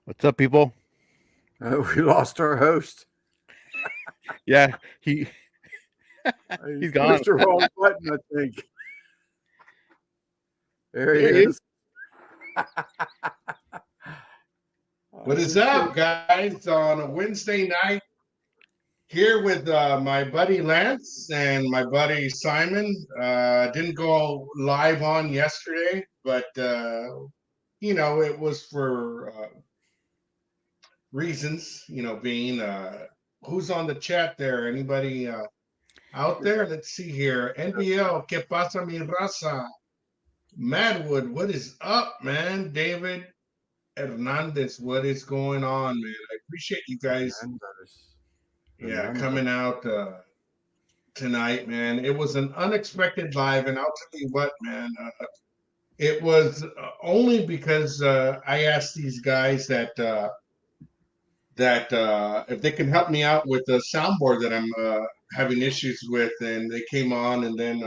What's up, people? We lost our host. Yeah, He's he's gone. pushed the wrong button, I think. There he There he is. is. What is up, guys? On a Wednesday night, here with my buddy Lance and my buddy Simon. Didn't go live on yesterday, but it was for reasons. Being who's on the chat there? Anybody out there? Let's see here. NBL, que pasa mi raza? Madwood, what is up, man? David Hernandez, what is going on, man? I appreciate you guys. Yeah, coming out tonight, man. It was an unexpected live, and I'll tell you what, man. It was only because I asked these guys that if they can help me out with the soundboard that I'm having issues with, and they came on, and then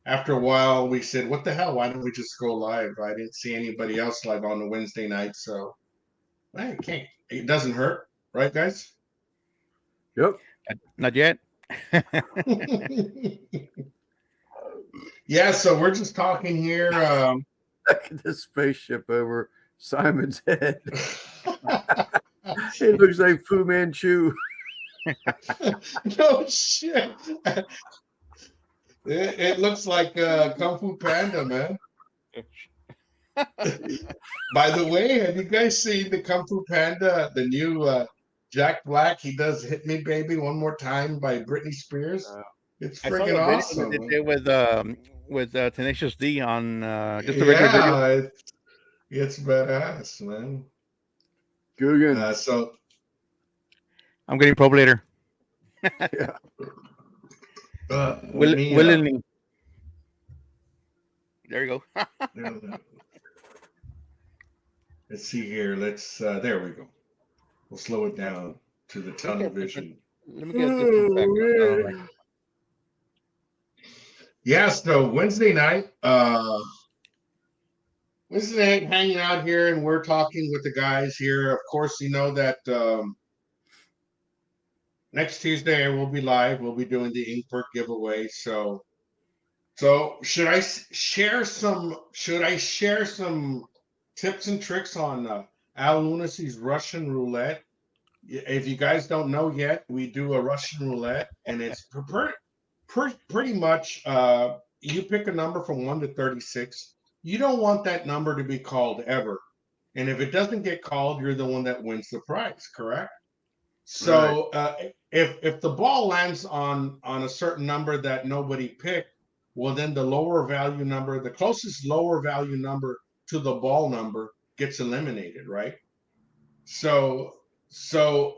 after a while, we said, "What the hell? Why don't we just go live?" I didn't see anybody else live on the Wednesday night, so I can't. It doesn't hurt, right, guys? Yep. Not yet. Yeah, so we're just talking here. Back at the spaceship over Simon's head. It looks like Fu Manchu. No shit. It looks like Kung Fu Panda, man. By the way, have you guys seen the Kung Fu Panda, the new Jack Black? He does "Hit Me, Baby, One More Time" by Britney Spears. It's I saw freaking the video awesome. that they did with Tenacious D on just a regular video. Yeah, it's badass, man. Guggen. So I'm getting probe later. Yeah. Willingly. There you go. Let's see here. There we go. We'll slow it down to the tunnel vision. Let me get a different background. Yeah, so Wednesday night, hanging out here, and we're talking with the guys here. Of course, you know that next Tuesday we'll be live. We'll be doing the Inkberg giveaway. So should I share some tips and tricks on Al Lunas's Russian roulette? If you guys don't know yet, we do a Russian roulette, and it's pretty much you pick a number from 1 to 36. You don't want that number to be called ever. And if it doesn't get called, you're the one that wins the prize, correct? So if the ball lands on a certain number that nobody picked, well, then the closest lower value number to the ball number gets eliminated, right? So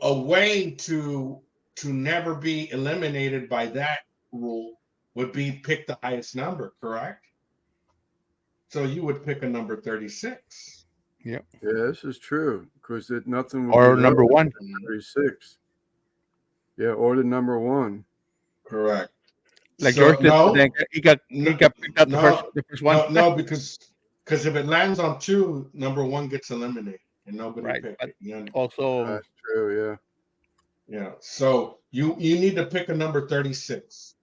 a way to never be eliminated by that rule would be pick the highest number, correct? So you would pick a number 36. Yep. Yeah, this is true because nothing would Or be number one. 36. Yeah, or the number one. Correct. Like George did. No, he got picked out the first one. No, because if it lands on 2, number 1 gets eliminated and nobody picked it. You know? Also, that's true. Yeah. So you need to pick a number 36.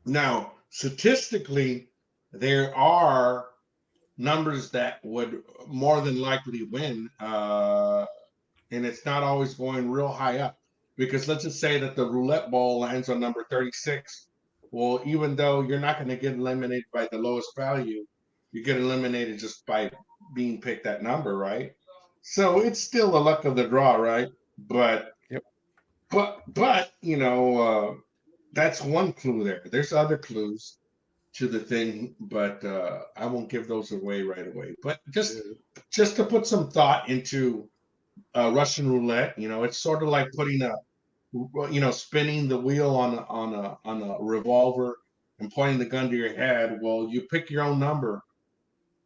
Now, statistically, there are numbers that would more than likely win, and it's not always going real high up. Because let's just say that the roulette ball lands on number 36. Well, even though you're not going to get eliminated by the lowest value, you get eliminated just by being picked that number, right? So it's still the luck of the draw, right? But that's one clue there. There's other clues to the thing, but I won't give those away right away. But just to put some thought into Russian roulette, it's sort of like putting spinning the wheel on a revolver and pointing the gun to your head. Well, you pick your own number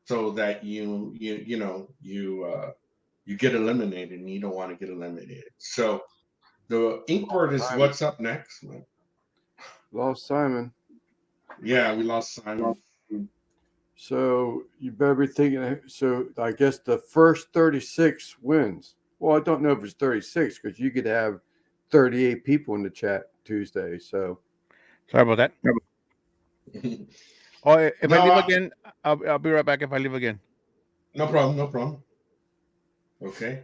so that you get eliminated, and you don't want to get eliminated. So the Inkbird is what's up next. Lost Simon. Yeah, we lost Simon. So you better be thinking. So I guess the first 36 wins. Well, I don't know if it's 36 because you could have 38 people in the chat Tuesday. So Sorry about that. Oh, if I No, leave again, I'll be right back. If I leave again. no problem, no problem. Okay.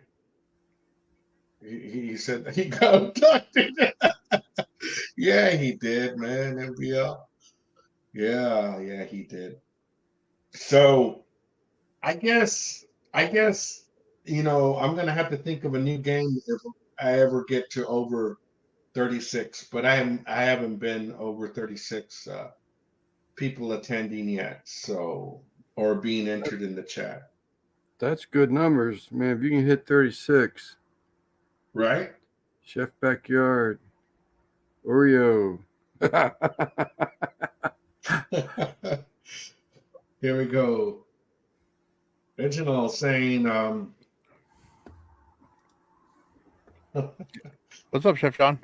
He said he got abducted. Yeah, he did, man. MBL. Yeah, he did. So I guess, I'm gonna have to think of a new game if I ever get to over 36, but I haven't been over 36 people attending yet, so or being entered in the chat. that's good numbers, man. If you can hit 36, Right? Chef Backyard, Oreo. Here we go. Reginald saying, What's up, Chef John?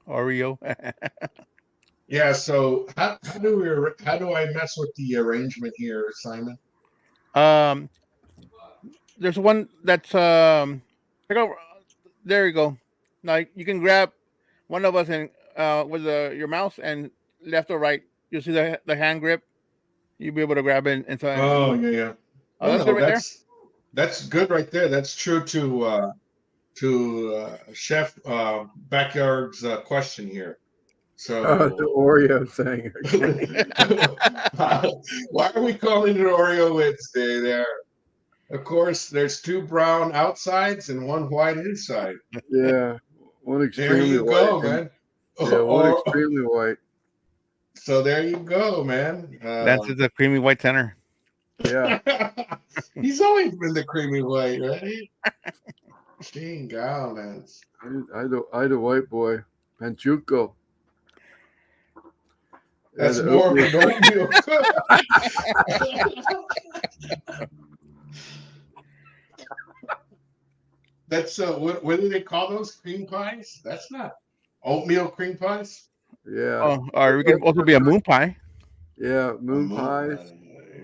Oreo. yeah. So how do I mess with the arrangement here, Simon? There's one that's there you go. Now you can grab one of us and with your mouse and left or right. You'll see the hand grip. You'll be able to grab it inside. Oh yeah. Oh, Oh that's no, good right there. that's good right there. That's true to Chef Backyard's question here. The So Oreo thing. why are we calling it Oreo Wednesday there? Of course, there's two brown outsides and one white inside. Yeah, one There extremely you white. go, man. Yeah, one Or extremely white. so there you go, man. Lance is the creamy white center. Yeah. He's always been the creamy white, right? Dang, gal, Lance. I the white boy. Panchuco. Yeah, That's the more of oatmeal. an oatmeal. That's what do they call those cream pies? That's not oatmeal cream pies. Yeah. Oh, or we can also be a moon pie. Yeah, A moon pies.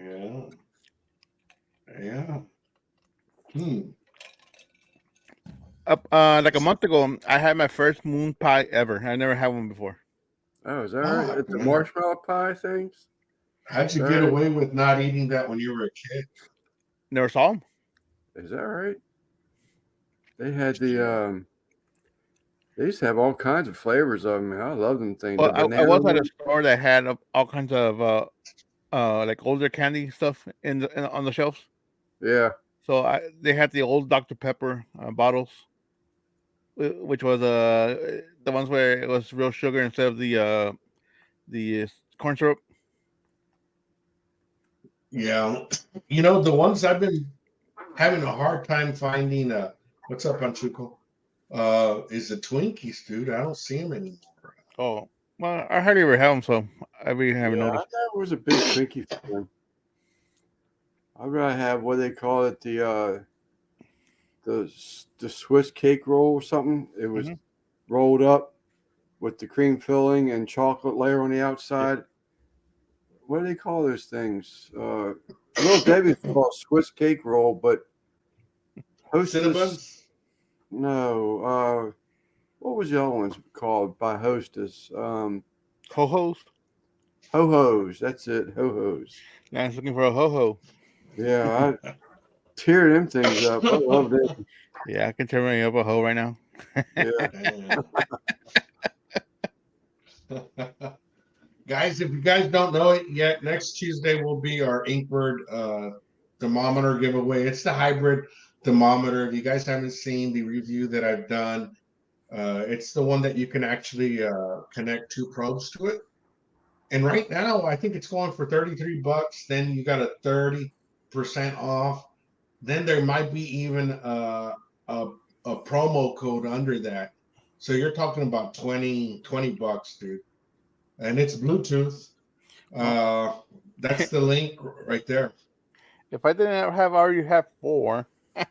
yeah, yeah. Hmm. Like a month ago, I had my first moon pie ever. I never had one before. Oh, is that right? Oh, It's the man. marshmallow pie things? How'd you All get right. away with not eating that when you were a kid? Never saw them. Is that right? They had the Yeah. they used to have all kinds of flavors of them. I love them things. Well, The I banana was at a one. store that had all kinds of like older candy stuff on the shelves. Yeah. So they had the old Dr. Pepper bottles, which was the ones where it was real sugar instead of the corn syrup. Yeah. The ones I've been having a hard time finding. What's up, Anchuko? Is the Twinkies, dude. I don't see them anymore. Oh, well, I hardly ever have them, so I really haven't Yeah, I noticed. never was a big Twinkie fan. I'd rather have what they call it, the Swiss cake roll or something. It was rolled up with the cream filling and chocolate layer on the outside. What do they call those things? Little Debbie's called Swiss cake roll, but Hostess. Cinnabons? No. What was the other ones called by Hostess? Ho-hos? Ho-hos. That's it. Ho-hos. Now looking for a ho-ho. Yeah, I tear them things up. I love them. Yeah, I can turn me up a hoe right now. Yeah. Guys, if you guys don't know it yet, next Tuesday will be our Inkbird thermometer giveaway. It's the hybrid thermometer. If you guys haven't seen the review that I've done, it's the one that you can actually connect two probes to it. And right now, I think it's going for $33. Then you got a 30% off. Then there might be even a promo code under that. So you're talking about $20, dude. And it's Bluetooth. That's the link right there. If I didn't already have 4, I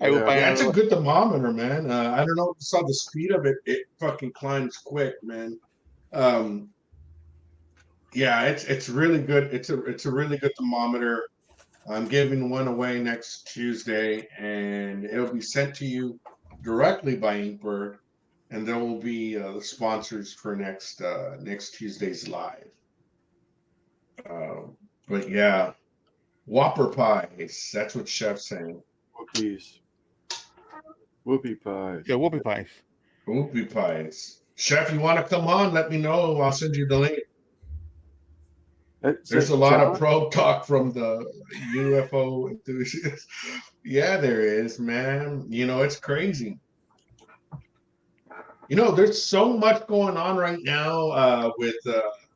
would buy Yeah, it's a another. good thermometer, man. I don't know if you saw the speed of it. It fucking climbs quick, man. Yeah, it's really good. It's a really good thermometer. I'm giving one away next Tuesday, and it'll be sent to you directly by Inkbird, and there will be the sponsors for next Tuesday's live. But yeah, Whopper pies. That's what Chef's saying. Whoopies. Whoopie pies. Yeah, whoopie pies. Whoopie pies. Chef, you want to come on? Let me know. I'll send you the link. There's a lot of probe talk from the UFO enthusiasts. Yeah, there is, man. It's crazy. There's so much going on right now with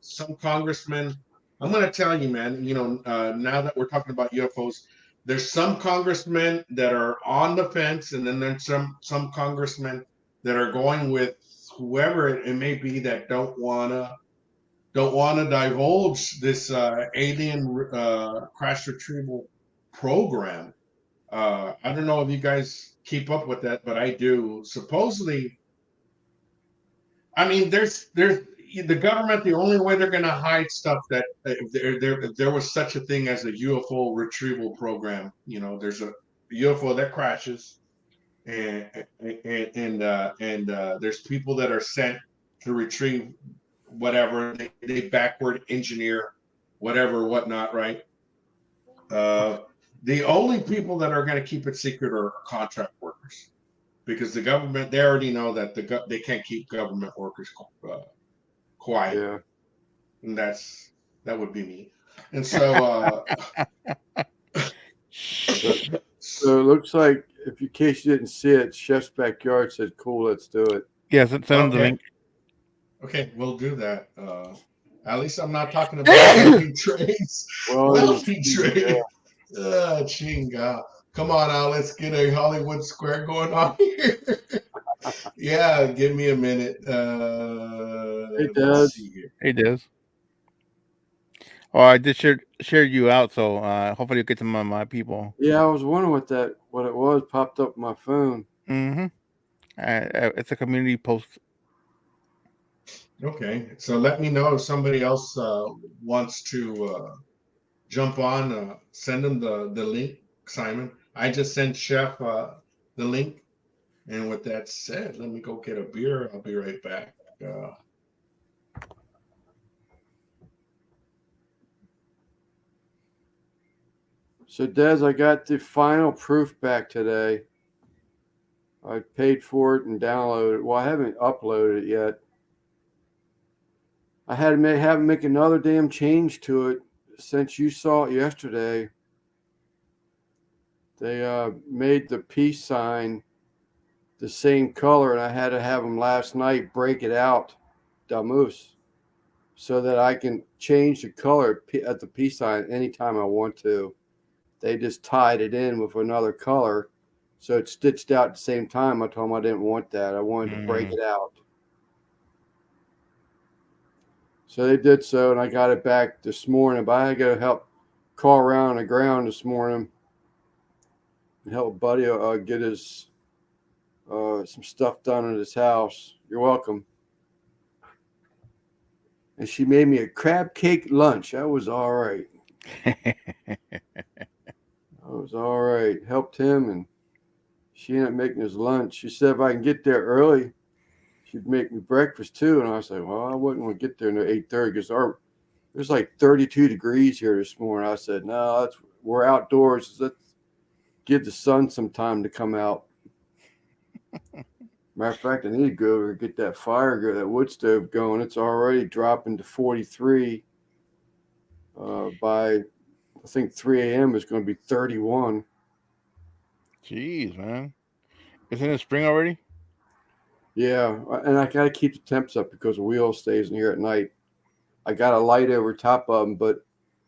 some congressmen. I'm going to tell you, man, now that we're talking about UFOs, there's some congressmen that are on the fence, and then there's some congressmen that are going with whoever it may be that don't want to divulge this alien crash retrieval program. I don't know if you guys keep up with that, but I do. Supposedly, I mean, there's the government. The only way they're going to hide stuff that if there was such a thing as a UFO retrieval program, there's a UFO that crashes, and there's people that are sent to retrieve whatever they backward engineer whatnot, right? The only people that are going to keep it secret are contract workers, because the government, they already know that they can't keep government workers quiet. Yeah. And that would be me. And so So it looks like, in case you didn't see it, Chef's Backyard said, "Cool, let's do it." Yeah, send them the link. Okay, we'll do that. At least I'm not talking about welding trades. Welding trade. Chinga. Come on, Al, let's get a Hollywood Square going on here. Yeah, give me a minute. It does. It does. Oh, I did share you out, so hopefully you'll get some of my people. Yeah, I was wondering what it was. Popped up on my phone. Mm-hmm. It's a community post. Okay, so let me know if somebody else wants to jump on. Send them the link, Simon. I just sent Chef the link. And with that said, let me go get a beer. I'll be right back. So, Des, I got the final proof back today. I paid for it and downloaded it. Well, I haven't uploaded it yet. I had to have make another damn change to it since you saw it yesterday. They made the peace sign the same color, and I had to have them last night break it out, Damus, so that I can change the color at the peace sign anytime I want to. They just tied it in with another color, so it's stitched out at the same time. I told them I didn't want that. I wanted to break it out. So they did so, and I got it back this morning. But I had to go help call around the ground this morning and help Buddy get his some stuff done at his house. You're welcome. And she made me a crab cake lunch. That was all right. That was all right. Helped him, and she ended up making his lunch. She said if I can get there early, she'd make me breakfast too. And I was like, well, I wouldn't want to get there until 8:30 because there's like 32 degrees here this morning. I said, no, we're outdoors. Let's give the sun some time to come out. Matter of fact, I need to go over and get that that wood stove going. It's already dropping to 43. By, I think, 3 a.m. is going to be 31. Jeez, man. Isn't it spring already? Yeah, and I got to keep the temps up because the wheel stays in here at night. I got a light over top of them, but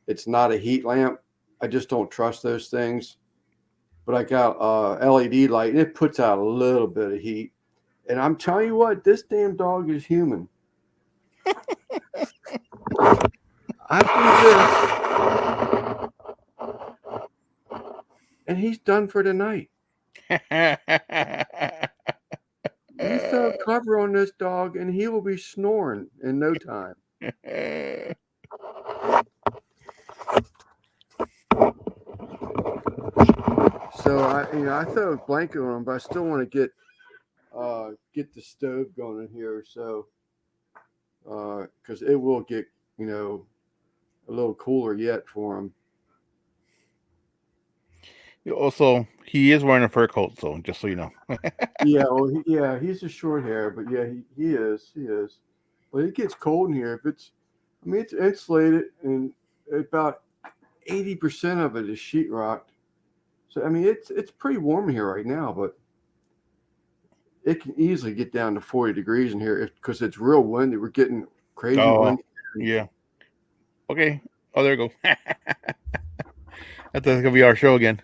it's not a heat lamp. I just don't trust those things. But I got a LED light, and it puts out a little bit of heat. And I'm telling you what, this damn dog is human. I do this, and he's done for the night. You throw a cover on this dog, and he will be snoring in no time. So I throw a blanket on them, but I still want to get the stove going in here. So because it will get a little cooler yet for them. Also, he is wearing a fur coat, so just so you know. Yeah, well, he's a short hair, but yeah, he is. But it gets cold in here. It's insulated, and about 80% of it is sheetrock. So it's pretty warm here right now, but it can easily get down to 40 degrees in here because it's real windy. We're getting crazy wind. Yeah. Okay. Oh, there we go. That's gonna be our show again.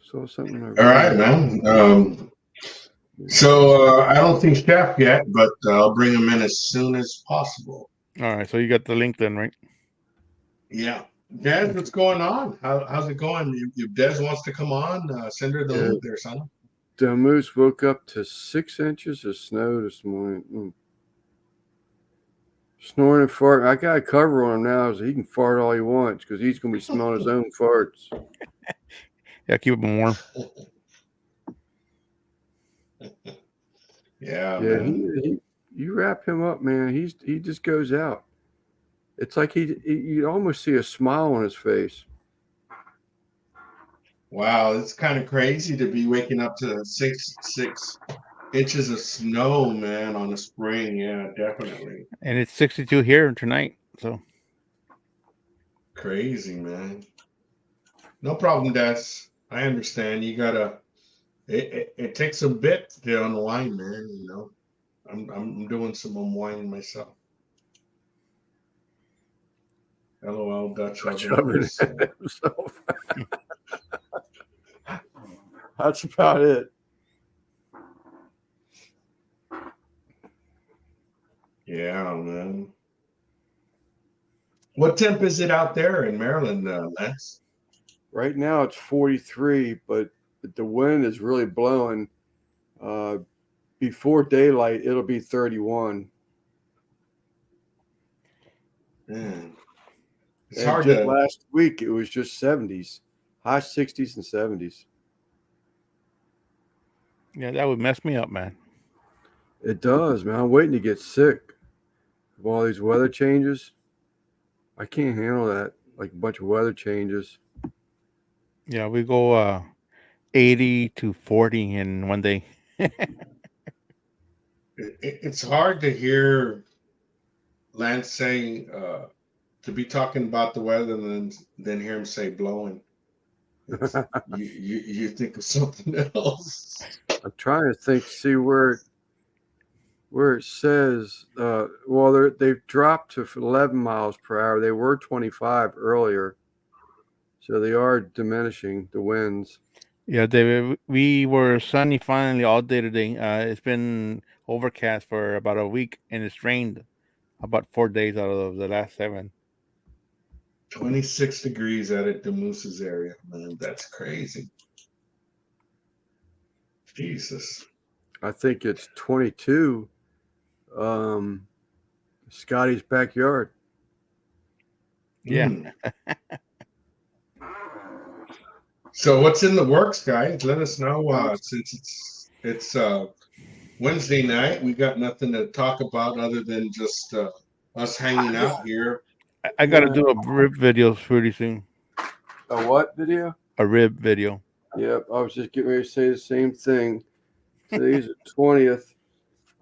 So something. All right, man. So I don't think Chef yet, but I'll bring him in as soon as possible. All right. So you got the link then, right? Yeah. Des, what's going on? How's it going? If Des wants to come on, send her the link there, son. The moose woke up to 6 inches of snow this morning. Snoring and farting. I got a cover on him now so he can fart all he wants because he's going to be smelling his own farts. Yeah, keep him warm. Yeah, you wrap him up, man. He just goes out. It's like you almost see a smile on his face. Wow, it's kind of crazy to be waking up to six inches of snow, man, on a spring. Yeah, definitely. And it's 62 here tonight, so crazy, man. No problem, Des. I understand. You gotta. It takes a bit to unwind, man. You know, I'm doing some unwinding myself. LOL, Dutch oven himself. That's about it. Yeah, man. What temp is it out there in Maryland, Lance? Right now it's 43, but the wind is really blowing. Before daylight, it'll be 31. Man. It's and hard just to. Last week, it was just 70s, high 60s and 70s. Yeah, that would mess me up, man. It does, man. I'm waiting to get sick of all these weather changes. I can't handle that, like a bunch of weather changes. Yeah, we go 80 to 40 in one day. It's hard to hear Lance saying to be talking about the weather and then hear him say blowing. You think of something else. I'm trying to think, see where it says. Well, they've dropped to 11 miles per hour. They were 25 earlier, so they are diminishing the winds. Yeah, David, we were sunny finally all day today. It's been overcast for about a week, and it's rained about 4 days out of the last 7. 26 degrees out at the Moose's area, man. That's crazy. Jesus. I think it's 22. Scotty's backyard. Yeah. So what's in the works, guys? Let us know. Since it's Wednesday night, we got nothing to talk about other than just us hanging out here. I got to do a rib video pretty soon. A what video? A rib video. Yep, I was just getting ready to say the same thing. Today's the 20th.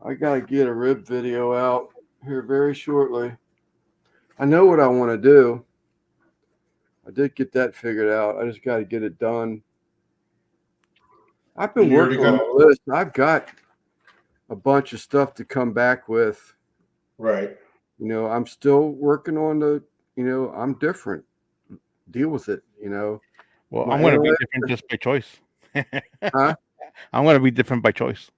I got to get a rib video out here very shortly. I know what I want to do. I did get that figured out. I just got to get it done. I've been working on a list. I've got a bunch of stuff to come back with. Right. I'm still working on I'm different. Deal with it, Well, I'm going to be different just by choice. Huh? I'm going to be different by choice.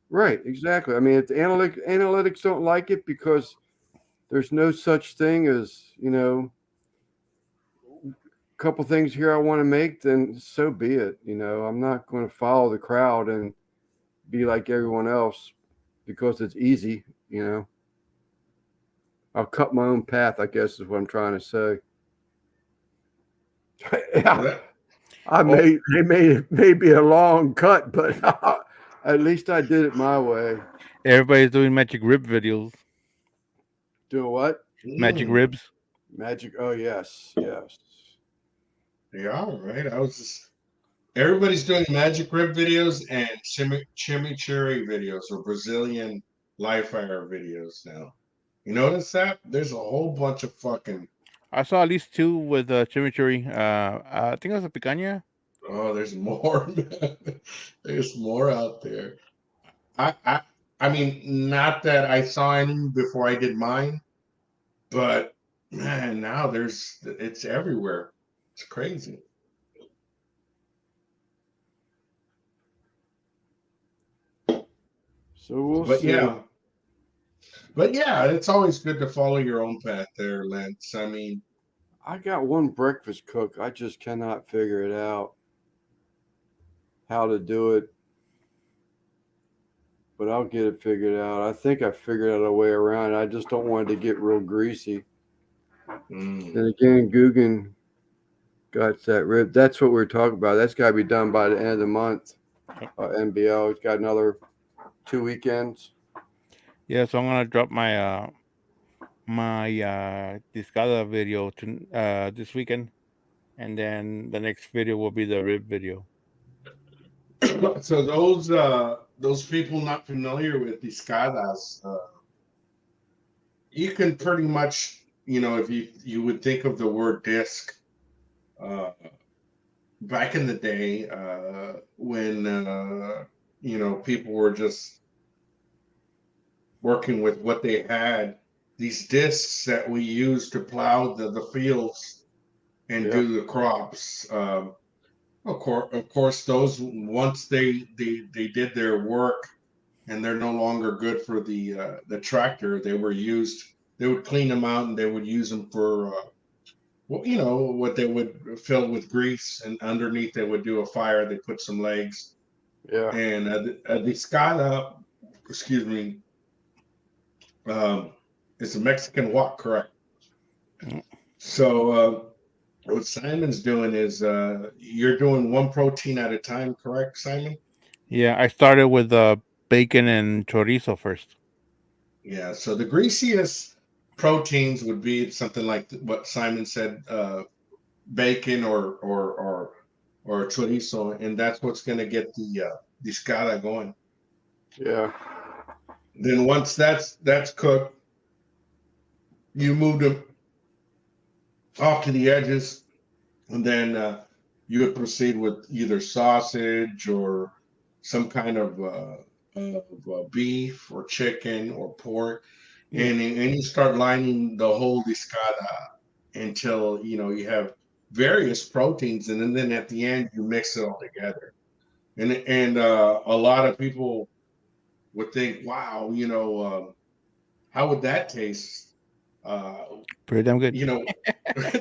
Right, exactly. I mean, if the analytics don't like it because there's no such thing as, a couple things here I want to make, then so be it. I'm not going to follow the crowd and be like everyone else because it's easy, I'll cut my own path, I guess is what I'm trying to say. Yeah. They made it maybe a long cut, but at least I did it my way. Everybody's doing magic rib videos. Doing what? Magic Mm, ribs. Magic. Oh yes, yes. yeah, right. I was just everybody's doing magic rib videos and chimichurri videos or Brazilian live fire videos now. You notice that? There's a whole bunch of fucking I saw at least two with chimichurri. I think it was a picanha. oh, there's more. There's more out there. I, I I mean, not that I saw any before I did mine, but man, now it's everywhere. It's crazy. So we'll But see. yeah, but yeah, it's always good to follow your own path there, Lance. I mean, I got one breakfast cook. I just cannot figure it out how to do it, but I'll get it figured out. I think I figured out a way around it. I just don't want it to get real greasy. mm, Then again, Guggen got that rib. That's what we're talking about. That's got to be done by the end of the month. NBL. It's got another 2 weekends. Yeah, so I'm gonna drop my discada video to this weekend, and then the next video will be the rib video. so those people not familiar with discadas, you can pretty much, if you would think of the word disc, uh, back in the day, when people were just working with what they had, these discs that we use to plow the fields and Yeah. do the crops. Of course, those once they did their work and they're no longer good for the tractor. They were used. They would clean them out and they would use them for what they would fill with grease, and underneath they would do a fire. They put some legs Yeah. and the Scala, excuse me, it's a Mexican wok, correct? Mm. So what Simon's doing is you're doing one protein at a time, correct, Simon? Yeah, I started with bacon and chorizo first. Yeah. So the greasiest proteins would be something like what Simon said, bacon or chorizo, and that's what's going to get the scada going. Yeah. Then once that's cooked, you move them off to the edges, and then you would proceed with either sausage or some kind of beef or chicken or pork, Yeah. and you start lining the whole discada until you have various proteins, and then at the end you mix it all together. And a lot of people would think, wow, how would that taste? Uh, Pretty damn good. you know,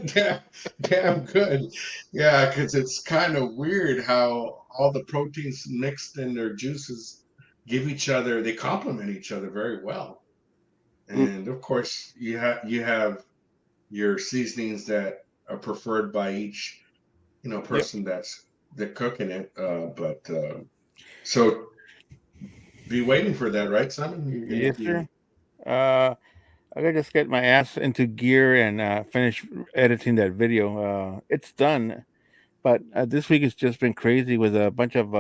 damn, damn good. Yeah, because it's kind of weird how all the proteins mixed in their juices they complement each other very well. Mm. And of course, you have your seasonings that are preferred by each Yep. person that's cooking it. But so be waiting for that, right, Simon? You're gonna Yes, be sir. Uh, I gotta just get my ass into gear and finish editing that video. It's done, but this week has just been crazy with a bunch of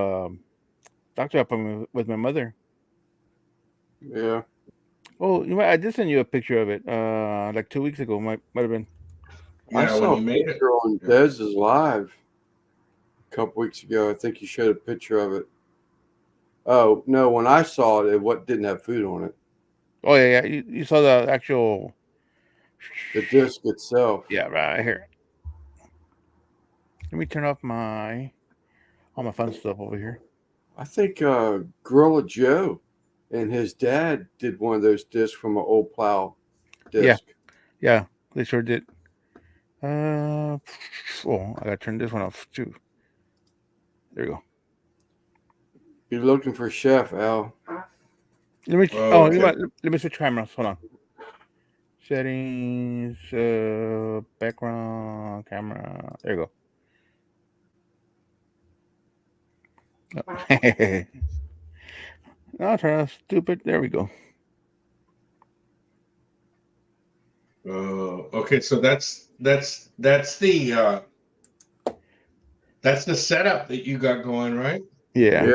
doctor appointments with my mother. Yeah. Oh, I did send you a picture of it. Like 2 weeks ago, might have been. I yeah. When saw you a made it, picture on yeah. Dez's live a couple weeks ago. I think you showed a picture of it. Oh no, when I saw it, what didn't have food on it. Oh yeah, yeah. You saw the actual. The disc itself. Yeah, right here. Let me turn off all my fun stuff over here. I think Gorilla Joe and his dad did one of those discs from an old plow Yeah, disc. yeah, they sure did. Uh, oh, I gotta turn this one off too. There you go. You're looking for Chef Al. Let me. Oh, Oh, okay. let me switch cameras. Hold on. Settings. Background camera. There you go. No, turn out stupid. There we go. Okay, so that's the setup that you got going, right? Yeah. Yeah.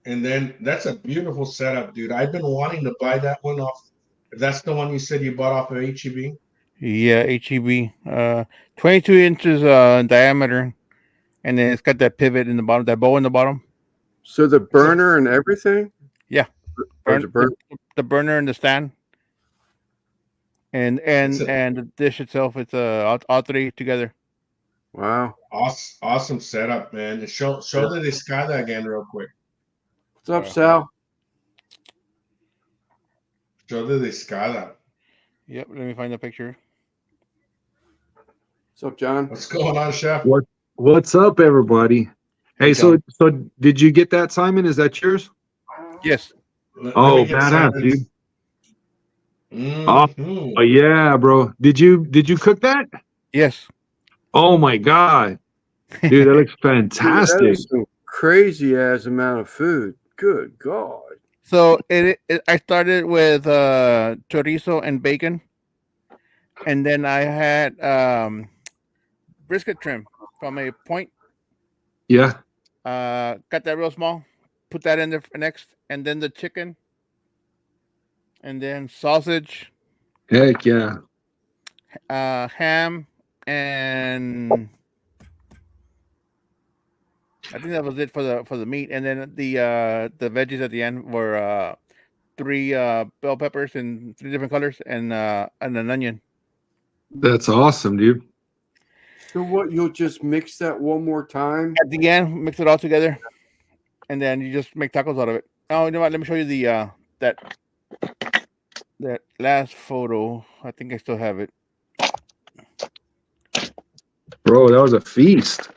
And then that's a beautiful setup, dude. I've been wanting to buy that one off. That's the one you said you bought off of HEB. Yeah, HEB. 22 inches in diameter, and then it's got that pivot in the bottom, that bow in the bottom. So the It's a burner and everything, Yeah, or the burn. the burner and the stand, and it's and a and the dish itself. It's all three together. Wow. awesome setup, man. Show Yeah. the escada again real quick. What's up, Uh, Sal? Show the escada. Yep. Let me find the picture. What's up, John? What's going on, chef? What's up, everybody? Hey, Hey, John. so did you get that, Simon? Is that yours? Yes. Let Oh, me get badass, Simon's. dude. Oh, Mhm. yeah, bro. Did you cook that? Yes. Oh my God, dude, that looks Dude, that fantastic. is some crazy ass amount of food. Good God. So I started with chorizo and bacon, and then I had brisket trim from a point. Yeah, Cut that real small. Put that in there next, and then the chicken, and then sausage, heck yeah. ham, and I think that was it for the meat. And then the veggies at the end were three bell peppers in three different colors, and an onion. That's awesome, dude. So what? You'll just mix that one more time? At the end, mix it all together, and then you just make tacos out of it. Oh, you know what? Let me show you the that that last photo. I think I still have it. Bro, that was a feast.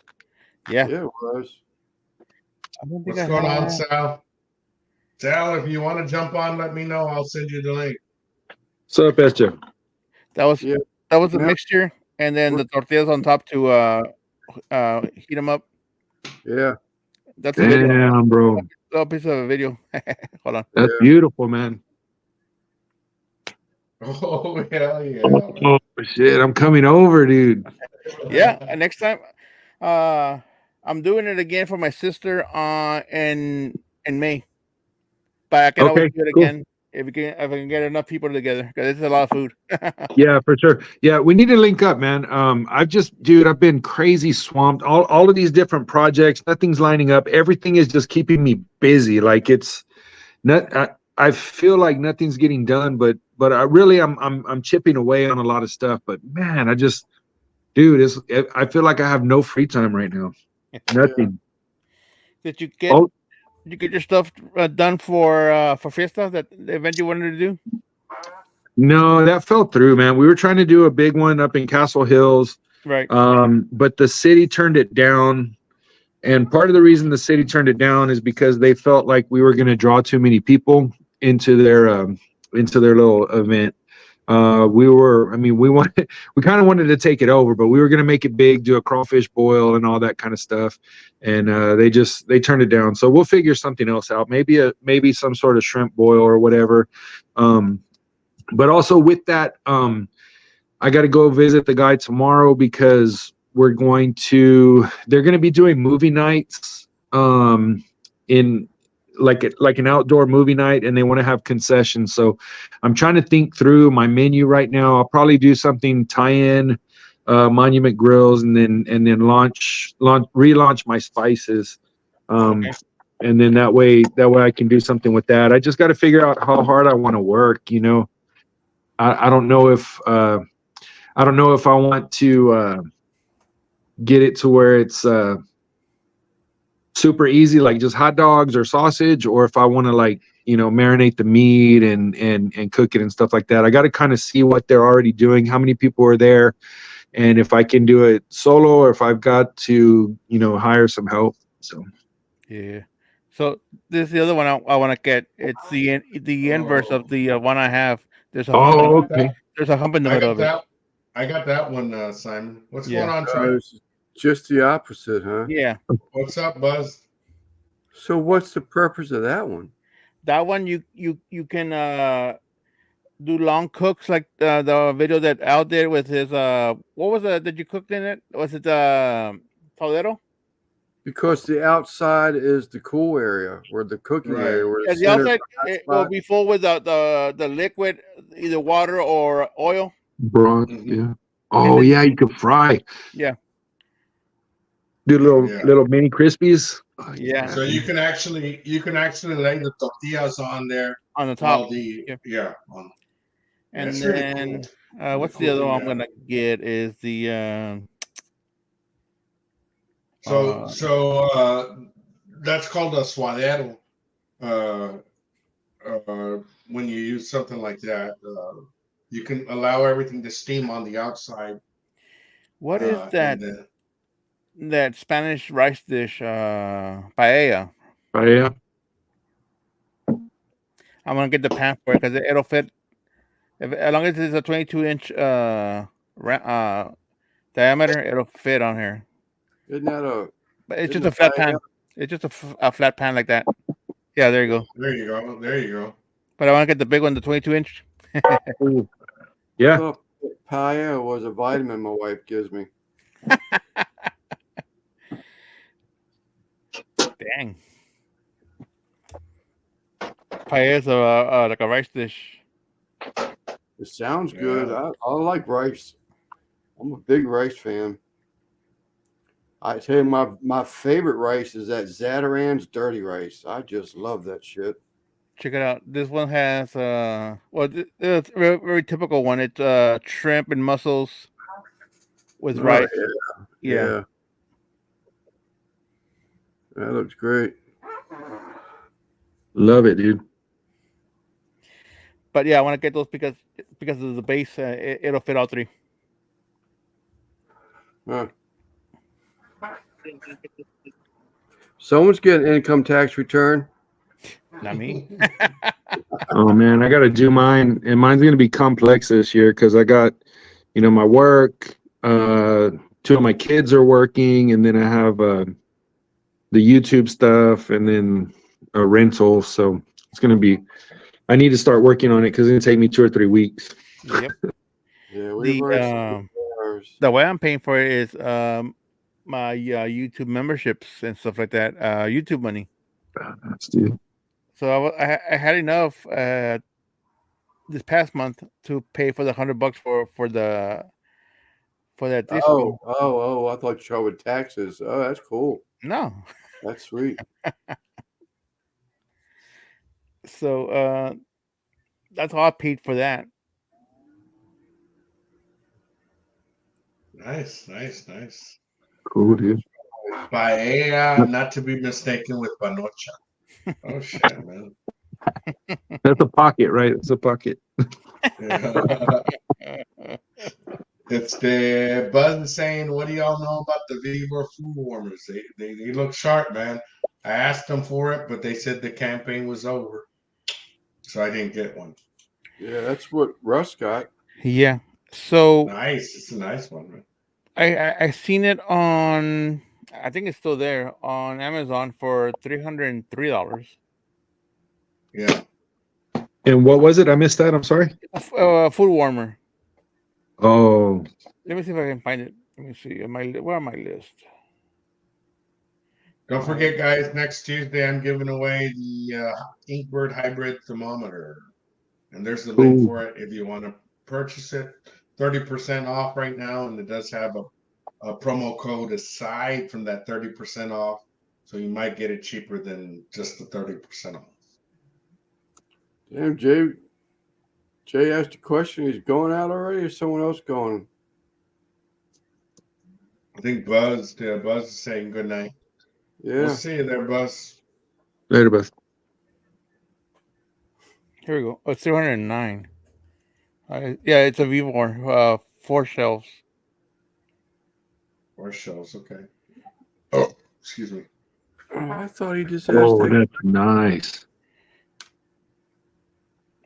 Yeah. Yeah, it was. I don't think What's I going on, have. Sal? Sal, if you want to jump on, let me know. I'll send you the link. What's up, Esther? That was Yeah. that was the Yeah. mixture, and then the tortillas on top to heat them up. Yeah. That's a video. Damn, bro. Little piece of a video. Hold on. That's Yeah. beautiful, man. Oh, hell yeah. Oh, shit, I'm coming over, dude. Yeah, and next time, uh, I'm doing it again for my sister in May, but I can always Okay, do it cool. again if I can get enough people together because it's a lot of food. Yeah, for sure. Yeah, we need to link up, man. I've been crazy swamped. All of these different projects, nothing's lining up. Everything is just keeping me busy. Like it's not. I feel like nothing's getting done, but I'm chipping away on a lot of stuff. But man, I feel like I have no free time right now. Nothing. Did you get Oh your stuff done for Fiesta, that the event you wanted to do? no, that fell through, man. We were trying to do a big one up in Castle Hills, Right. but the city turned it down. And part of the reason the city turned it down is because they felt like we were going to draw too many people into their little event. We kind of wanted to take it over, but we were going to make it big, do a crawfish boil and all that kind of stuff. And they turned it down. So we'll figure something else out. Maybe some sort of shrimp boil or whatever. But also with that, I got to go visit the guy tomorrow because they're going to be doing movie nights in like an outdoor movie night, and they want to have concessions. So I'm trying to think through my menu right now. I'll probably do something tie-in Monument Grills, and then relaunch my spices. Okay. And then that way I can do something with that. I just got to figure out how hard I want to work, you know. I don't know if I want to get it to where it's super easy, like just hot dogs or sausage, or if I want to marinate the meat and cook it and stuff like that. I got to kind of see what they're already doing, how many people are there, and if I can do it solo or if I've got to hire some help. So Yeah. So this is the other one I want to get. It's the inverse of the one I have. There's a hump. okay. There's a hump in the I middle got of it. that. I got that one, Simon. What's Yeah. going on, Trey? It's just the opposite, huh? Yeah. What's up, Buzz? So what's the purpose of that one? That one you can do long cooks like the video that out there with his what was it that you cooked in it? Was it Toledo? Because the outside is the cool area, where the cooking Right. area, where Yeah, the the center outside it will spot. be full with the liquid, either water or oil, Bron, Mhm. yeah. and Oh then yeah, you could fry. yeah, Do Yeah. little mini crispies. Oh, yeah, So you can actually lay the tortillas on there on the top. while the Yeah, on. Yeah, and it's really cool. then Really what's the cool other thing one to I'm have. gonna get is the So uh that's called a suadero. Uh, when you use something like that, you can allow everything to steam on the outside, what is and that then that Spanish rice dish paella. yeah. I'm gonna get the pan for it because it'll fit. As long as it's a 22-inch diameter, it'll fit on here. Isn't that a But it's isn't just a a flat paella? pan. It's just a flat pan like that. Yeah, there you go. there you go, there you go. But I want to get the big one, the 22-inch. Ooh. I Yeah. thought paella was a vitamin my wife gives me. Dang. Paella is like a rice dish. It sounds Yeah. good. I like rice. I'm a big rice fan. I tell you, my favorite rice is that Zataran's dirty rice. I just love that shit. Check it out. This one has it's a very, very typical one. It's shrimp and mussels with Oh rice. yeah, Yeah. yeah, that looks great. Love it, dude. But yeah, I want to get those because of the base. It'll fit all three. Huh. Someone's getting income tax return. Not me. Oh man, I got to do mine, and mine's gonna be complex this year because I got, my work. Two of my kids are working, and then I have the YouTube stuff, and then a rental. So it's gonna be. I need to start working on it because it's gonna take me 2 or 3 weeks. Yep. Yeah, we've already seen ours. The way I'm paying for it is my YouTube memberships and stuff like that. YouTube money. That's dude. So I had enough this past month to pay for the $100 for that disco. Oh! I thought you with taxes. Oh, that's cool. No. That's sweet. So that's all I paid for that. Nice. Cool, dude. Paella, not to be mistaken with panocha. Oh shit, man. That's a pocket, right? It's a pocket. Yeah. It's the Buzz is saying, what do y'all know about the Vivo food warmers? They look sharp, man. I asked them for it, but they said the campaign was over, so I didn't get one. Yeah, that's what Russ got. Yeah. So Nice, it's a nice one, man. I seen it on. I think it's still there on Amazon for $303. Yeah. And what was it? I missed that. I'm sorry. A food warmer. Oh, Let me see if I can find it. Let me see. Where on my list? Don't forget, guys. Next Tuesday, I'm giving away the Inkbird hybrid thermometer, and there's the link Ooh. for it if you want to purchase it. 30% off right now, and it does have a promo code aside from that 30% off, so you might get it cheaper than just the 30% off. Damn, Jay asked a question. He's going out already, or someone else going? I think Buzz is saying good night. Yeah. We'll see you there, Buzz. later, Beth. Here we go. Oh, it's 309. Yeah, it's a Vivor. 4 shelves. 4 shells, okay. Oh, excuse me. I thought he just asked. Oh, that. that's nice.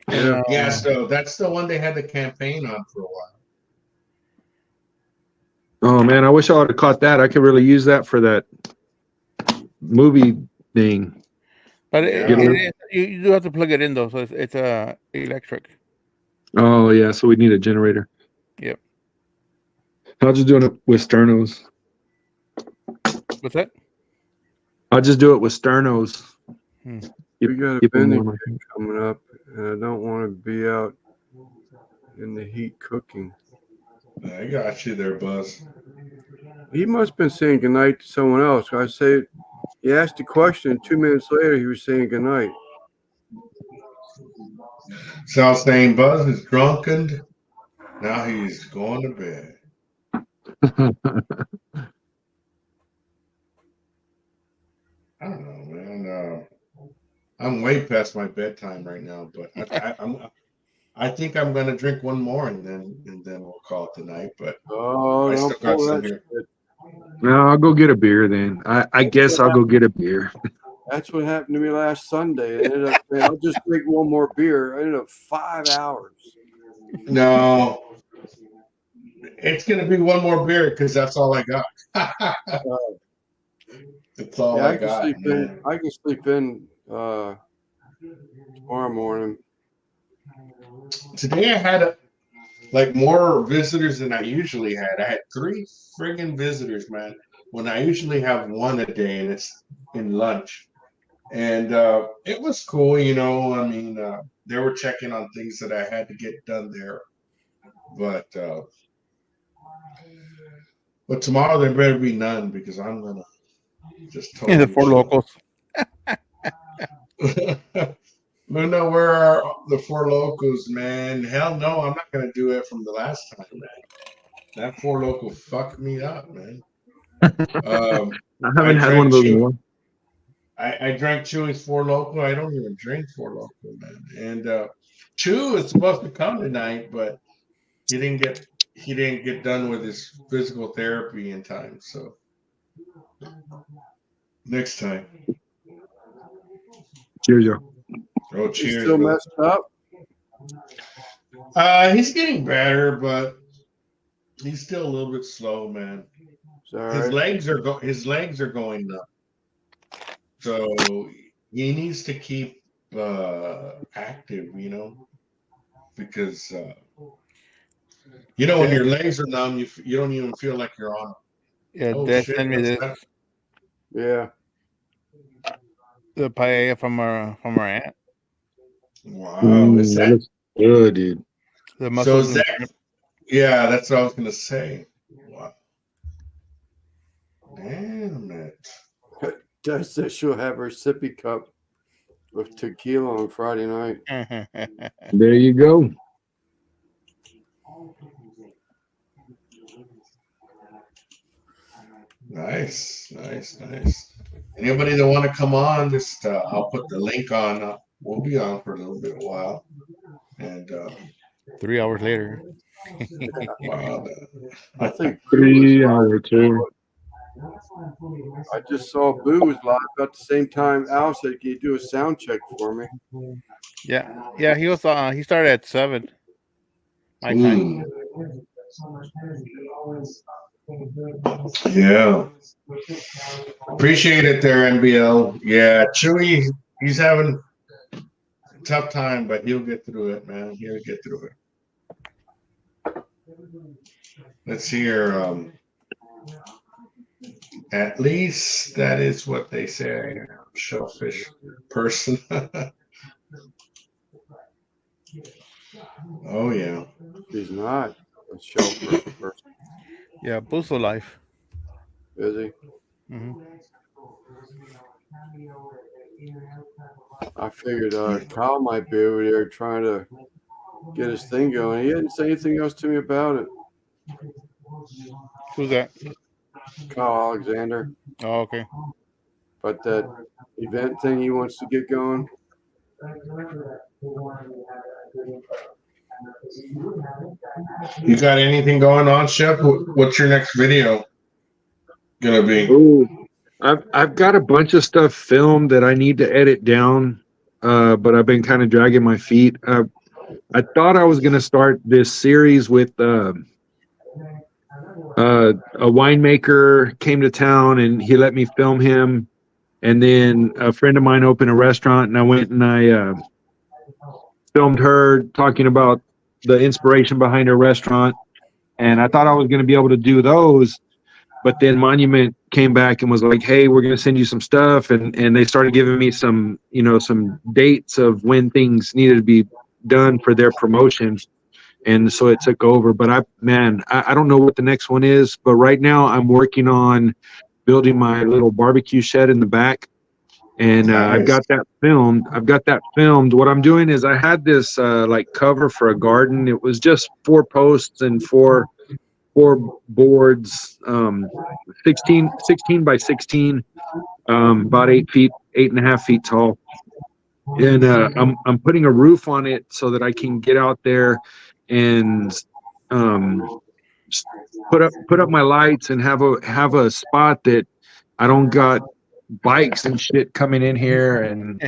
Yeah. Yeah, so that's the one they had the campaign on for a while. Oh man, I wish I would have caught that. I could really use that for that movie thing. But Yeah. you do have to plug it in though, so it's electric. Oh yeah, so we need a generator. Yep. I'll just do it with sternos. What's that? I'll just do it with sternos. Hmm. We got a Keep them vending warm. machine coming up, and I don't want to be out in the heat cooking. I got you there, Buzz. He must have been saying goodnight to someone else. I say, he asked a question, and 2 minutes later, he was saying goodnight. South saying Buzz is drunken. Now he's going to bed. I don't know, man. I'm way past my bedtime right now, but I think I'm gonna drink one more and then we'll call it tonight. But Oh, I don't still got pull some that here. shit. No, I'll go get a beer then. I guess I'll go get a beer. That's what happened to me last Sunday. I ended up saying, I'll just drink one more beer. I ended up 5 hours. No, it's gonna be one more beer because that's all I got. That's all Yeah, I I can got, sleep man. in. I can sleep in tomorrow morning. Today I had like more visitors than I usually had. I had 3 friggin' visitors, man. When I usually have 1 a day, and it's in lunch. And it was cool, you know. I mean, they were checking on things that I had to get done there. But tomorrow there better be none because I'm gonna just In the totally four chill. locals. Luna, where are the 4 locals, man? Hell no, I'm not gonna do it from the last time, man. That 4 local fucked me up, man. I I haven't had one drank of those in a Chewy. while. I drank Chewy's 4 local. I don't even drink 4 local, man. And Chew is supposed to come tonight, but he didn't get done with his physical therapy in time. So next time. Cheers, y'all. Oh, He's cheers, still brother. messed up. He's getting better, but he's still a little bit slow, man. Sorry. His legs are going up. So he needs to keep active, you know, because when your legs are numb, you don't even feel like you're on. Yeah, Oh Dad shit! sent me What's this that? Yeah. the paella from our aunt. Wow, is That that looks good, dude. The so? mussels Is and that? shrimp. Yeah, that's what I was gonna say. Wow. Damn it. Dad says she'll have her sippy cup of tequila on Friday night. There you go. Nice. Anybody that want to come on, just I'll put the link on. We'll be on for a little bit while, and 3 hours later. wow, I think 3 hour tour. I just saw Boo was live about the same time. Al said, "Can you do a sound check for me?" Yeah. He was. He started at 7 my time. Yeah. Appreciate it there, NBL. Yeah, Chewy, he's having a tough time, but he'll get through it, man. He'll get through it. Let's see here. At least that is what they say. Shellfish person. Oh yeah. He's not a shellfish person, Yeah, Busso life. is he? Hmm. I figured Kyle might be over there trying to get his thing going. He didn't say anything else to me about it. Who's that? Kyle Alexander. Oh, okay. But that event thing he wants to get going. You got anything going on, Chef? What's your next video gonna be? Oh, I've got a bunch of stuff filmed that I need to edit down, but I've been kind of dragging my feet. I thought I was gonna start this series with a winemaker came to town and he let me film him And then a friend of mine opened a restaurant, and I went and I filmed her talking about the inspiration behind her restaurant. And I thought I was going to be able to do those, but then Monument came back and was like, "Hey, we're going to send you some stuff," and they started giving me some, you know, some dates of when things needed to be done for their promotions. And so it took over. But I don't know what the next one is, but right now I'm working on building my little barbecue shed in the back. And I've Nice. got that filmed. What I'm doing is I had this like cover for a garden. It was just 4 posts and four boards, 16 by 16, about 8 feet, 8.5 feet tall. And I'm putting a roof on it so that I can get out there and um, put up my lights and have a spot that I don't got bikes and shit coming in here and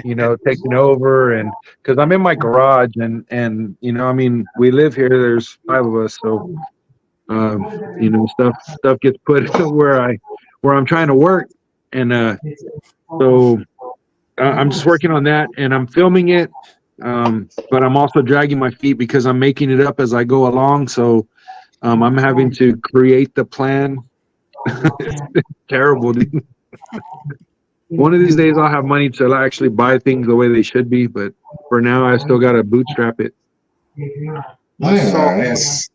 taking over. And because I'm in my garage and I mean, we live here, there's 5 of us, so stuff gets put where I'm trying to work. And so I'm just working on that, and I'm filming it, but I'm also dragging my feet because I'm making it up as I go along. So I'm having to create the plan. It's terrible, dude. One of these days I'll have money to actually buy things the way they should be, but for now I still got to bootstrap it. Nice.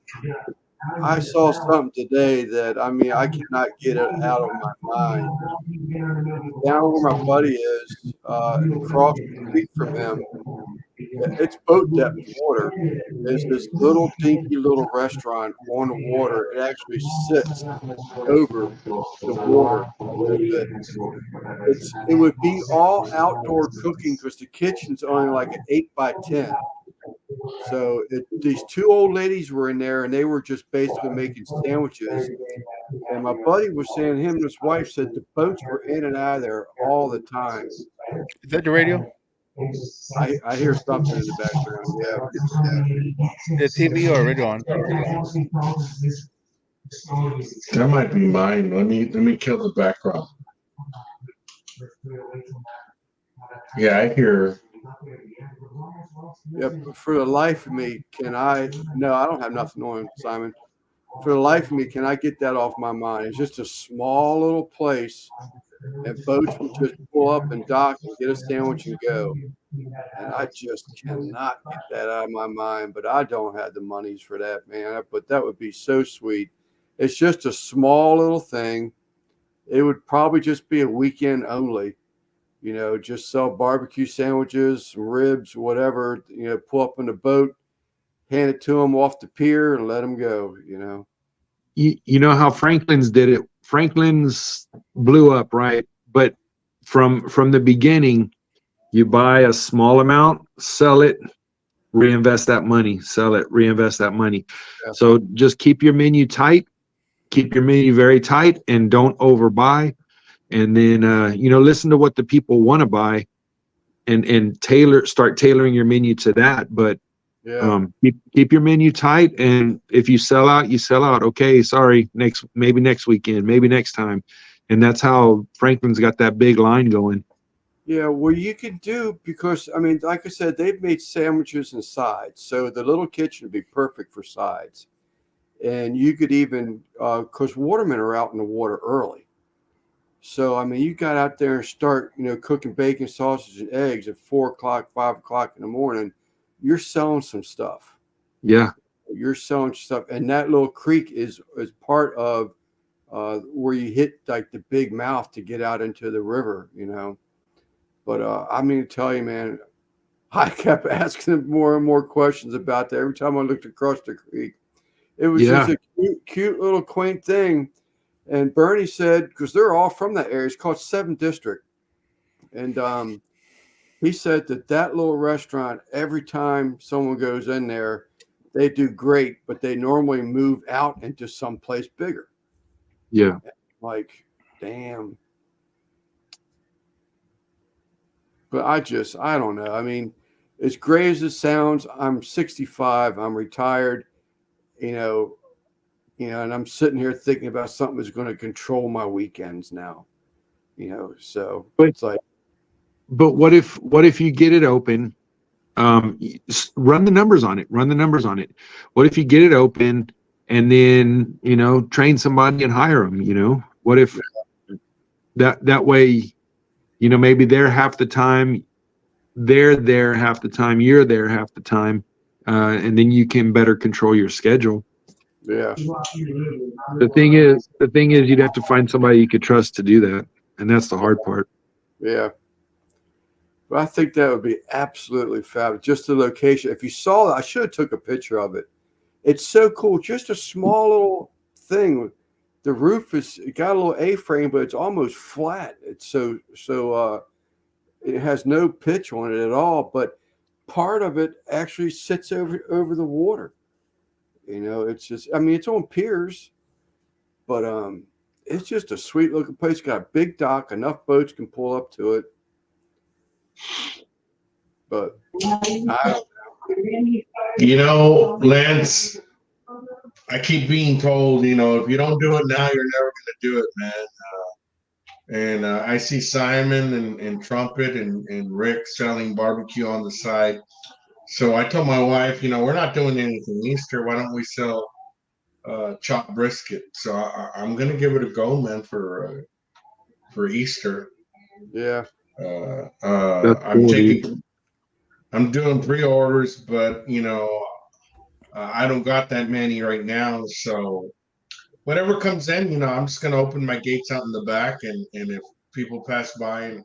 I saw something today that I cannot get it out of my mind. Down where my buddy is, across the street from him, it's boat depth water. There's this little dinky little restaurant on the water. It actually sits over the water a little bit. It would be all outdoor cooking because the kitchen's only like an 8 by 10. So these two old ladies were in there, and they were just basically making sandwiches. And my buddy was saying, him and his wife said the boats were in and out of there all the time. Is that the radio? I hear something in the background. Yeah. The TV or radio on? That might be mine. Let me kill the background. Yeah, I hear. Yep. For the life of me, no, I don't have nothing on, Simon. For the life of me, can I get that off my mind? It's just a small little place, and boats will just pull up and dock and get a sandwich and go. And I just cannot get that out of my mind, but I don't have the monies for that, man. But that would be so sweet. It's just a small little thing. It would probably just be a weekend only. Just sell barbecue sandwiches, ribs, whatever, pull up in the boat, hand it to them off the pier and let them go, You know how Franklin's did it. Franklin's blew up, right? But from the beginning, you buy a small amount, sell it, reinvest that money, sell it, reinvest that money. Yeah. So just keep your menu tight, keep your menu very tight, and don't overbuy. And then listen to what the people want to buy, and start tailoring your menu to that. But keep your menu tight, and if you sell out, you sell out. Okay, sorry, maybe next weekend, maybe next time. And that's how Franklin's got that big line going. Yeah, well, you could do, because like I said, they've made sandwiches and sides, so the little kitchen would be perfect for sides. And you could even, because watermen are out in the water early. So, you got out there and start, cooking bacon, sausage, and eggs at 4 o'clock, 5 o'clock in the morning. You're selling some stuff. Yeah. You're selling stuff. And that little creek is part of where you hit like the big mouth to get out into the river, But to tell you, man, I kept asking him more and more questions about that every time I looked across the creek. It was just a cute little quaint thing. And Bernie said, because they're all from that area, it's called 7th District. And he said that little restaurant, every time someone goes in there, they do great, but they normally move out into someplace bigger. Yeah. Like, damn. But I don't know. As great as it sounds, I'm 65, I'm retired, and I'm sitting here thinking about something that's going to control my weekends now. So But it's like, but what if you get it open? Run the numbers on it. Run the numbers on it. What if you get it open and then train somebody and hire them? What if that way? Maybe they're half the time. They're there half the time. You're there half the time, and then you can better control your schedule. yeah, The thing is, you'd have to find somebody you could trust to do that, and that's the hard part. yeah. But I think that would be absolutely fabulous. Just the location. If you saw that, I should have took a picture of it. It's so cool. Just a small little thing. The roof it got a little A-frame, but it's almost flat. It's so it has no pitch on it at all. But part of it actually sits over the water. It's just, I mean, it's on piers, but it's just a sweet looking place. Got a big dock, enough boats can pull up to it. But Lance, I keep being told, if you don't do it now, you're never going to do it, man. And I see Simon and Trumpet and Rick selling barbecue on the side. So I told my wife, we're not doing anything Easter. Why don't we sell chopped brisket? So I'm going to give it a go, man, for Easter. yeah. I'm doing pre-orders, but I don't got that many right now. So whatever comes in, I'm just gonna open my gates out in the back, and if people pass by,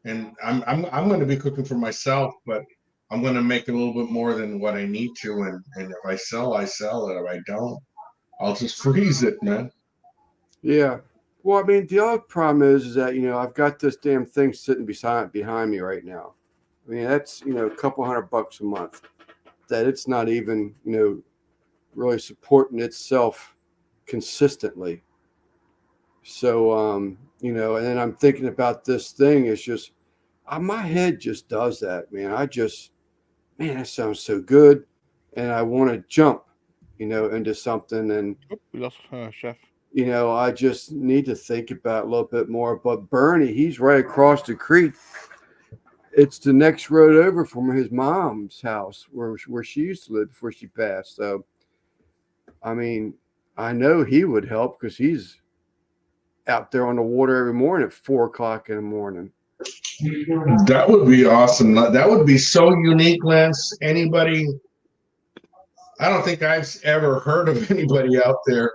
and I'm gonna be cooking for myself, but I'm gonna make a little bit more than what I need to, and if I sell, I sell it. If I don't, I'll just freeze it, man. Yeah. Well, I mean, the other problem is that I've got this damn thing sitting behind me right now. I mean, that's a couple $100 a month. That it's not even really supporting itself consistently. So and then I'm thinking about this thing. It's just my head just does that, man. That sounds so good, and I want to jump, into something, and We lost Chef. I just need to think about it a little bit more. But Bernie, he's right across the creek. It's the next road over from his mom's house where she used to live before she passed. So, I mean, I know he would help because he's out there on the water every morning at 4:00 in the morning. That would be awesome. That would be so unique, Lance. Anybody? I don't think I've ever heard of anybody out there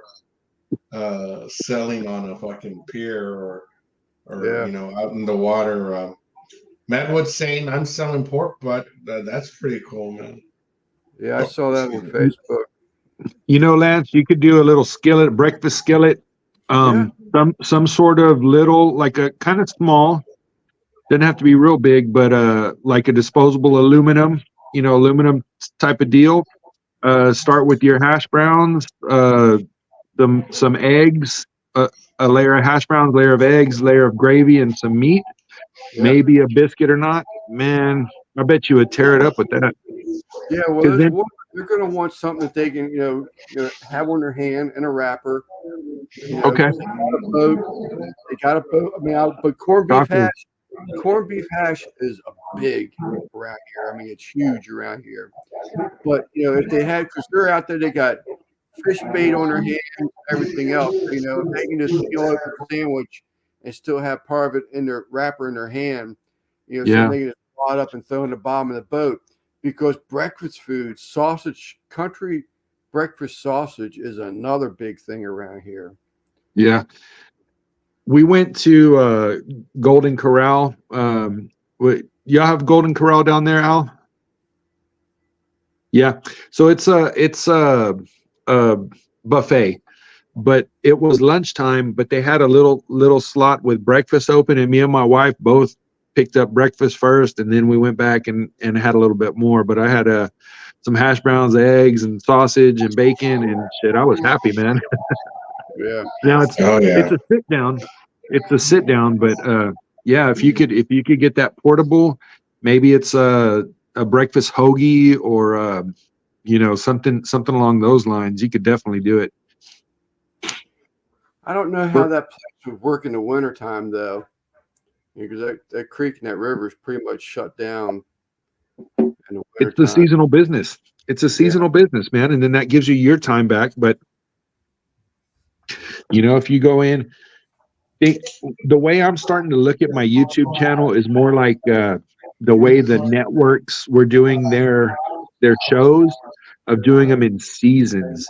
selling on a fucking pier or out in the water. Matt was saying I'm selling pork butt. That's pretty cool, man. Yeah, I saw that on Facebook. Lance, you could do a little skillet, breakfast skillet, some sort of little, like a kind of small, doesn't have to be real big, but like a disposable aluminum type of deal. Start with your hash browns, some eggs, a layer of hash browns, layer of eggs, layer of gravy, and some meat. Yeah. Maybe a biscuit or not. Man, I bet you would tear it up with that. Yeah, well, they're going to want something that they can, have on their hand in a wrapper. Okay. They got a boat. I mean, but corned beef hash is a big around here. I mean, it's huge around here. But if they had, because they're out there, they got fish bait on their hand, everything else. If they can just peel open a sandwich and still have part of it in their wrapper in their hand, so they can just pot up and throw in the bottom of the boat. Because breakfast food, country breakfast sausage is another big thing around here. Yeah. We went to Golden Corral. Y'all have Golden Corral down there, Al? Yeah. So it's a buffet, but it was lunchtime, but they had a little slot with breakfast open, and me and my wife both picked up breakfast first, and then we went back and had a little bit more. But I had some hash browns, eggs, and sausage and bacon and shit. I was happy, man. Yeah. Now it's a sit down. It's a sit down, but yeah, if you could get that portable, maybe it's a breakfast hoagie or something along those lines. You could definitely do it. I don't know how that place would work in the wintertime, though. because that creek and that river is pretty much shut down in the It's the wintertime. seasonal business. It's a seasonal business, man. And then that gives you your time back. But, if you go in, the way I'm starting to look at my YouTube channel is more like the way the networks were doing their shows, of doing them in seasons.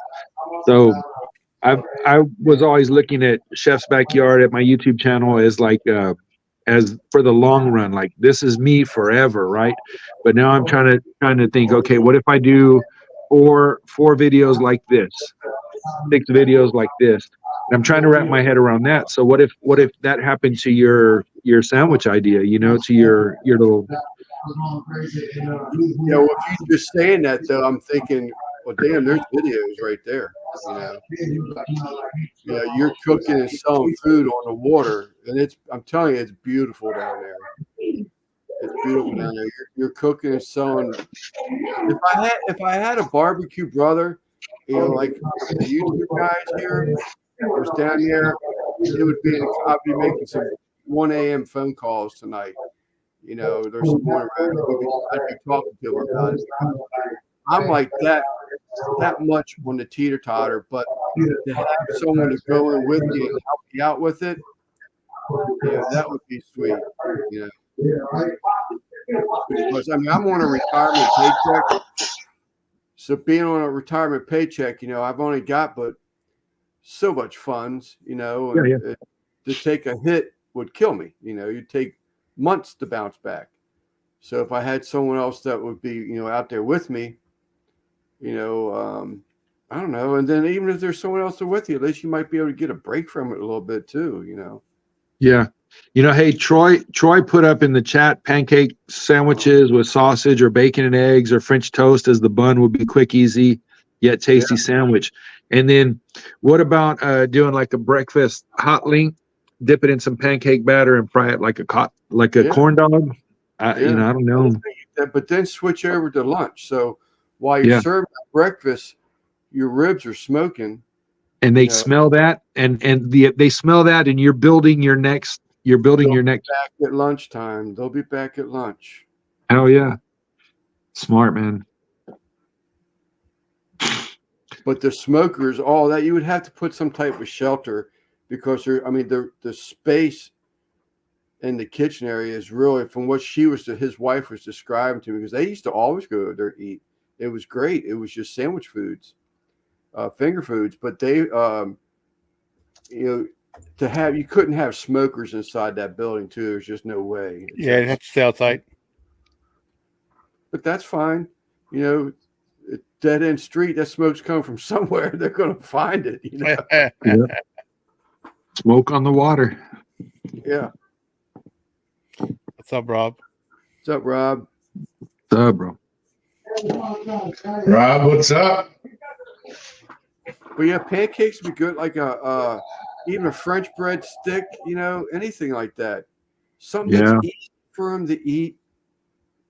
So I was always looking at Chef's Backyard at my YouTube channel as like as for the long run, like this is me forever, right? But now I'm trying to think, okay, what if I do four videos like this, 6 videos like this? And I'm trying to wrap my head around that. So what if that happened to your sandwich idea, to your little. Well, if you're just saying that though, I'm thinking, well, damn, there's videos right there. You're cooking and selling food on the water, and I'm telling you, it's beautiful down there. It's beautiful down there. You're cooking and selling. If I had a barbecue brother, like the YouTube guys here, was down there, it would be. I'd be making some 1 a.m. phone calls tonight. There's some more. I'd be talking to them about it. I'm like that much on the teeter-totter, but to have someone to go in with you and help you out with it, that would be sweet. Because I'm on a retirement paycheck, so being on a retirement paycheck, I've only got but so much funds, and to take a hit would kill me. You'd take months to bounce back. So if I had someone else that would be, out there with me, I don't know. And then even if there's someone else there with you, at least you might be able to get a break from it a little bit too, Yeah. Hey, Troy put up in the chat, pancake sandwiches with sausage or bacon and eggs or French toast as the bun would be quick, easy, yet tasty sandwich. And then what about doing like a breakfast hot link, dip it in some pancake batter and fry it like a corn dog? I don't know. But then switch over to lunch. So while you're serving breakfast, your ribs are smoking. And they smell that, and they smell that, and you're building your next. Back at lunchtime. They'll be back at lunch. Oh yeah, smart man. But the smokers, all that, you would have to put some type of shelter because the space in the kitchen area is really, from what his wife was describing to me, because they used to always go there to eat. It was great. It was just sandwich foods, finger foods, but they, you couldn't have smokers inside that building too. There's just no way. It has to stay outside. But that's fine. Dead end street, that smoke's coming from somewhere. They're going to find it. Smoke on the water. Yeah. What's up, Rob? What's up, Rob? What's up, bro? Rob, what's up? Well, yeah, pancakes would be good, like even a French bread stick, anything like that. Something that's easy for them to eat,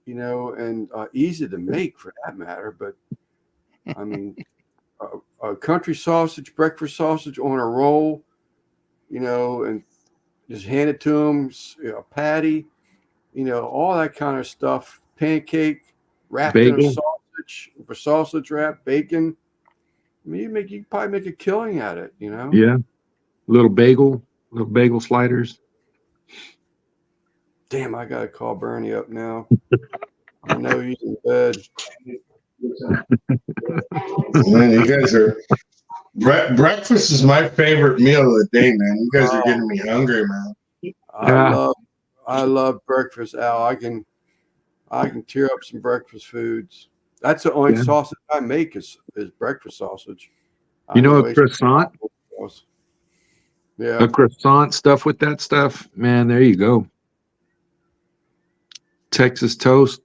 and easy to make for that matter. But a country sausage, breakfast sausage on a roll, and just hand it to them, a patty, all that kind of stuff. Pancake, wrapped in a sausage wrap, bacon. You could probably make a killing at it, Yeah. Little bagel sliders. Damn, I gotta call Bernie up now. I know he's in bed. Man, you guys are breakfast is my favorite meal of the day, man. You guys are getting me hungry, man. I love breakfast, Al. I can tear up some breakfast foods. That's the only sausage I make is breakfast sausage. A croissant? Yeah. A croissant stuff with that stuff. Man, there you go. Texas toast.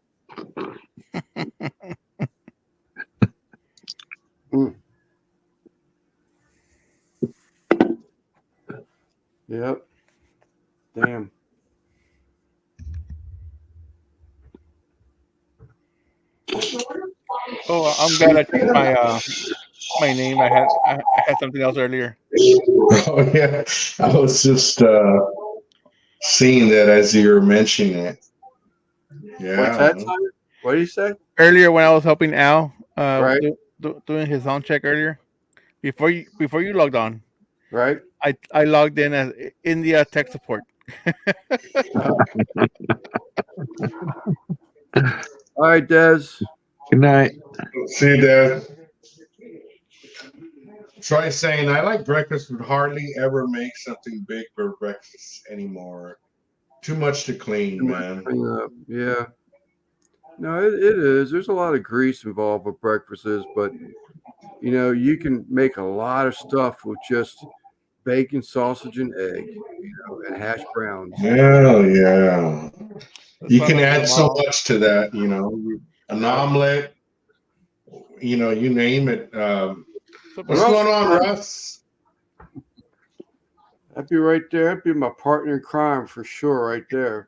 Yep. Damn. Oh, I'm glad I changed my name. I had something else earlier. Oh yeah, I was just seeing that as you were mentioning it. Yeah. What's that, Simon? What did you say? Earlier when I was helping Al Right. doing his sound check earlier, before you logged on, Right. I logged in as India tech support. All right, Des. Good night. See that. Try saying, I like breakfast, but hardly ever make something big for breakfast anymore. Too much to clean, Too much man. clean up. Yeah. No, it is. There's a lot of grease involved with breakfasts, but you can make a lot of stuff with just bacon, sausage, and egg, and hash browns. Hell yeah. That's You why can my add so mom. much to that, an Yeah. omelet, you name it. What's Russ, going on, Russ? that'd be right there. That'd be my partner in crime for sure, right there.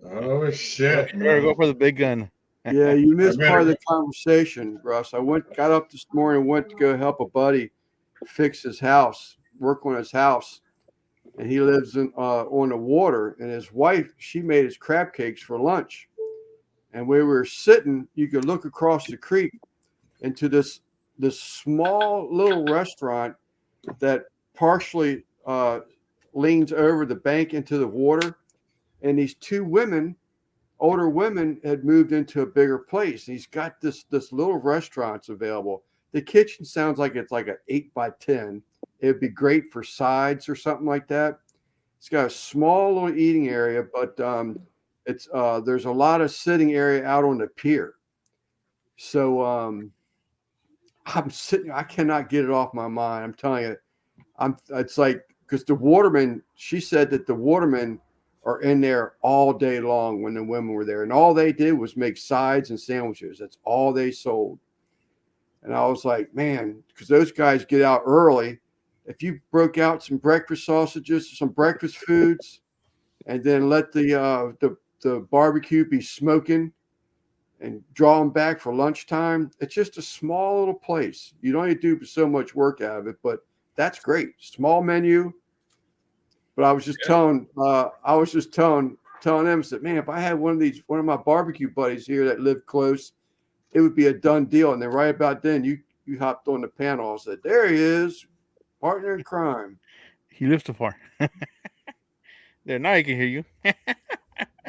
Oh, shit. You better go for the big gun. Yeah, you missed I part of better- the conversation, Russ. Got up this morning, went to go help a buddy fix his house, work on his house, and he lives on the water. And his wife, she made his crab cakes for lunch. And where we were sitting, you could look across the creek into this small little restaurant that partially leans over the bank into the water. And these two women, older women, had moved into a bigger place. He's got this little restaurants available. The kitchen sounds like it's like an 8x10. It'd be great for sides or something like that. It's got a small little eating area, but it's there's a lot of sitting area out on the pier. So I'm sitting. I cannot get it off my mind. I'm telling you, It's like because the watermen. She said that the watermen are in there all day long when the women were there, and all they did was make sides and sandwiches. That's all they sold. And I was like, man, because those guys get out early. If you broke out some breakfast sausages, some breakfast foods, and then let the barbecue be smoking and draw them back for lunchtime, it's just a small little place. You don't need to do so much work out of it, but that's great. Small menu. But I was just telling them, I said, man, if I had one of my barbecue buddies here that lived close, it would be a done deal. And then right about then, you hopped on the panel and said, there he is, partner in crime. He lives too far. There, now I can hear you.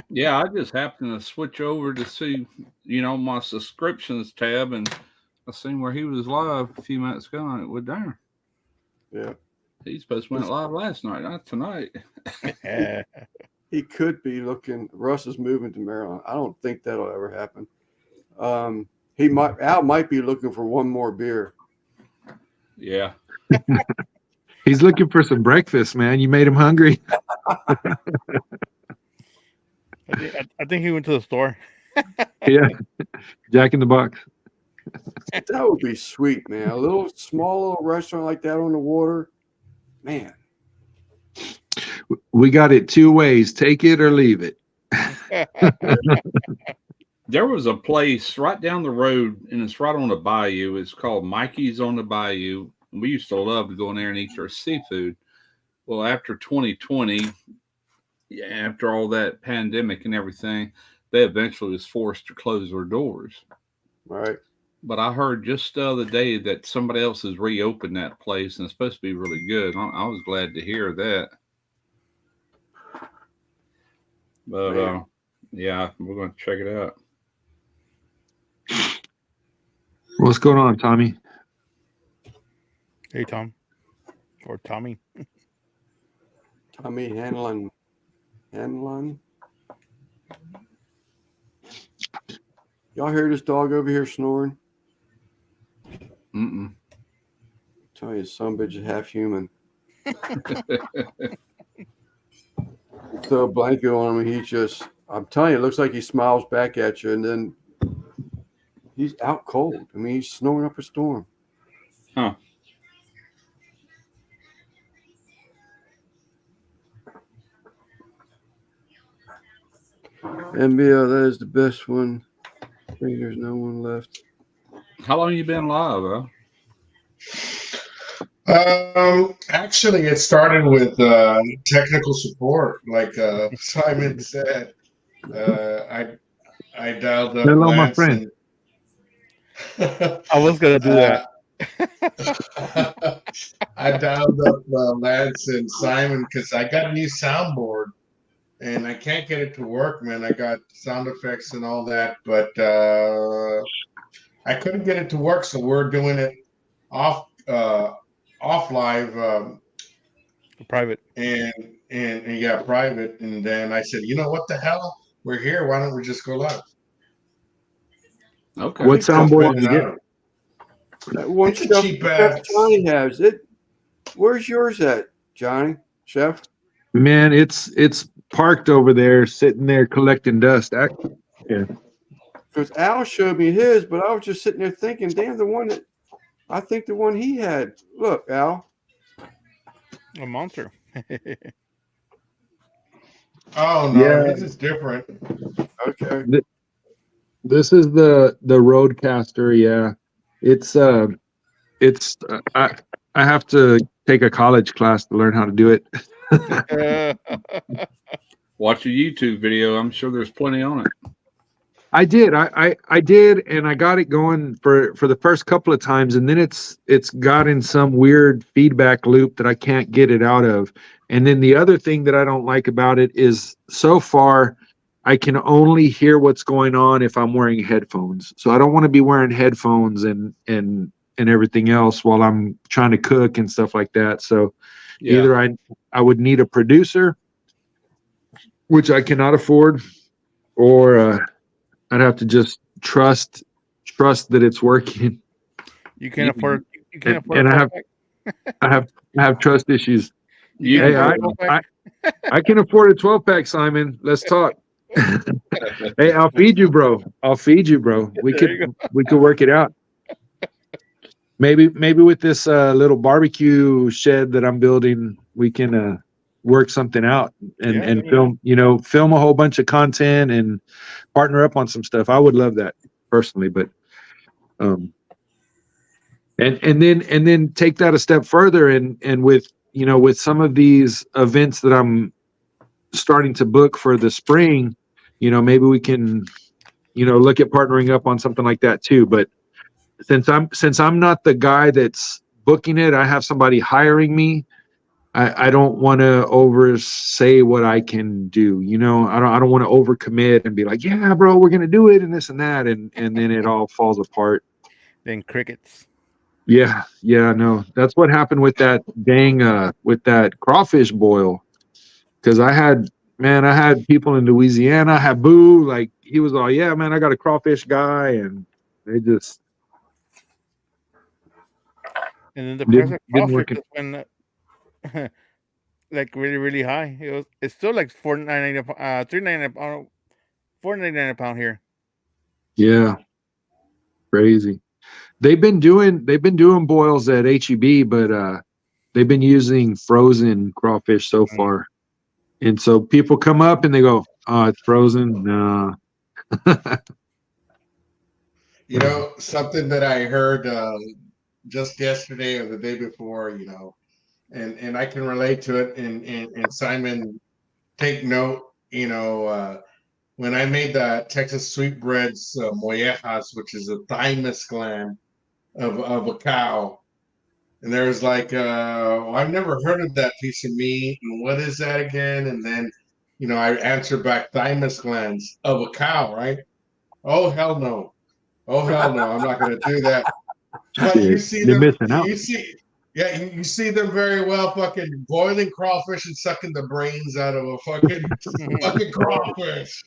Yeah, I just happened to switch over to see, my subscriptions tab, and I seen where he was live a few minutes ago, and it was there. Yeah. He's supposed to went live last night, not tonight. He could be looking. Russ is moving to Maryland. I don't think that'll ever happen. Al might be looking for one more beer. Yeah. He's looking for some breakfast, man. You made him hungry. I think he went to the store. Yeah. Jack in the Box. That would be sweet, man. A small little restaurant like that on the water, man. We got it two ways: take it or leave it. There was a place right down the road, and it's right on the bayou. It's called Mikey's on the Bayou. We used to love to go in there and eat their seafood. Well, after 2020, after all that pandemic and everything, they eventually was forced to close their doors. Right. But I heard just the other day that somebody else has reopened that place, and it's supposed to be really good. I was glad to hear that. But yeah, we're going to check it out. What's going on, Tommy? Hey, Tom. Or Tommy. Tommy Hanlon. Y'all hear this dog over here snoring? Mm-mm. Tell you, some bitch is half human. Throw a blanket on him, and I'm telling you, it looks like he smiles back at you, and then he's out cold. I mean, he's snoring up a storm. Huh. NBL, that is the best one. I think there's no one left. How long you been live, bro? Actually, it started with technical support, like Simon said. I dialed up Hello, my Lance friend. and I was gonna do that. I dialed up Lance and Simon because I got a new soundboard and I can't get it to work, man. I got sound effects and all that, but I couldn't get it to work, so we're doing it off live. Private. And, and yeah, private. And then I said, you know what the hell? We're here. Why don't we just go live? Okay. What Just soundboard put did it you get? out. That one It's a stuff cheap Chef ass. Johnny has. Where's yours at, Johnny? Chef? Man, it's parked over there, sitting there collecting dust. Yeah. Because Al showed me his, but I was just sitting there thinking, damn, the one he had. Look, Al. A monster. Oh no, Yeah. his is different. Okay. This is the Roadcaster. Yeah, it's I have to take a college class to learn how to do it. Watch a YouTube video. I'm sure there's plenty on it. I did. I did, and I got it going for the first couple of times, and then it's got in some weird feedback loop that I can't get it out of. And then the other thing that I don't like about it is so far I can only hear what's going on if I'm wearing headphones. So I don't want to be wearing headphones and everything else while I'm trying to cook and stuff like that. So Yeah. either I would need a producer, which I cannot afford, or I'd have to just trust that it's working. You can't afford. You can't afford. And a I have 12-pack? I have trust issues. You You can't Hey, afford a 12-pack? I can afford a 12-pack, Simon. Let's talk. Hey, I'll feed you, bro. I'll feed you, bro. We There you could work it out. Maybe with this little barbecue shed that I'm building, we can work something out and Yeah, let me film, film a whole bunch of content and partner up on some stuff. I would love that personally, but and then take that a step further and with with some of these events that I'm starting to book for the spring, maybe we can look at partnering up on something like that too. But since I'm not the guy that's booking it, I have somebody hiring me. I don't want to over say what I can do. I don't want to overcommit and be like, yeah, bro, we're gonna do it and this and that, and then it all falls apart. Then crickets. Yeah, no, that's what happened with that with that crawfish boil. Because I had people in Louisiana, Habu, like he was all, yeah, man, I got a crawfish guy, and they just And then the price of didn't crawfish work. just went like really really high. It's still like $4.99 a pound, $3.99 a pound, $4.99 a pound here. Yeah, crazy. They've been doing boils at HEB, but they've been using frozen crawfish so far. And so people come up and they go, "Oh, it's frozen." No. Something that I heard just yesterday or the day before, and I can relate to it. And Simon, take note. When I made the Texas sweetbreads mollejas, which is a thymus gland of a cow, and there was like, I've never heard of that piece of meat, and what is that again? And then, I answered back thymus glands of a cow, right? Oh hell no! Oh hell no! I'm not going to do that. But you see You're them, missing out. you see them very well, fucking boiling crawfish and sucking the brains out of a fucking crawfish.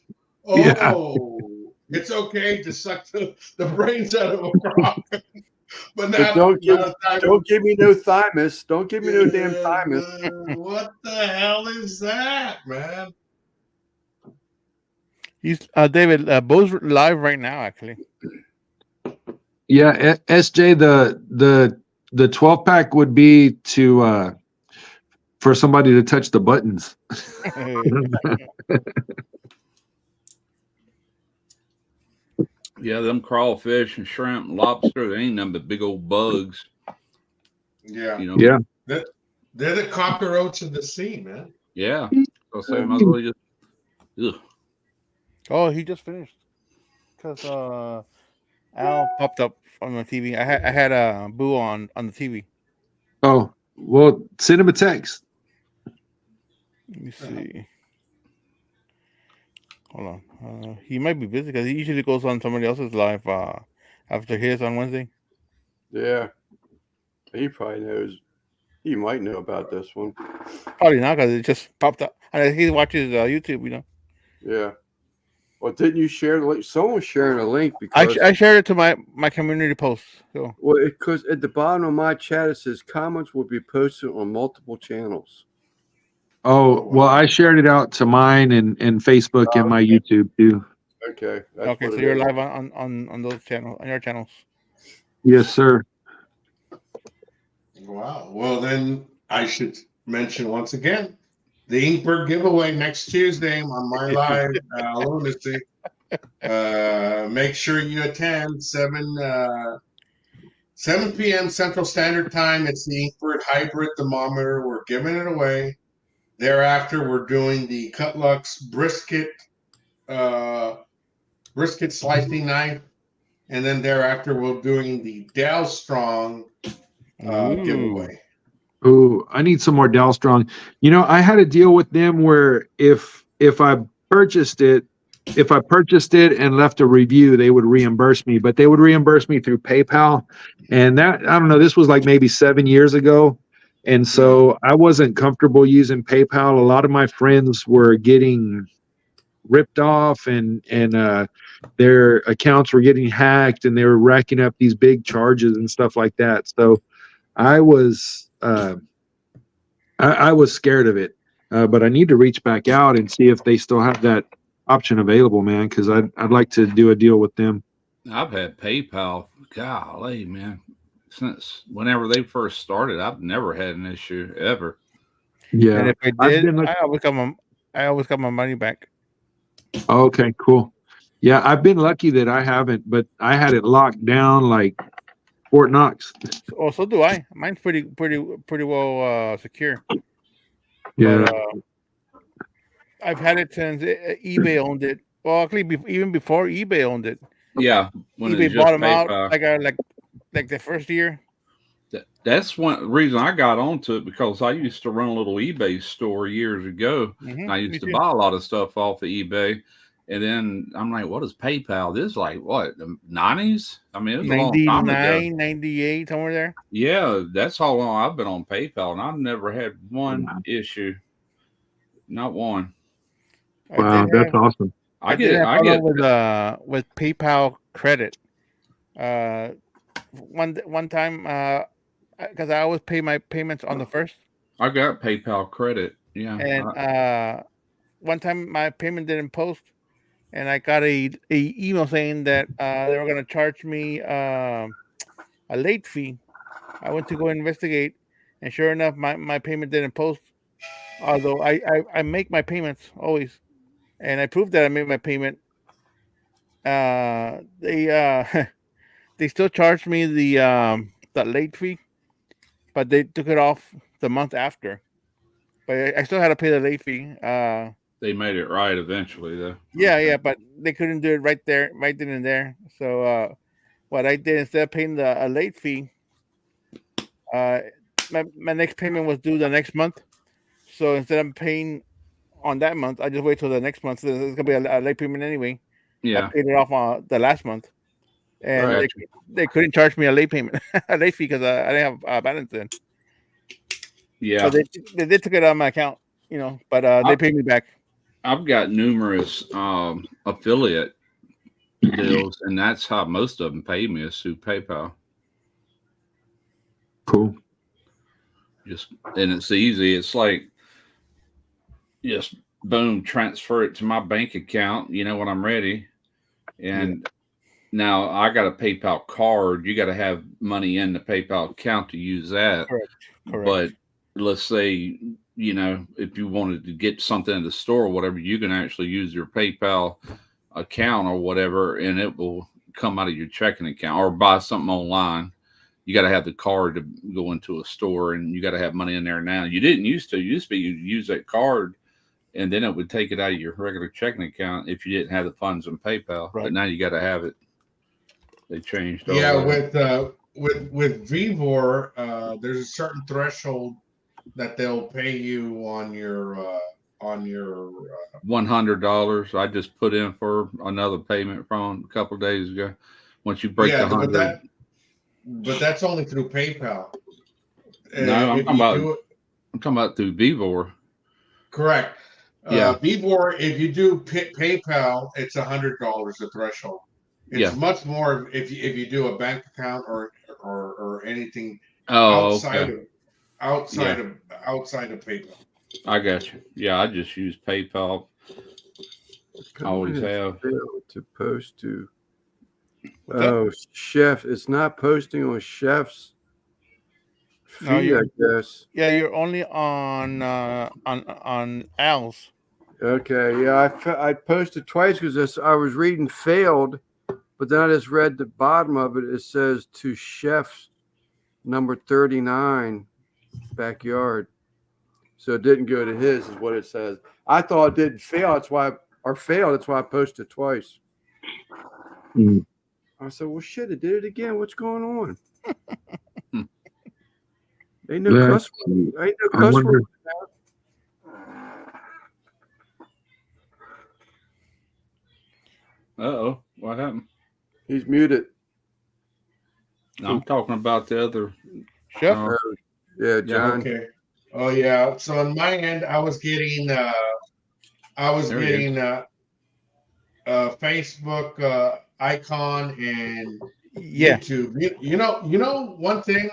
Oh, it's okay to suck the brains out of a crawfish, but But don't give me no thymus. Don't give me no damn thymus. What the hell is that, man? He's David. Bo's live right now, actually. Yeah, SJ, the 12-pack would be to for somebody to touch the buttons. Yeah, them crawfish and shrimp and lobster, they ain't nothing but big old bugs. Yeah. You know. Yeah. They're the cockroach of the sea, man. Yeah. So say might as well just. Ugh. Oh, he just finished because Al popped up on the TV. I had a Boo on the TV. Oh, well, send him a text. Let me see. Hold on. He might be busy because he usually goes on somebody else's live after his on Wednesday. Yeah. He probably knows. He might know about this one. Probably not because it just popped up. And he watches YouTube, you know. Yeah. Well, didn't you share the link? Someone was sharing a link I because shared it to my community post. So because at the bottom of my chat it says comments will be posted on multiple channels. Oh, well, I shared it out to mine and Facebook and my YouTube too. Okay. That's okay, what so it you're is. live on those channels, on your channels. Yes, sir. Wow. Well, then I should mention once again the Inkberg giveaway next Tuesday on my live lunacy. Make sure you attend 7 p.m. Central Standard Time. It's the Inkberg hybrid thermometer. We're giving it away. Thereafter, we're doing the Cutlux brisket slicing knife, and then thereafter we're doing the Dell Strong Ooh. giveaway. Oh, I need some more Dow Strong. You know, I had a deal with them where if I purchased it, and left a review, they would reimburse me, but they would reimburse me through PayPal. And that, I don't know, this was like maybe 7 years ago. And so I wasn't comfortable using PayPal. A lot of my friends were getting ripped off and their accounts were getting hacked and they were racking up these big charges and stuff like that. So I was I was scared of it, but I need to reach back out and see if they still have that option available, man. Because I'd like to do a deal with them. I've had PayPal. Golly, man. Since whenever they first started, I've never had an issue ever. Yeah, And if I I've did, been I always got my money back. okay, cool. Yeah, I've been lucky that I haven't, but I had it locked down like Fort Knox. So do I. Mine's pretty well secure. Yeah. But I've had it since eBay owned it. Well, actually, even before eBay owned it. Yeah, when eBay it's bought just them out PayPal. like the first year. That's one reason I got onto it, because I used to run a little eBay store years ago. And I used to buy a lot of stuff off of eBay. And then I'm like, what is PayPal? This is like, what, the 90s? I mean, it was a long time ago. 99, 98, somewhere there. Yeah, that's how long I've been on PayPal, and I've never had one issue. Not one. Wow, that's awesome. I get with PayPal credit. One time, because I always pay my payments on the first. I got PayPal credit. Yeah. And one time my payment didn't post, and I got a email saying that they were going to charge me a late fee. I went to go investigate, and sure enough, my payment didn't post. Although I make my payments always, and I proved that I made my payment. They they still charged me the late fee, but they took it off the month after. But I still had to pay the late fee. They made it right eventually, though. Yeah, but they couldn't do it right then and there. So what I did, instead of paying a late fee, my next payment was due the next month. So instead of paying on that month, I just wait till the next month. So it's gonna be a late payment anyway. Yeah. I paid it off on the last month, and Right. they couldn't charge me a late payment, a late fee, because I didn't have a balance in. Yeah. So they took it out of my account, but they paid me back. I've got numerous affiliate deals, and that's how most of them pay me, is through PayPal. Cool. And it's easy. It's like just boom, transfer it to my bank account, when I'm ready. And now I got a PayPal card. You got to have money in the PayPal account to use that. Correct. But let's say, if you wanted to get something in the store or whatever, you can actually use your PayPal account or whatever, and it will come out of your checking account, or buy something online. you got to have the card to go into a store, and you got to have money in there now. You didn't used to. You'd use that card, and then it would take it out of your regular checking account if you didn't have the funds in PayPal. Right. But now you got to have it. They changed. Yeah, all that. with Vivor, there's a certain threshold that they'll pay you on your $100. I just put in for another payment from a couple of days ago. Once you break the 100, but that's only through PayPal. no, I'm If talking you about. do it I'm talking about through Vivor. correct, Yeah. Vivor, if you do PayPal, it's $100 the threshold. It's Yeah. much more if you do a bank account or anything Oh, outside okay. of PayPal. I got you. Yeah, I just use PayPal. Always have. Failed to post to. What's that? Oh, Chef. It's not posting on Chef's No, feed, I guess. Yeah, you're only on Al's. Okay, yeah, I posted twice because I was reading failed, but then I just read the bottom of it. It says to Chef's number 39 backyard. So it didn't go to his, is what it says. I thought it didn't fail. That's why I posted twice. Mm. I said, well, shit, it did it again. What's going on? Ain't no Yeah, cuss word. Ain't no I cuss wonder- word. Uh-oh. What happened? He's muted. I'm talking about the other. Chef? Yeah, John. Okay. Oh yeah. So on my end, I was getting There he is. Facebook icon and Yeah. YouTube. You know one thing.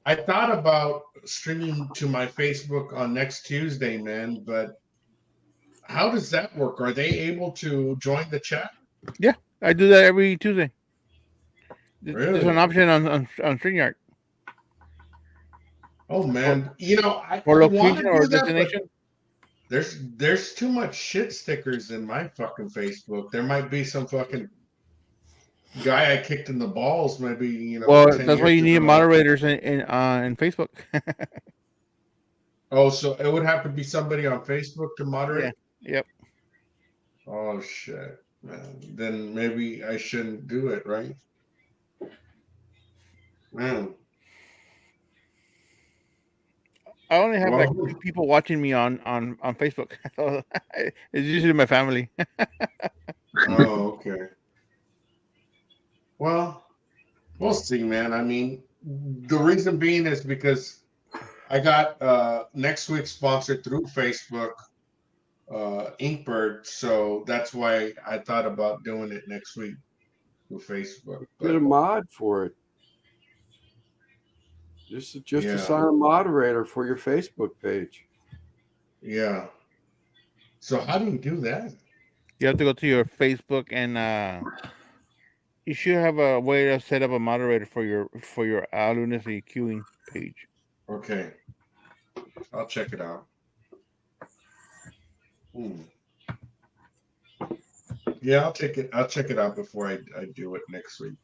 I thought about streaming to my Facebook on next Tuesday, man. But how does that work? Are they able to join the chat? I do that every Tuesday. There's Really? an option on StreamYard. Oh man, I For want location to or do that, but destination? there's too much shit stickers in my fucking Facebook. There might be some fucking guy I kicked in the balls, maybe Well, 10 that's why years you need ago. moderators in Facebook. Oh, so it would have to be somebody on Facebook to moderate. Yep. Oh shit, man. Then maybe I shouldn't do it, right? Man. I only have like Well, 2 people watching me on Facebook. It's usually my family. oh, okay. Well, we'll see, man. I mean, the reason being is because I got next week sponsored through Facebook, Inkbird, so that's why I thought about doing it next week through Facebook. Get a mod for it. Just Yeah. assign a moderator for your Facebook page. Yeah. So how do you do that? You have to go to your Facebook and you should have a way to set up a moderator for your Lunacy queuing page. Okay. I'll check it out. Yeah, I'll check it out before I do it next week.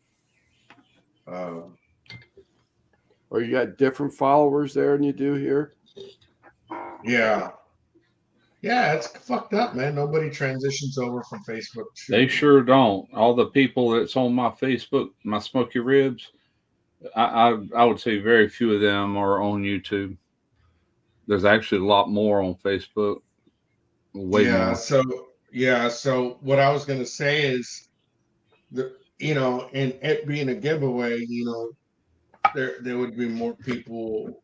Or you got different followers there than you do here? Yeah. Yeah, it's fucked up, man. Nobody transitions over from Facebook to They sure don't. All the people that's on my Facebook, my Smoky Ribs, I would say very few of them are on YouTube. There's actually a lot more on Facebook. Way more. So what I was gonna say is and it being a giveaway, there would be more people,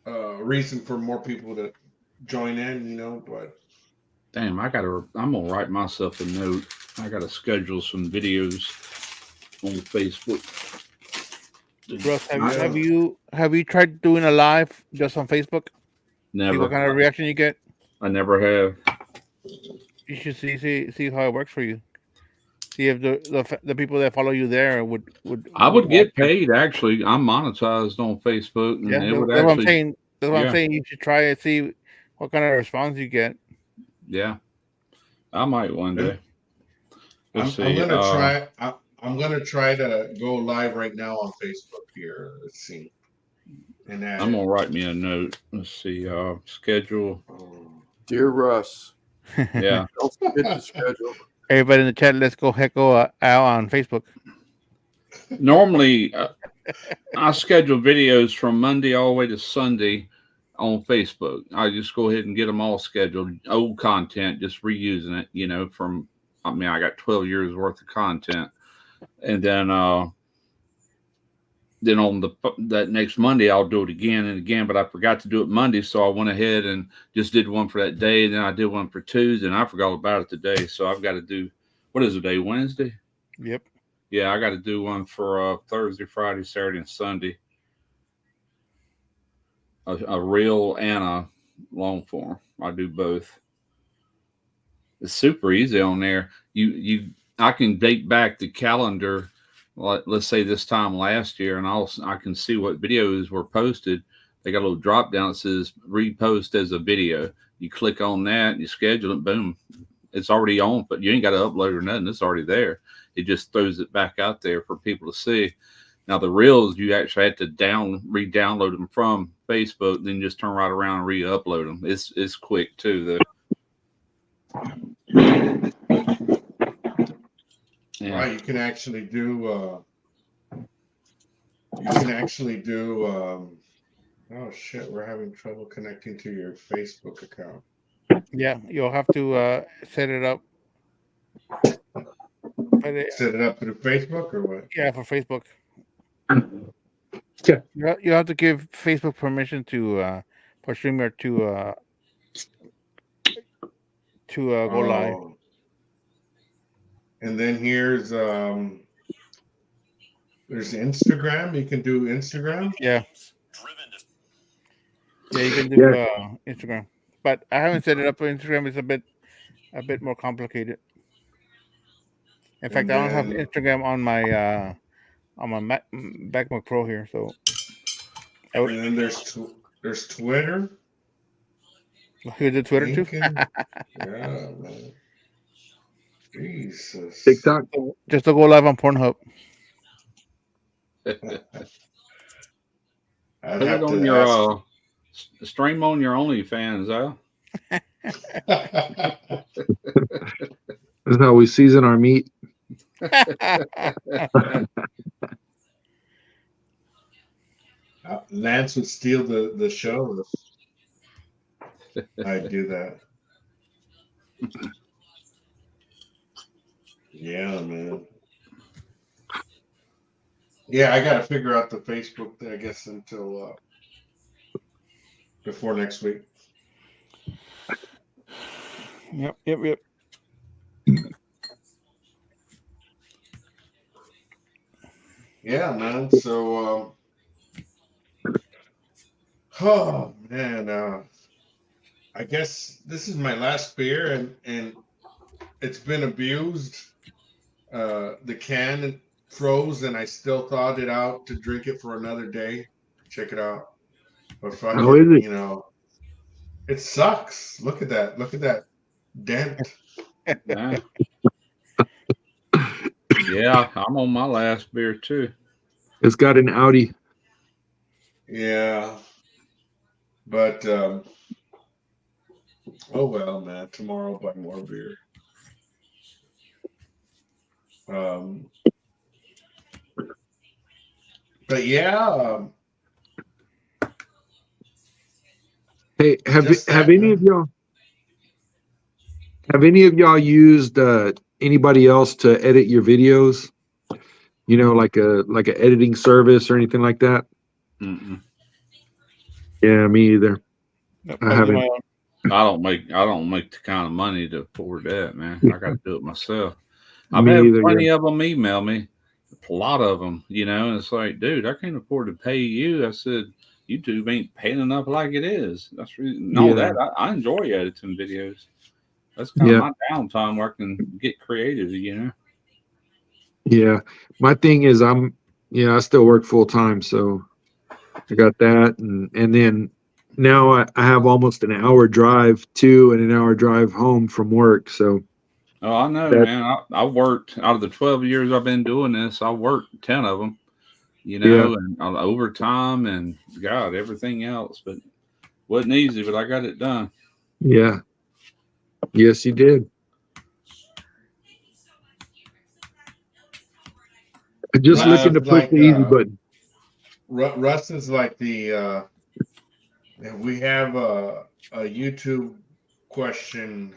reason for more people to join in, but Damn, I'm gonna write myself a note. I gotta schedule some videos on Facebook. Russ, have you tried doing a live just on Facebook? See what Never. kind of reaction you get? I never have. You should see how it works for you. See if the people that follow you there would. I would get watch you. paid. Actually, I'm monetized on Facebook, and Yeah, it would that's what I'm actually. saying. That's what yeah. I'm saying. You should try it. See what kind of response you get. Yeah, I might one day. Let's see. I'm I'm gonna try to go live right now on Facebook here. Let's see. And I'm gonna write me a note. Let's see. Schedule. Dear Russ, Yeah. don't forget to schedule. Everybody in the chat, let's go heckle Al on Facebook. Normally, I schedule videos from Monday all the way to Sunday on Facebook. I just go ahead and get them all scheduled. Old content, just reusing it. You know, from I mean, I got 12 years worth of content, and then on that next Monday I'll do it again and again. But I forgot to do it Monday, so I went ahead and just did one for that day. And then I did one for Tuesday, and I forgot about it today. So I've got to do, what is the day? Wednesday. Yep. Yeah, I got to do one for Thursday, Friday, Saturday, and Sunday. A reel and a long form. I do both. It's super easy on there. I can date back the calendar. Let's say this time last year, and I can see what videos were posted. They got a little drop down that says repost as a video. You click on that, and you schedule it. Boom, it's already on. But you ain't got to upload or nothing. It's already there. It just throws it back out there for people to see. Now the reels, you actually had to re-download them from Facebook, then just turn right around and re-upload them. It's quick too, though. Yeah. Right, you can actually do. Oh shit, we're having trouble connecting to your Facebook account. Yeah, you'll have to set it up. Set it up through Facebook or what? Yeah, for Facebook. Yeah. You have to give Facebook permission to for StreamYard to go live. And then there's Instagram. You can do Instagram. Yeah. Yeah, you can do Instagram, but I haven't set it up for Instagram. It's a bit more complicated. In fact, I don't have Instagram on my MacBook Pro here, so. And then there's Twitter. Here's the Twitter too. Yeah, man. Jesus. TikTok. Just to go live on Pornhub. Put it on your stream on your OnlyFans, Al. That's how we season our meat. Lance would steal the show if I do that. Yeah, man. Yeah, I got to figure out the Facebook thing, I guess, until before next week. Yep. Yeah, man. So, oh man, I guess this is my last beer, and it's been abused. The can froze, and I still thawed it out to drink it for another day. Check it out. But fuck How it, is it? you know, it sucks. Look at that. Look at that dent. Yeah. Yeah, I'm on my last beer too. It's got an Audi. Yeah. But oh well, man. Tomorrow I'll buy more beer. But yeah. Hey, have any of y'all used anybody else to edit your videos? You know, like a editing service or anything like that? Mm-mm. Yeah, me either. Nope, I haven't. I don't make the kind of money to afford that, man. I got to do it myself. I've had plenty of them email me, a lot of them, you know, and it's like, dude, I can't afford to pay you. I said, YouTube ain't paying enough like it is. That's that I enjoy editing videos. That's kind of my downtime where I can get creative, you know. Yeah, my thing is I still work full time, so I got that, and then now I have almost an hour drive to and an hour drive home from work, so Oh, I know, That man. I worked out of the 12 years I've been doing this. I worked 10 of them, yeah, and overtime and God, everything else. But wasn't easy, but I got it done. yeah, yes, you did. Just Russ Uh, looking is to push like the easy button. Russ is like the if we have a YouTube question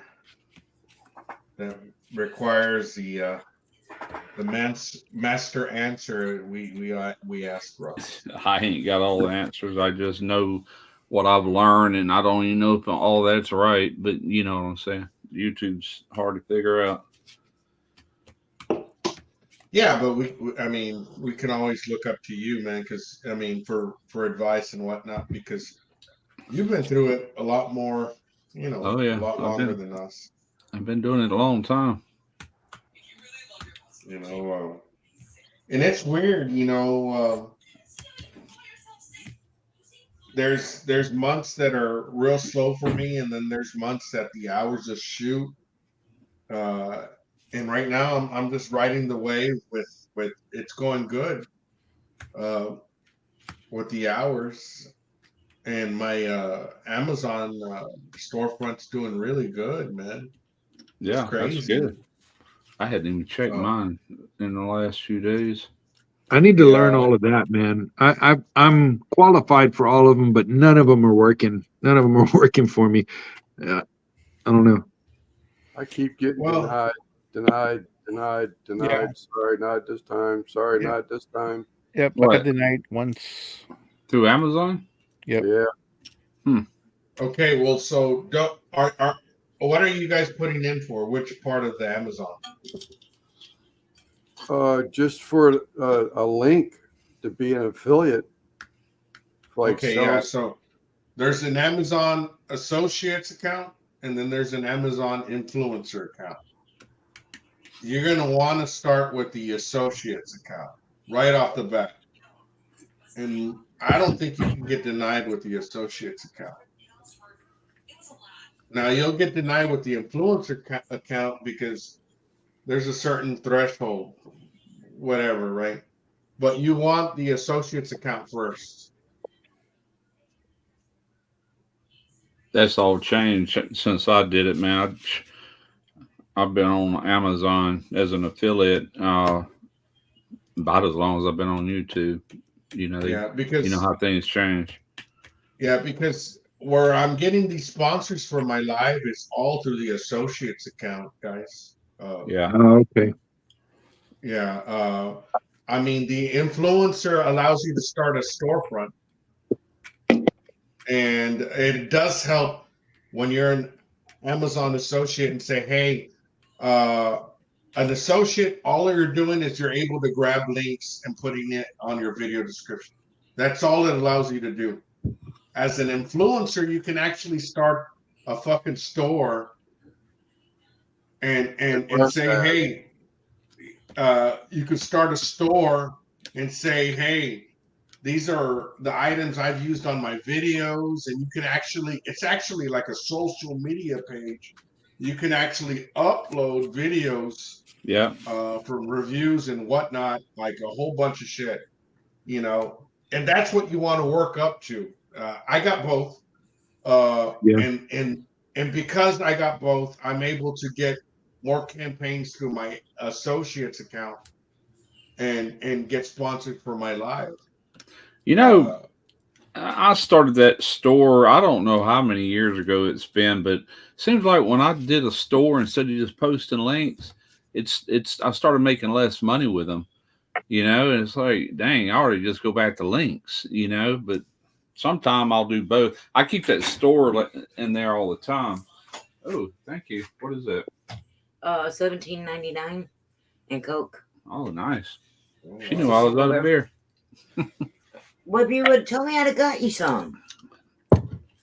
that requires the master answer, we ask Russ. I ain't got all the answers. I just know what I've learned, and I don't even know if all that's right. But you know what I'm saying. YouTube's hard to figure out. Yeah, but I mean, we can always look up to you, man, because I mean, for advice and whatnot, because you've been through it a lot more, Oh a yeah, lot longer than us, I've been doing it a long time. you know. And it's weird, there's months that are real slow for me, and then there's months that the hours just shoot. Uh, and right now, I'm just riding the wave with it's going good uh, with the hours, and my Amazon storefront's doing really good, man. It's Yeah, that's crazy. good. I hadn't even checked Uh, mine in the last few days. I need to learn yeah, all of that, man. I'm qualified for all of them, but none of them are working. None of them are working for me. I don't know. I keep getting well, denied. Yeah. Sorry, not this time. Sorry, Yep. not this time. Yep. I got What, denied once. through Amazon? Yep. Yeah. okay, well, so what are you guys putting in for? Which part of the Amazon? Just for a link to be an affiliate, like Okay, yeah, selling. so there's an Amazon Associates account, and then there's an Amazon Influencer account. You're going to want to start with the Associates account right off the bat. And I don't think you can get denied with the Associates account. Now, you'll get denied with the Influencer account because there's a certain threshold, whatever, right? But you want the Associates account first. That's all changed since I did it, man. I've been on Amazon as an affiliate about as long as I've been on YouTube. Yeah, You know how things change. because where I'm getting these sponsors for my live is all through the Associates account, guys. Yeah, Oh, okay. Yeah. I mean, the influencer allows you to start a storefront, and it does help when you're an Amazon associate and say, hey, uh, an associate, all you're doing is you're able to grab links and putting it on your video description. That's all it allows you to do. As an influencer, you can actually start a fucking store and Where's say, that? hey, you could start a store and say, hey, these are the items I've used on my videos, and you can it's actually like a social media page. You can actually upload videos yeah. from reviews and whatnot, like a whole bunch of shit, and that's what you want to work up to. I got both, Yeah. and because I got both, I'm able to get more campaigns through my associates account and get sponsored for my live. You know, Uh, I started that store. I don't know how many years ago it's been, but it seems like when I did a store instead of just posting links, it's I started making less money with them. And it's like, dang, I already just go back to links. But sometime I'll do both. I keep that store in there all the time. Oh, thank you. What is that? $17.99 and Coke. Oh, nice. She wow. knew I was out of beer. Well, if you would tell me I'd have got you some.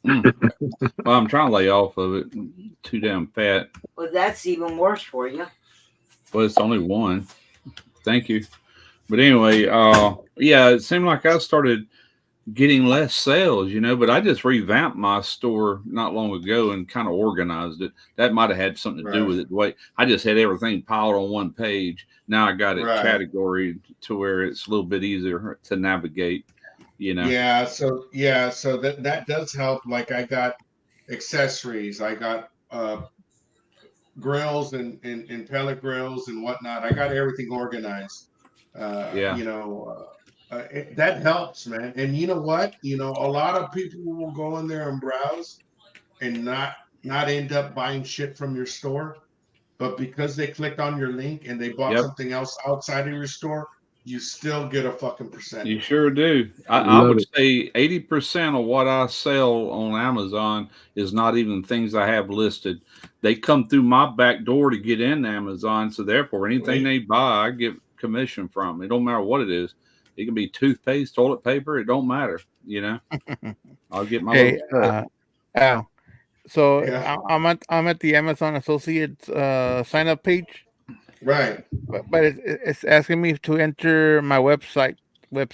Well, I'm trying to lay off of it. Too damn fat. Well, that's even worse for you. Well, it's only one. Thank you. But anyway, yeah, it seemed like I started getting less sales, but I just revamped my store not long ago and kind of organized it. That might have had something to do Right. with it. The way I just had everything piled on one page. Now I got it Right. categorized to where it's a little bit easier to navigate, Yeah. So that does help. Like I got accessories. I got grills and pellet grills and whatnot. I got everything organized. Yeah. That helps, man. And you know what? A lot of people will go in there and browse and not end up buying shit from your store, but because they clicked on your link and they bought Yep. something else outside of your store, you still get a fucking percent. You sure do. I Love would it. say 80% of what I sell on Amazon is not even things I have listed. They come through my back door to get in Amazon. So therefore, anything they buy, I get commission from. It don't matter what it is. It can be toothpaste, toilet paper. It don't matter. I'll get my little Hey, cut. Al. So Yeah. I'm at the Amazon Associates sign up page, Right. but it's asking me to enter my websites. Put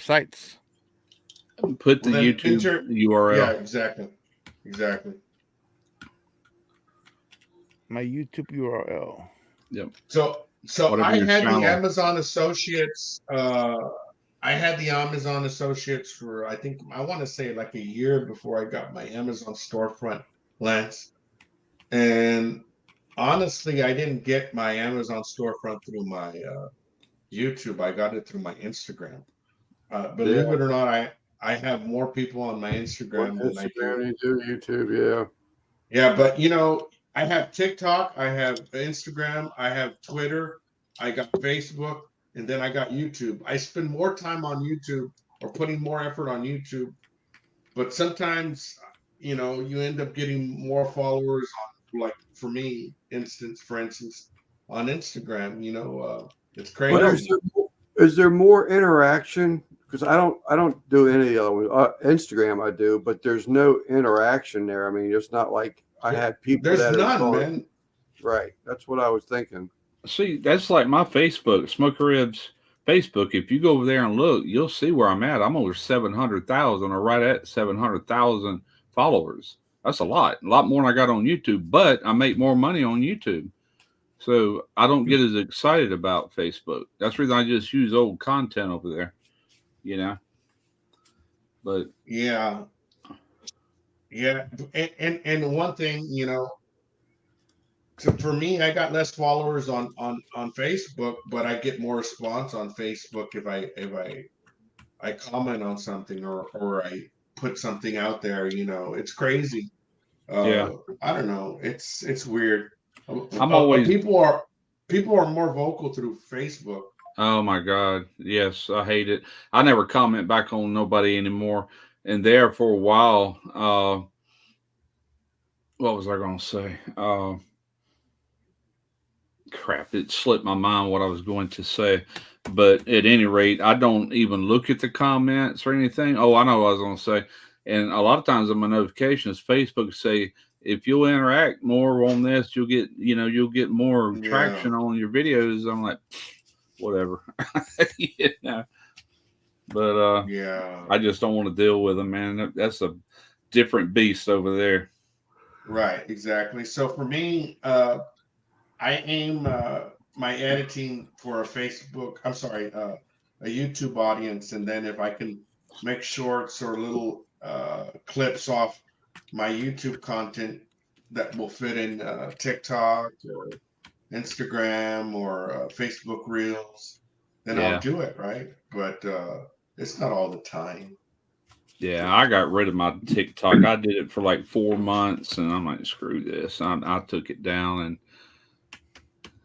Well, the then YouTube enter. Yeah, URL. exactly. Exactly. My YouTube URL. Yep. So Whatever I your had the channel. Amazon Associates. I had the Amazon Associates for I want to say like a year before I got my Amazon storefront, Lance. And honestly, I didn't get my Amazon storefront through my YouTube. I got it through my Instagram. Yeah, Believe it or not, I have more people on my on Instagram than I do. Instagram, you do YouTube. Yeah. Yeah, but I have TikTok, I have Instagram, I have Twitter, I got Facebook, and then I got YouTube. I spend more time on YouTube or putting more effort on YouTube, but sometimes you end up getting more followers on, like for me, for instance, on Instagram. It's But crazy. is there more interaction? Because I don't do any other one. Instagram I do, but there's no interaction there. I mean, it's not like I had people There's that are none, going man. right. That's what I was thinking. See, that's like my Facebook, Smoker Ribs Facebook. If you go over there and look, you'll see where I'm at. I'm over 700,000 or right at 700,000 followers. That's a lot more than I got on YouTube, but I make more money on YouTube. So I don't get as excited about Facebook. That's the reason I just use old content over there, you know. But Yeah, yeah, and one thing, so for me, I got less followers on Facebook, but I get more response on Facebook if I comment on something or I put something out there. It's crazy. yeah, I don't know. It's weird. I'm always, People are more vocal through Facebook. oh my God. Yes, I hate it. I never comment back on nobody anymore. And there for a while, what was I going to say? Crap, it slipped my mind what I was going to say. But at any rate, I don't even look at the comments or anything. Oh, I know what I was going to say. And a lot of times on my notifications, Facebook say, if you'll interact more on this, you'll get more Yeah, traction on your videos. I'm like, whatever. But yeah, I just don't want to deal with them, man. That's a different beast over there. right, exactly. So for me, I aim my editing for a Facebook. I'm sorry, a YouTube audience, and then if I can make shorts or little clips off my YouTube content that will fit in TikTok or Instagram or Facebook Reels, then I'll Yeah. do it, right? But it's not all the time. Yeah, I got rid of my TikTok. I did it for like 4 months, and I'm like, screw this. I took it down, and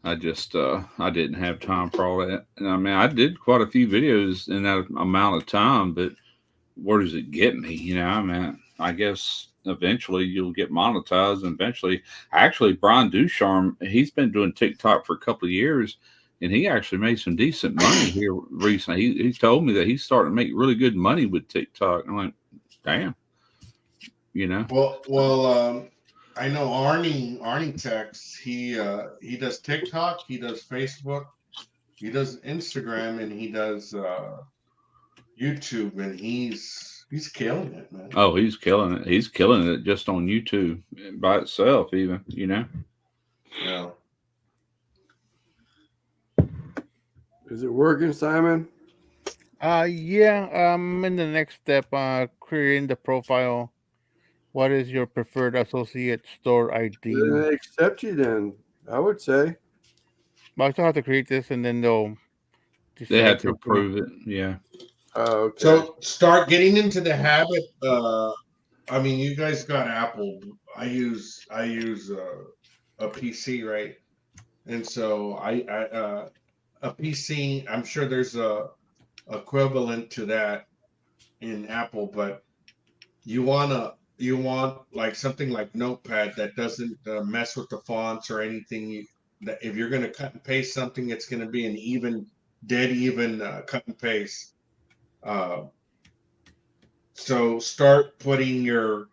I just I didn't have time for all that. And I mean, I did quite a few videos in that amount of time, but where does it get me? I mean, I guess eventually you'll get monetized. And eventually, actually, Brian Ducharme, he's been doing TikTok for a couple of years, and he actually made some decent money here recently. He told me that he's starting to make really good money with TikTok. I'm like, damn, Well, I know Arnie Tex. He does TikTok, he does Facebook, he does Instagram, and he does YouTube, and he's He's killing it, man. Oh, he's killing it. He's killing it just on YouTube by itself, even, you know. Yeah. Is it working, Simon? Yeah. In the next step, creating the profile. What is your preferred associate store ID? They accept you then, I would say. But I still have to create this, and then they'll They had decide to to approve. approve it. Yeah. Oh, okay. So start getting into the habit. I mean, you guys got Apple. I use a PC, right? And so a PC. I'm sure there's a equivalent to that in Apple, but you want like something like Notepad that doesn't mess with the fonts or anything. That if you're going to cut and paste something, it's going to be an dead even cut and paste. Uh, so start putting your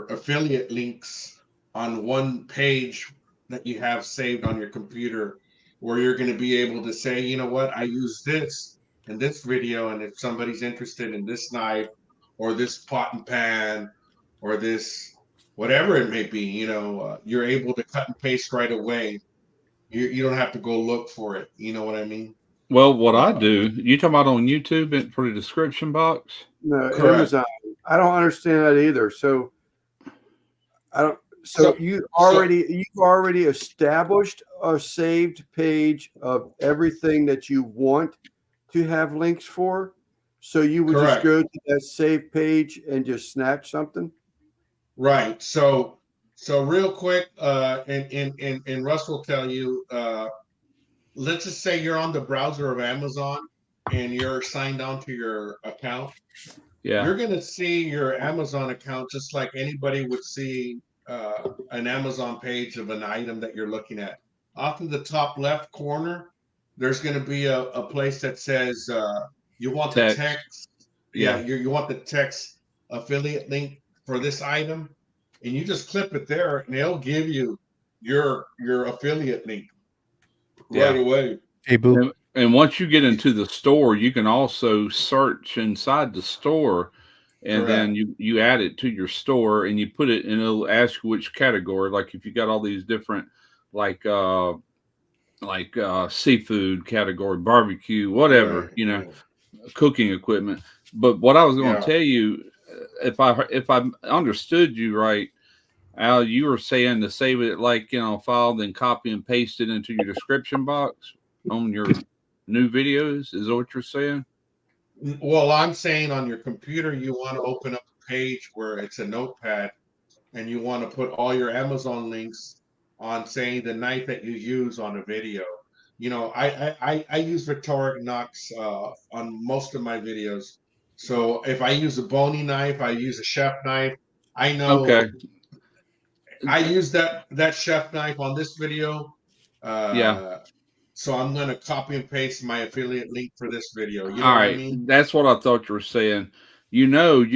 affiliate links on one page that you have saved on your computer, where you're going to be able to say, you know what, I use this in this video, and if somebody's interested in this knife or this pot and pan or this whatever it may be, you're able to cut and paste right away. You don't have to go look for it. You know what I mean? Well, what I do, you talking about on YouTube for the description box? No, Correct. Amazon. I don't understand that either. So I don't. So you've already established a saved page of everything that you want to have links for. So you would just Correct. go to that saved page and just snatch something. Right. So real quick, and Russ will tell you, let's just say you're on the browser of Amazon and you're signed on to your account. Yeah. You're going to see your Amazon account just like anybody would see an Amazon page of an item that you're looking at. Off in the top left corner, there's going to be a place that says you want the text. Yeah. You want the text affiliate link for this item, and you just clip it there, and it'll give you your affiliate link right away. Hey, boo. And once you get into the store, you can also search inside the store, and Correct. then you add it to your store, and you put it, and it'll ask you which category. Like if you got all these different, like seafood category, barbecue, whatever, Right. cooking equipment. But what I was going to Yeah. tell you, if I understood you right, Al, you were saying to save it like file, then copy and paste it into your description box on your new videos. Is that what you're saying? Well, I'm saying on your computer, you want to open up a page where it's a notepad, and you want to put all your Amazon links on, saying the knife that you use on a video. I use Victorinox on most of my videos. So if I use a bony knife, I use a chef knife. I know. Okay. I use that chef knife on this video. Yeah. So I'm gonna copy and paste my affiliate link for this video. You know All what right. I mean? That's what I thought you were saying. You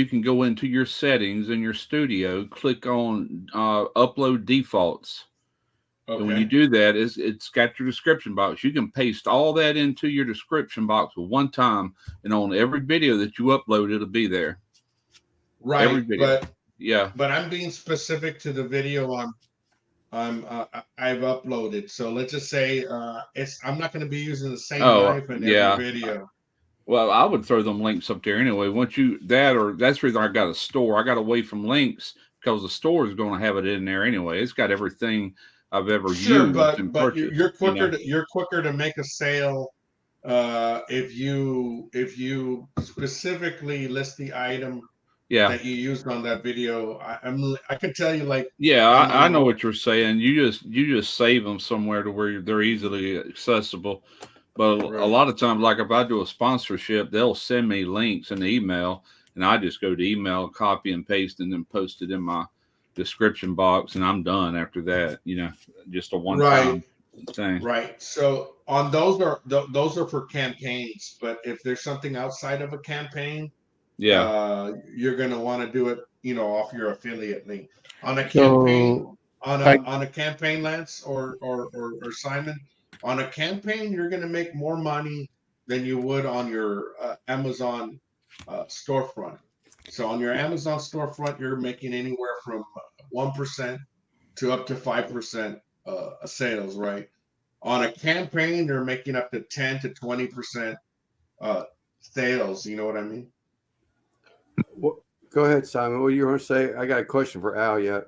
can go into your settings in your studio, click on upload defaults. And when you Okay. do that, it's got your description box. You can paste all that into your description box with one time, and on every video that you upload, it'll be there. Right. Every video. Yeah. But I'm being specific to the video I've uploaded. So let's just say I'm not going to be using the same knife in every video. Well, I would throw them links up there anyway. Once that's the reason I got a store. I got away from links because the store is going to have it in there anyway. It's got everything I've ever used and but purchased. You're quicker to make a sale if you specifically list the item that you used on that video. I can tell you, like, I know what you're saying. You just save them somewhere to where they're easily accessible. But a lot of times, like if I do a sponsorship, they'll send me links in the email, and I just go to email, copy and paste, and then post it in my description box, and I'm done after that. Just a one-time thing. Right. So on those are for campaigns, but if there's something outside of a campaign, you're gonna want to do it, off your affiliate link on a campaign. On a campaign, Lance or Simon, on a campaign, you're gonna make more money than you would on your Amazon storefront. So on your Amazon storefront, you're making anywhere from 1% to up to 5% sales, right? On a campaign, they're making up to 10 to 20% sales. You know what I mean? What, go ahead, Simon. What do you want to say? I got a question for Al yet.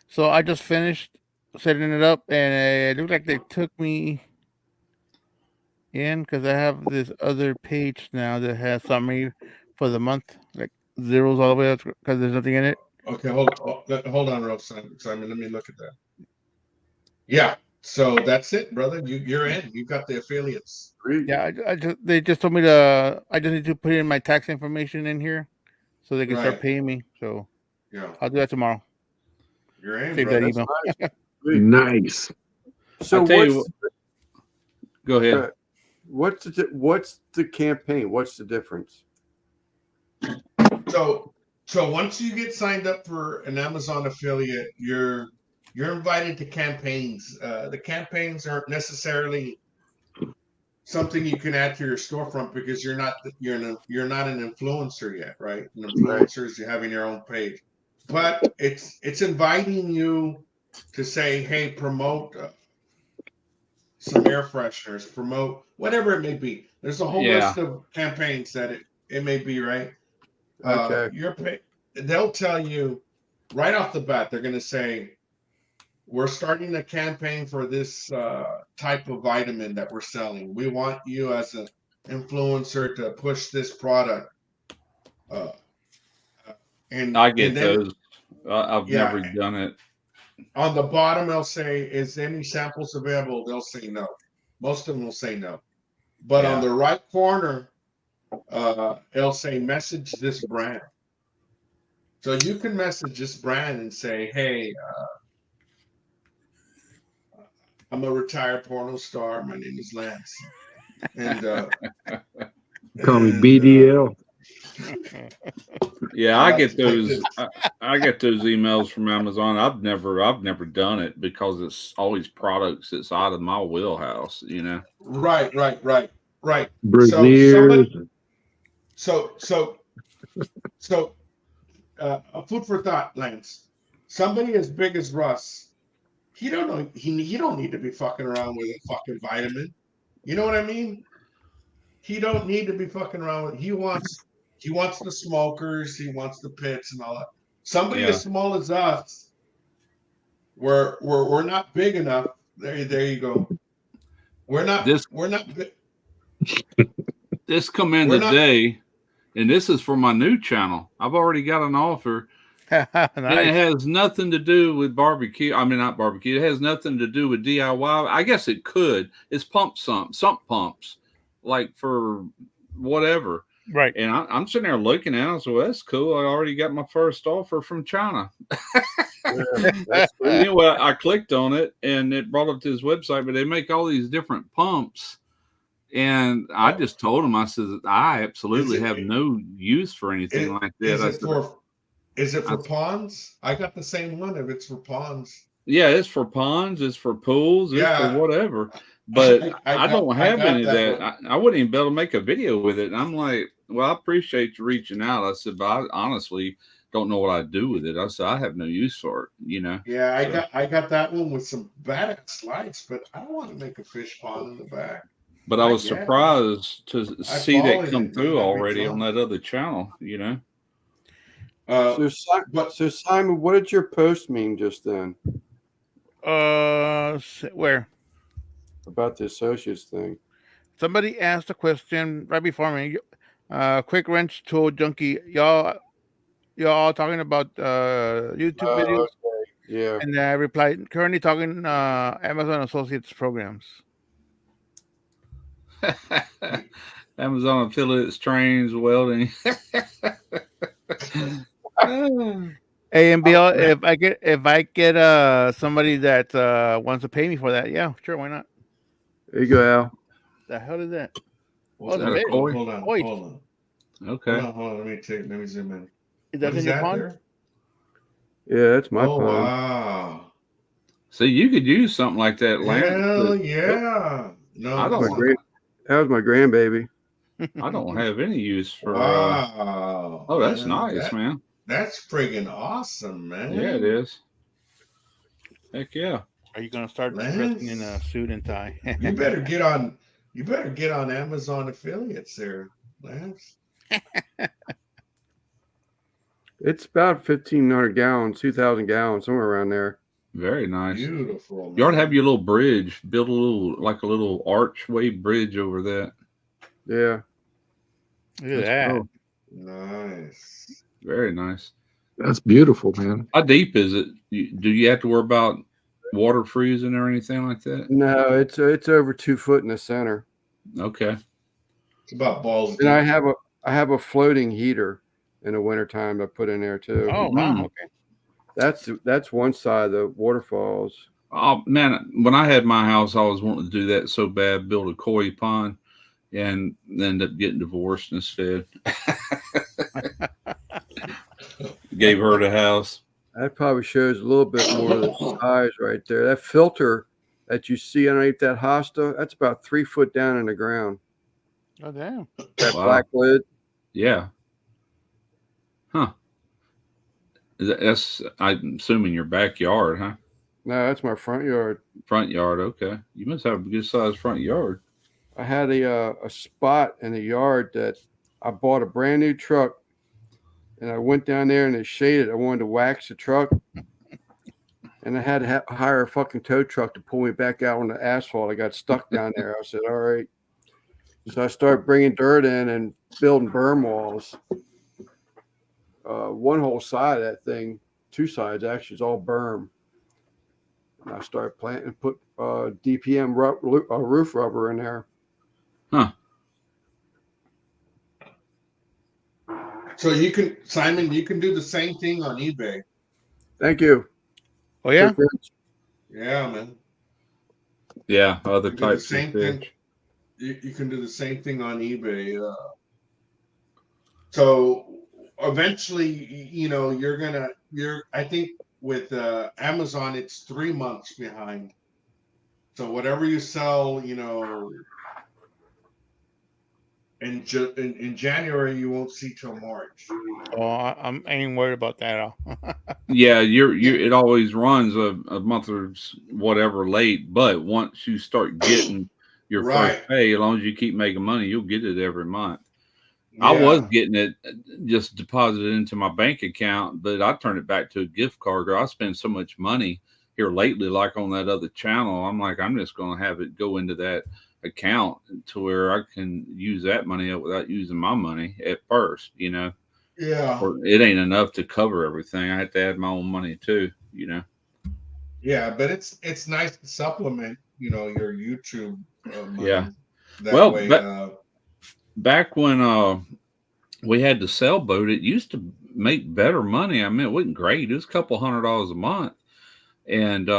So I just finished setting it up, and it looked like they took me in because I have this other page now that has summary for the month, like zeros all the way up because there's nothing in it. Okay, hold on, real Simon. Let me look at that. Yeah, so that's it, brother. You're in. You got the affiliates. Yeah, they just told me to. I just need to put in my tax information in here, so they can start Right. paying me. So Yeah, I'll do that tomorrow. you're in, Save that brother. email. Nice. Nice. So I tell you what's what, go ahead. what's the campaign? What's the difference? So once you get signed up for an Amazon affiliate, you're invited to campaigns. The campaigns aren't necessarily something you can add to your storefront because you're not an influencer yet, right? An influencer is you having your own page, but it's inviting you to say, hey, promote some air fresheners, promote whatever it may be. There's a whole list of campaigns that it may be, right? Okay. They'll tell you right off the bat, they're going to say, we're starting a campaign for this type of vitamin that we're selling. We want you as an influencer to push this product. And I get and then, those. I've never done it. On the bottom, they'll say, is any samples available? They'll say no. Most of them will say no. But on the right corner, it'll say message this brand. So you can message this brand and say, hey, I'm a retired porno star. My name is Lance. And Call me BDL. Yeah, I get those. I get those emails from Amazon. I've never done it because it's always products that's out of my wheelhouse. You know. Right. Braziers. So a food for thought, Lance. Somebody as big as Russ, he don't know. He don't need to be fucking around with a fucking vitamin. You know what I mean? He don't need to be fucking around with. He wants the smokers. He wants the pits and all that. Somebody as small as us, we're not big enough. There you go. We're not. This come in today, and this is for my new channel. I've already got an offer. Nice. And it has nothing to do with barbecue. I mean, not barbecue. It has nothing to do with DIY. I guess it could. It's sump pumps, like for whatever. Right. And I'm sitting there looking at it. So that's cool. I already got my first offer from China. Anyway, I clicked on it and it brought up to his website, but they make all these different pumps. And I just told him, I said, I absolutely have no use for anything like that. Is it for ponds? I got the same one if it's for ponds. Yeah, it's for ponds, it's for pools, it's for whatever. But I don't have any of that. I wouldn't even be able to make a video with it. And I'm like, well, I appreciate you reaching out. I said, but I honestly don't know what I'd do with it. I said, I have no use for it, you know. Yeah, I got that one with some bad slides, but I don't want to make a fish pond in the back. But I was surprised to see that come through already on that other channel, you know. So Simon, what did your post mean just then? Where? About the associates thing. Somebody asked a question right before me. Quick wrench tool junkie. Y'all all talking about YouTube videos. Okay. Yeah. And I replied, currently talking Amazon Associates programs. Amazon affiliates, trains, welding. Hey, and Bill, if I get somebody that wants to pay me for that, yeah, sure, why not? There you go, Al. The hell is that? Hold on. Okay. Hold on. Let me zoom in. Is that in your pond? There? Yeah, that's my pond. Wow. See, you could use something like that, Lance. Hell yeah. No, that was my grandbaby. I don't have any use for. Wow. Oh, that's Man, nice, man. that's friggin' awesome, man. Yeah, it is. Heck yeah. Are you gonna start dressing in a Lance, suit and tie? you better get on. You better get on Amazon affiliates there, Lance. It's about 1,500 gallons, 2,000 gallons, somewhere around there. Very nice. Beautiful. Man. You ought to have your little bridge. Build a little archway bridge over that. Yeah. Look at That's that. cool. Nice. Very nice. That's beautiful, man. How deep is it? Do you have to worry about water freezing or anything like that? No, it's over 2 foot in the center. Okay. It's about balls And deep. I have a floating heater in the wintertime I put in there too. Oh wow. Okay. That's one side of the waterfalls. Oh man, when I had my house, I was wanting to do that so bad, build a koi pond, and ended up getting divorced instead. Gave her the house. That probably shows a little bit more of the size right there. That filter that you see underneath that hosta, that's about 3 foot down in the ground. Oh damn. That Wow. black lid. Yeah. Huh. That's I'm assuming your backyard, huh? No, that's my front yard. Front yard. Okay. You must have a good sized front yard. I had a spot in the yard that I bought a brand new truck, and I went down there and it shaded. I wanted to wax the truck, and I had to hire a fucking tow truck to pull me back out on the asphalt. I got stuck down there. I said, all right. So I started bringing dirt in and building berm walls. One whole side of that thing, 2 sides actually, is all berm. And I started planting and put DPM roof rubber in there. Huh. So you can, Simon, you can do the same thing on eBay. Thank you. Oh yeah. Yeah, man. Yeah. Other You can do the types of same fish. thing. You can do the same thing on eBay. So eventually, I think with Amazon, it's 3 months behind. So whatever you sell, in January, you won't see till March. Oh, I ain't worried about that at all. Yeah, it always runs a month or whatever late, but once you start getting your Right. first pay, as long as you keep making money, you'll get it every month. Yeah. I was getting it just deposited into my bank account, but I turned it back to a gift card. I spend so much money here lately, like on that other channel. I'm like, I'm just going to have it go into that account to where I can use that money up without using my money at first, Yeah. Or it ain't enough to cover everything. I have to add my own money too, Yeah, but it's nice to supplement, your YouTube money. Yeah. That Well, way, back when we had the sailboat, it used to make better money. I mean, it wasn't great. It was a couple $100 a month. And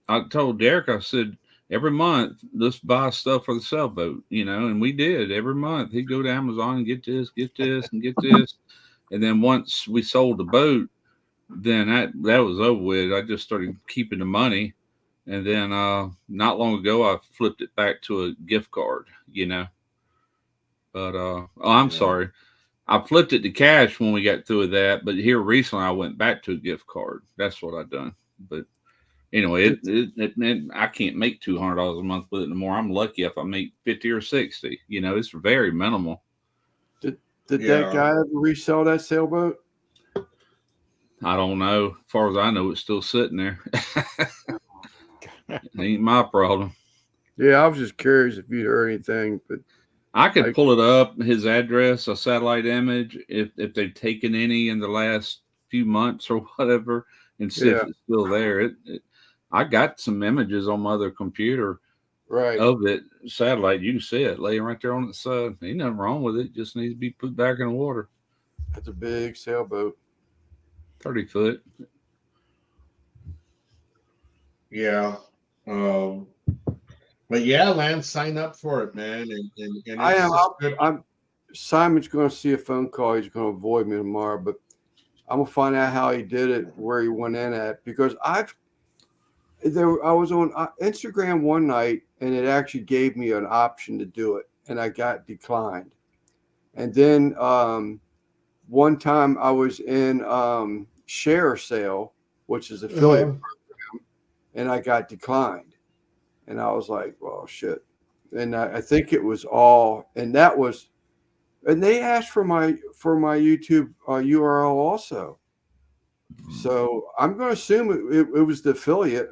I told Derek, I said, every month, let's buy stuff for the sailboat, and we did every month. He'd go to Amazon and get this, and get this. And then once we sold the boat, then that was over with. I just started keeping the money. And then not long ago, I flipped it back to a gift card, But I'm sorry. I flipped it to cash when we got through with that. But here recently, I went back to a gift card. That's what I done. But anyway, I can't make $200 a month with it anymore. I'm lucky if I make 50 or 60. It's very minimal. Did that guy ever resell that sailboat? I don't know. As far as I know, it's still sitting there. It ain't my problem. Yeah, I was just curious if you'd heard anything, but I could pull it up, his address, a satellite image, if they've taken any in the last few months or whatever, and see if it's still there. I got some images on my other computer of it, satellite. You can see it laying right there on the side. Ain't nothing wrong with it. Just needs to be put back in the water. That's a big sailboat. 30 foot. Yeah. But yeah, Lance, sign up for it, man. And I am. Simon's going to see a phone call. He's going to avoid me tomorrow, but I'm going to find out how he did it, where he went in at, because I was on Instagram one night and it actually gave me an option to do it, and I got declined. And then one time I was in Share Sale, which is affiliate program, and I got declined. And I was like, well, shit. And I think it was all, and that was, and they asked for my YouTube URL also. So I'm going to assume it was the affiliate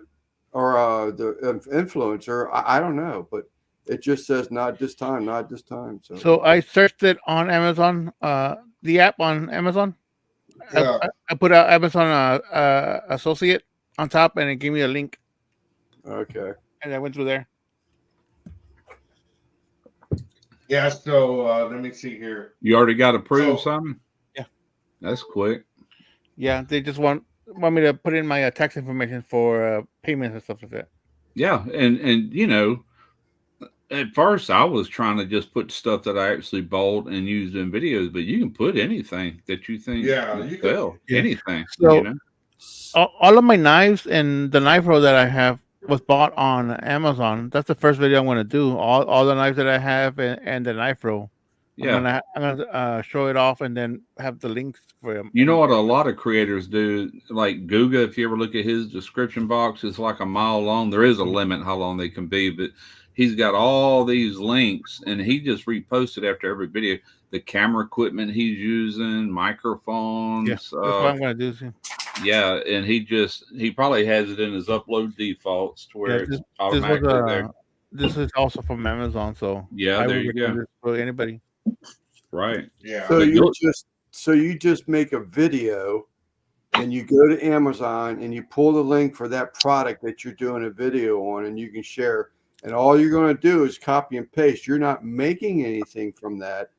or the influencer. I don't know, but it just says not this time, not this time. So I searched it on Amazon, the app on Amazon. Yeah. I put out Amazon associate on top, and it gave me a link, Okay. and I went through there. Yeah. So let me see here. You already got approved, So- Simon? Yeah. That's quick. Yeah, they just want me to put in my tax information for payments and stuff like that. Yeah, and you know, at first I was trying to just put stuff that I actually bought and used in videos, but you can put anything that you think Yeah, you can- sell, Yeah. anything. So- you know? All of my knives and the knife roll that I have was bought on Amazon. That's the first video I'm going to do. All the knives that I have and the knife roll. Yeah. I'm gonna show it off and then have the links for them. You know what a lot of creators do, like Guga, if you ever look at his description box, it's like a mile long. There is a limit how long they can be, but he's got all these links and he just reposted after every video the camera equipment he's using, microphones. Yeah, that's what I'm gonna do. Too. Yeah, and he probably has it in his upload defaults to where it's automatically there. This is also from Amazon, so Yeah, I there would you go. recommend this for anybody. Right. Yeah. So But you just make a video and you go to Amazon and you pull the link for that product that you're doing a video on and you can share. And all you're going to do is copy and paste. You're not making anything from that,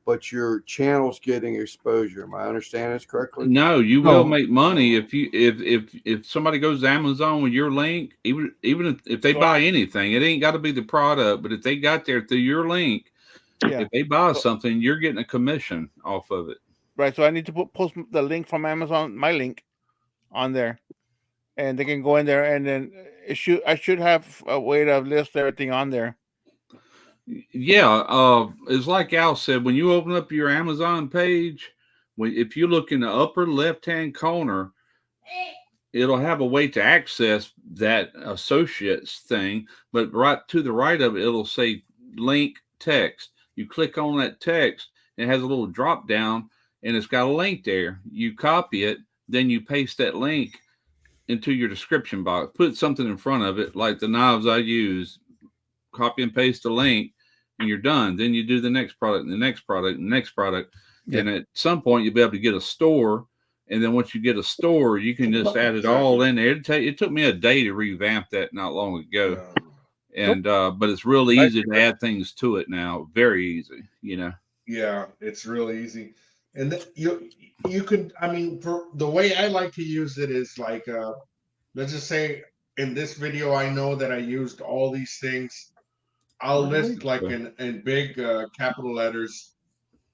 but your channel's getting exposure. Am I understanding this correctly? No, you will No. make money if somebody goes to Amazon with your link, even if they buy anything, it ain't got to be the product, but if they got there through your link, Yeah. if they buy something, you're getting a commission off of it. Right. So I need to post the link from Amazon, my link, on there, and they can go in there, and then I should have a way to list everything on there. Yeah, it's like Al said, when you open up your Amazon page, if you look in the upper left-hand corner, it'll have a way to access that associates thing, but right to the right of it, it'll say link text. You click on that text, it has a little drop down, and it's got a link there. You copy it, then you paste that link into your description box. Put something in front of it, like the knives I use. Copy and paste the link, and you're done. Then you do the next product, and the next product, and the next product. Yeah. And at some point, you'll be able to get a store. And then once you get a store, you can just add it all in there. It took me a day to revamp that not long ago. And but it's real easy to add things to it now. Very easy, you know. Yeah, it's really easy. And you could, I mean, for the way I like to use it is like let's just say in this video I know that I used all these things. I'll list like in big capital letters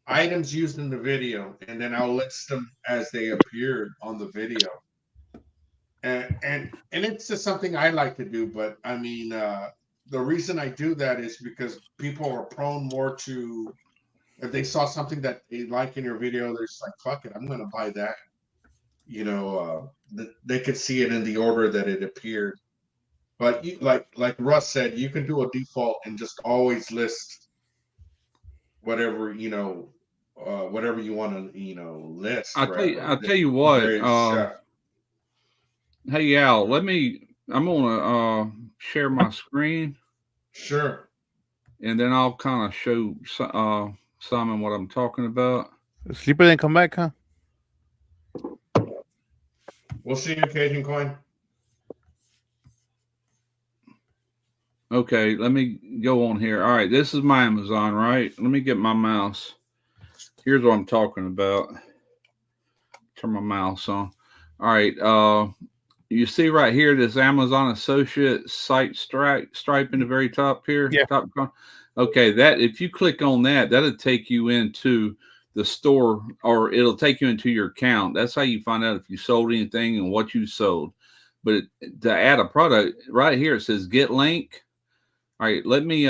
items used in the video, and then I'll list them as they appeared on the video. And it's just something I like to do, but I mean the reason I do that is because people are prone more to, if they saw something that they like in your video, they're just like, fuck it, I'm gonna buy that. You know, they could see it in the order that it appeared. But like Russ said, you can do a default and just always list whatever whatever you want to list. I'll tell you what. Hey Al, I'm gonna share my screen. Sure. Mm-hmm. And then I'll kind of show Simon what I'm talking about. Sleeper then come back, huh? We'll see you, Cajun Coin. Okay, let me go on here. All right, this is my Amazon, right? Let me get my mouse. Here's what I'm talking about. Turn my mouse on. All right, you see right here this Amazon Associate site stripe in the very top here? Yeah. Top corner. Okay, that if you click on that, that'll take you into the store, or it'll take you into your account. That's how you find out if you sold anything and what you sold. But to add a product, right here it says get link. All right, let me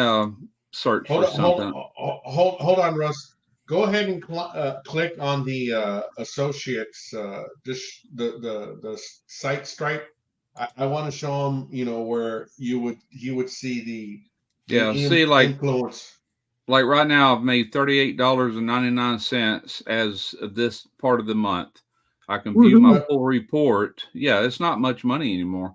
search for something. Hold on, Russ. go ahead and click on the associates, the site stripe. I want to show him, where he would see Yeah, the see, influence. Like right now, I've made $38.99 as of this part of the month. I can view my full report. Yeah, it's not much money anymore,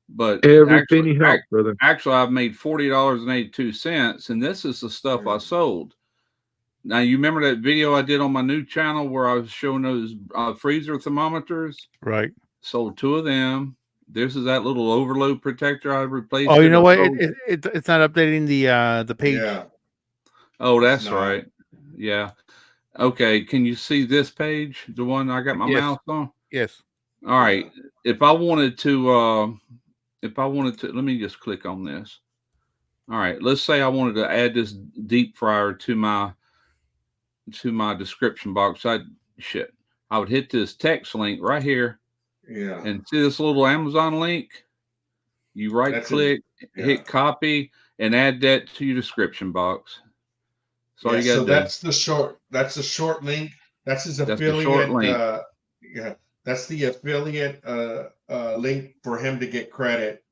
but every penny helps, brother. Actually, I've made $40.82, and this is the stuff I sold. Now, you remember that video I did on my new channel where I was showing those freezer thermometers? Right. Sold 2 of them. This is that little overload protector I replaced. Oh, you know what? It's not updating the page. Yeah. Oh, that's right. Yeah. Okay. Can you see this page? The one I got my mouse on? Yes. All right. Yeah. If I wanted to, let me just click on this. All right. Let's say I wanted to add this deep fryer to my description box. I would hit this text link right here. Yeah. And see this little Amazon link? You right click, hit copy, and add that to your description box. So that's the short link. That's his affiliate. That's the affiliate link for him to get credit.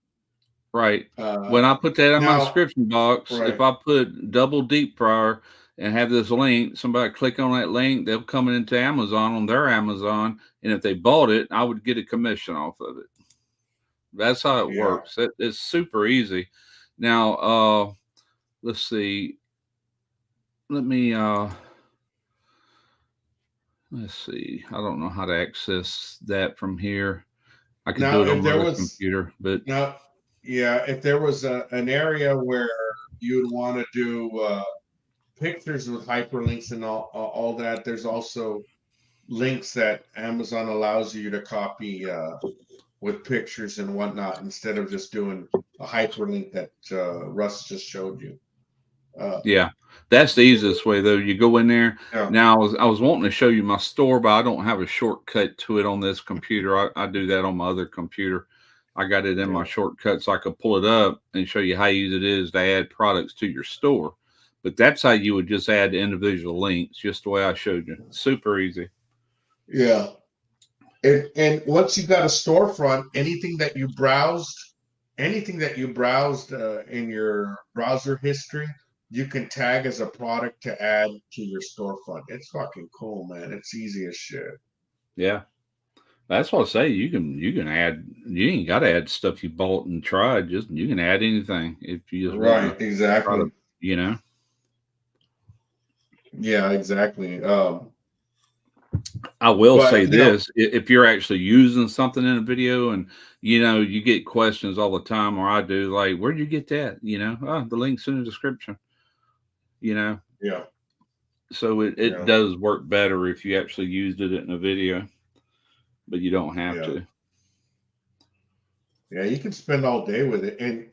Right. When I put that in my description box, if I put double deep fryer and have this link, somebody click on that link, they'll come into Amazon on their Amazon, and if they bought it, I would get a commission off of it. That's how it works. It's super easy. Now, let's see. Let's see. I don't know how to access that from here. I can do it on my computer, but if there was an area where you would want to do pictures with hyperlinks and all that, there's also links that Amazon allows you to copy with pictures and whatnot instead of just doing a hyperlink that Russ just showed you. That's the easiest way though. You go in there. Now I was wanting to show you my store, but I don't have a shortcut to it on this computer. I do that on my other computer. I got it in my shortcut so I could pull it up and show you how easy it is to add products to your store. But that's how you would just add individual links, just the way I showed you. Super easy. Yeah. And once you got a storefront, anything that you browsed in your browser history, you can tag as a product to add to your storefront. It's fucking cool, man. It's easy as shit. Yeah. That's what I say. You can add, you ain't got to add stuff you bought and tried. You can add anything if you just want to exactly. Try to, Yeah, exactly. I will say this, if you're actually using something in a video and, you get questions all the time, or I do, like, where'd you get that? The link's in the description, Yeah. So it does work better if you actually used it in a video, but you don't have to. Yeah, you can spend all day with it. And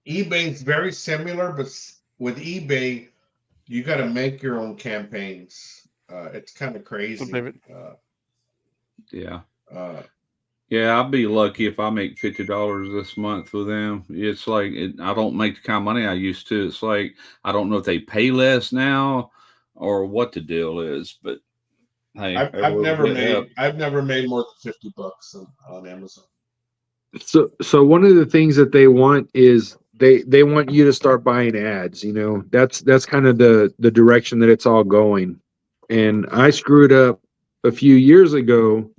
eBay is very similar, but with eBay, you got to make your own campaigns. It's kind of crazy. I'll be lucky if I make $50 this month with them. It's like I don't make the kind of money I used to. It's like I don't know if they pay less now or what the deal is. But hey, I've never made more than $50 on Amazon. So one of the things that they want is they want you to start buying ads. That's kind of the direction that it's all going. And I screwed up a few years ago,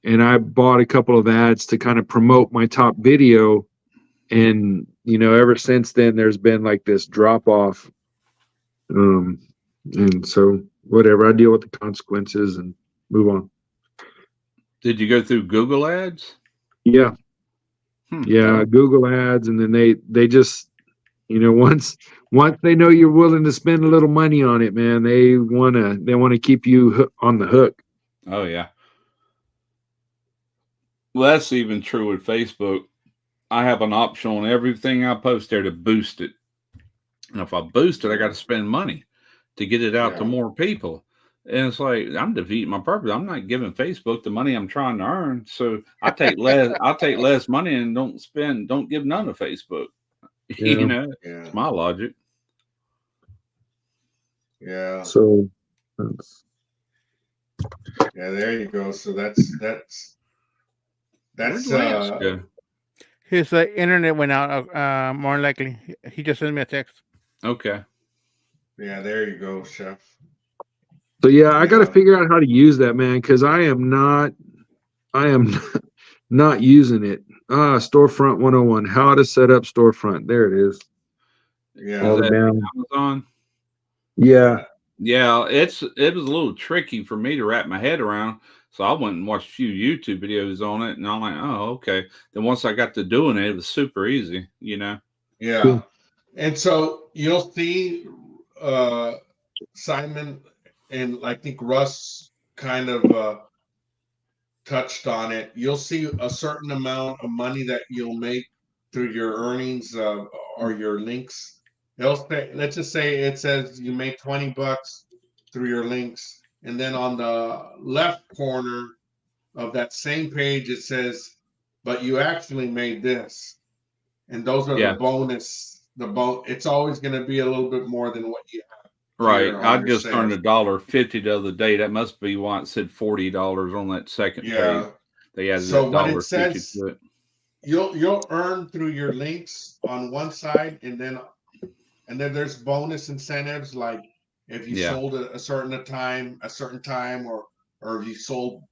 and I bought a couple of ads to kind of promote my top video. And ever since then, there's been like this drop off. And so whatever, I deal with the consequences and move on. Did you go through Google Ads? Yeah. Google Ads, and then they just once they know you're willing to spend a little money on it, man, they want to keep you on the hook. Oh yeah. Well, that's even true with Facebook. I have an option on everything I post there to boost it, and if I boost it, I got to spend money to get it out to more people. And it's like, I'm defeating my purpose. I'm not giving Facebook the money I'm trying to earn. So I take less money and don't give none to Facebook. It's my logic. Yeah. So Yeah, there you go. So that's Where'd Lance go? His internet went out. More likely, he just sent me a text. Okay. yeah, there you go, Chef. so yeah, I got to Yeah. figure out how to use that, man, because I am not using it. Storefront 101, how to set up storefront. There it is. Yeah. All Is the that down. Amazon? Yeah. Yeah, it was a little tricky for me to wrap my head around. So I went and watched a few YouTube videos on it, and I'm like, oh, okay. Then once I got to doing it, it was super easy, you know. Yeah. Cool. And so you'll see Simon and I think Russ kind of touched on it. You'll see a certain amount of money that you'll make through your earnings or your links. They'll say, let's just say it says you made $20 through your links, and then on the left corner of that same page it says, but you actually made this, and those are the Yeah, bonus. It's always going to be a little bit more than what you have right. here I on your just earned sales. $1.50 the other day. That must be why it said $40 on that second page. Yeah. They added So that what it $1.50 says, to it. you'll earn through your links on one side, and then there's bonus incentives like if you Yeah, sold a certain time, or if you sold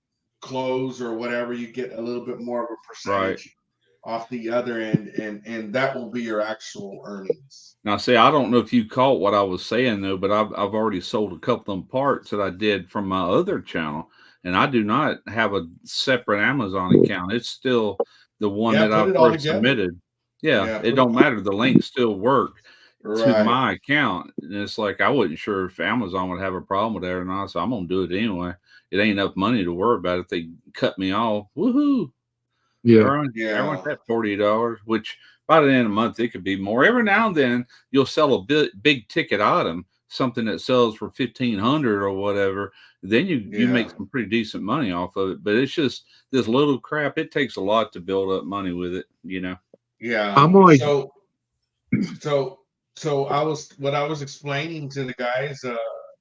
clothes or whatever, you get a little bit more of a right. percentage off the other end, and that will be your actual earnings. Now, see, I don't know if you caught what I was saying though, but I've already sold a couple of them parts that I did from my other channel, and I do not have a separate Amazon account. It's still the one Yeah, that put I it all first together. submitted. Yeah, Yeah, it put it don't matter. The links still work to right. my account, and it's like I wasn't sure if Amazon would have a problem with that or not, so I'm gonna do it anyway. It ain't enough money to worry about if they cut me off. Woohoo! Yeah. Everyone's Yeah, at $40, which by the end of the month it could be more. Every now and then you'll sell a big ticket item, something that sells for 1,500 or whatever. Then you yeah, make some pretty decent money off of it. But it's just this little crap. It takes a lot to build up money with it, you know. yeah. I'm like, So what I was explaining to the guys,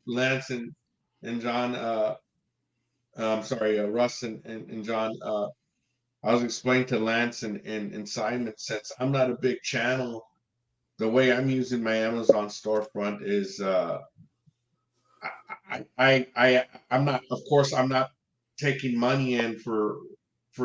Lance and John, I'm sorry, Russ and John. I was explaining to Lance and Simon, since I'm not a big channel, the way I'm using my Amazon storefront is I'm not, of course, I'm not taking money in for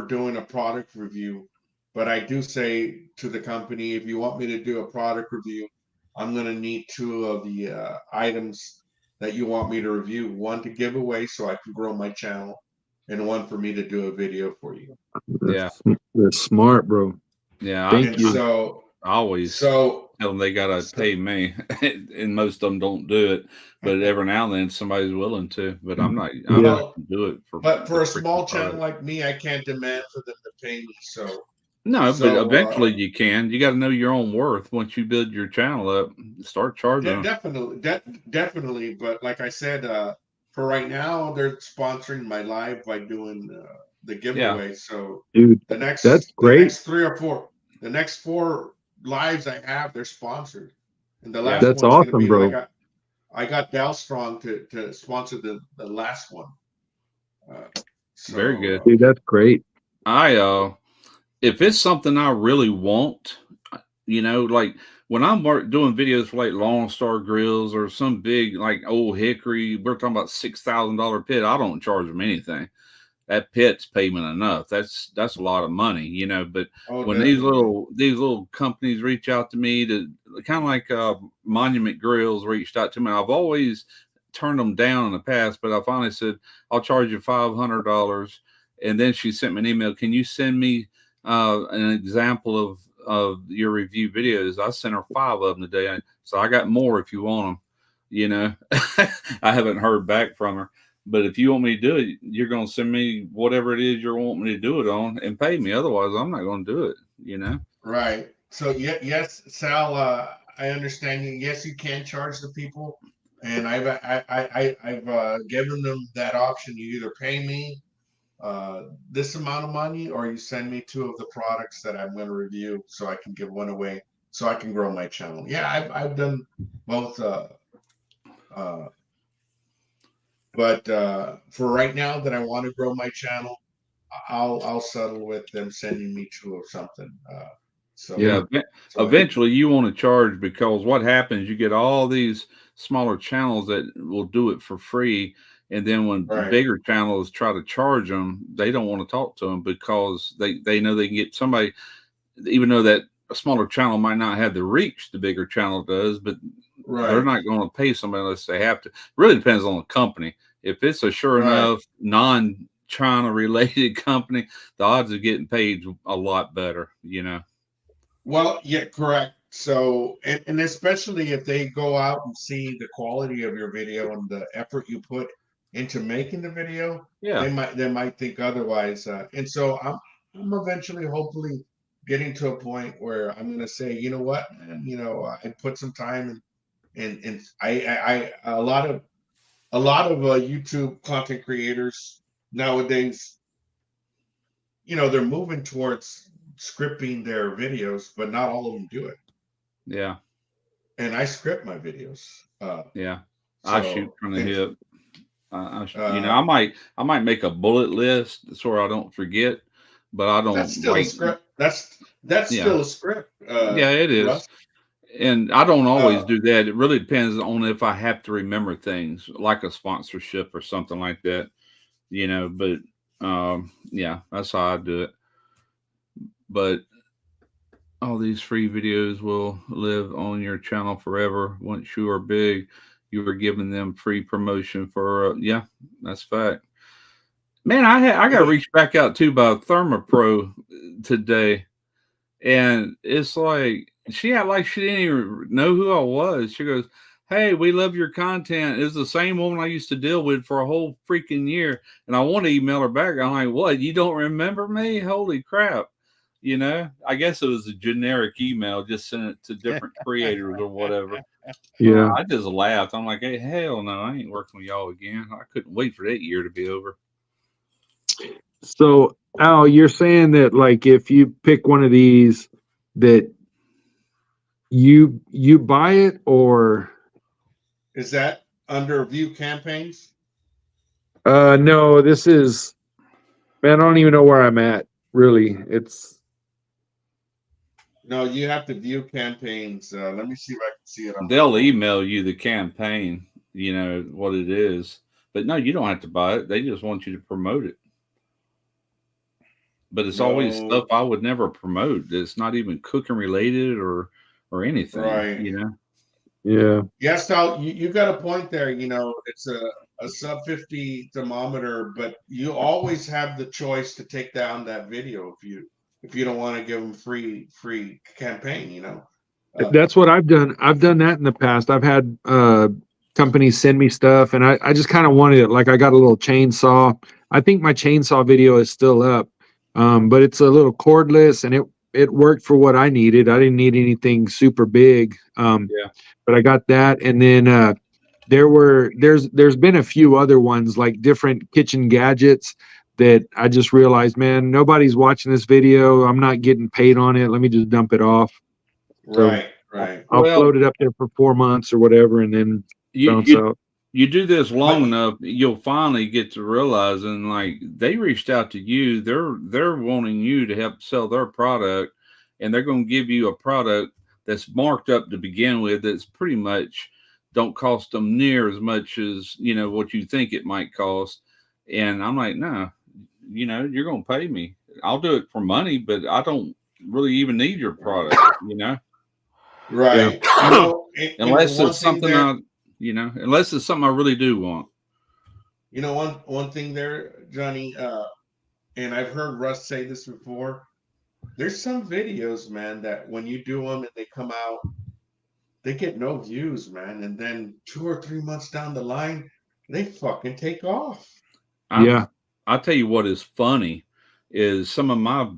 doing a product review, but I do say to the company, if you want me to do a product review, I'm going to need two of the items that you want me to review. One to give away so I can grow my channel, and one for me to do a video for you. Yeah, that's smart, bro. yeah. Thank And you. I always so, tell them they gotta pay me, and most of them don't do it. But every now and then somebody's willing to. But I'm not. I'm Yeah. not well, gonna do it but for for a freaking small channel product. like me, I can't demand for them to pay me. No, but So eventually you can. You got to know your own worth. Once you build your channel up, start charging them. definitely. But like I said, for right now, they're sponsoring my live by doing the Yeah, giveaway. So Dude, that's the great. next the next four lives I have, they're sponsored, and the yeah, last That's one's going to awesome, be bro. I got Dalstrong to sponsor the last one. Uh, very good. so Dude, that's great. I if it's something I really want, like when I'm doing videos for like Lone Star Grills or some big like Old Hickory, we're talking about $6,000 pit. I don't charge them anything. That pit's payment enough. That's a lot of money, But when definitely. these little companies reach out to me, to kind of like Monument Grills reached out to me, I've always turned them down in the past, but I finally said I'll charge you $500. And then she sent me an email. Can you send me an example of your review videos? I sent her 5 of them today, so I got more if you want them. I haven't heard back from her. But if you want me to do it, you're going to send me whatever it is you want me to do it on and pay me. Otherwise, I'm not going to do it. Right. So yes, Sal, I understand you. Yes, you can charge the people, and I've given them that option. You either pay me this amount of money, or you send me 2 of the products that I'm going to review, so I can give one away, so I can grow my channel. Yeah, I've done both But for right now, that I want to grow my channel, I'll settle with them sending me to or something. So Yeah, eventually you want to charge, because what happens, you get all these smaller channels that will do it for free, and then when bigger channels try to charge them, they don't want to talk to them, because they know they can get somebody, even though that a smaller channel might not have the reach the bigger channel does, but they're not going to pay somebody unless they have to. Really depends on the company. If it's a sure enough non-China related company, the odds of getting paid a lot better, you know. Well, yeah, correct. So, and especially if they go out and see the quality of your video and the effort you put into making the video, they might think otherwise. And so I'm eventually, hopefully, getting to a point where I'm going to say, you know what, man, you know, I put some time and I a lot of YouTube content creators nowadays, you know, they're moving towards scripting their videos, but not all of them do it. Yeah. And I script my videos. Yeah. So, I shoot from the hip. You know, I might make a bullet list so I don't forget, but I don't. That's still a script. That's still a script. Yeah, it is. Russ. And I don't always do that. It really depends on if I have to remember things, like a sponsorship or something like that, you know. But yeah, that's how I do it. But all these free videos will live on your channel forever. Once you are big, you are giving them free promotion for yeah, that's fact. Man, I got reached back out to by ThermaPro today, and it's like she had like she didn't even know who I was. She goes, "Hey, we love your content. It's the same woman I used to deal with for a whole freaking year." And I want to email her back. I'm like, "What? You don't remember me? Holy crap!" You know, I guess it was a generic email, just sent it to different creators or whatever. Yeah, I just laughed. I'm like, "Hey, hell no, I ain't working with y'all again." I couldn't wait for that year to be over. So Al, you're saying that like if you pick one of these, that you buy it, or is that under view campaigns? No, this is, man, I don't even know where I'm at, really. It's No, you have to view campaigns. Let me see if I can see it. They'll email you the campaign, you know, what it is. But no, you don't have to buy it. They just want you to promote it. But it's always stuff I would never promote. It's not even cooking related or anything, you know? Yeah. Yes, Sal, you got a point there. You know, it's a sub 50 thermometer, but you always have the choice to take down that video if you don't want to give them free campaign, you know. That's what I've done. I've done that in the past. I've had companies send me stuff, and I just kind of wanted it. Like I got a little chainsaw. I think my chainsaw video is still up, but it's a little cordless, and it worked for what I needed. I didn't need anything super big. But I got that, and then there's been a few other ones, like different kitchen gadgets, that I just realized, man, nobody's watching this video. I'm not getting paid on it. Let me just dump it off. Right. I'll float it up there for 4 months or whatever, and then bounce out. You do this long enough, you'll finally get to realizing, like, they reached out to you. They're wanting you to help sell their product, and they're going to give you a product that's marked up to begin with. That's pretty much don't cost them near as much as, you know, what you think it might cost. And I'm like, no, you know, you're going to pay me. I'll do it for money, but I don't really even need your product, you know? Right. Yeah. You know, unless it's something unless it's something I really do want. You know, one thing there, Johnny, and I've heard Russ say this before. There's some videos, man, that when you do them and they come out, they get no views, man. And then 2 or 3 months down the line, they fucking take off. I'll tell you what is funny is some of my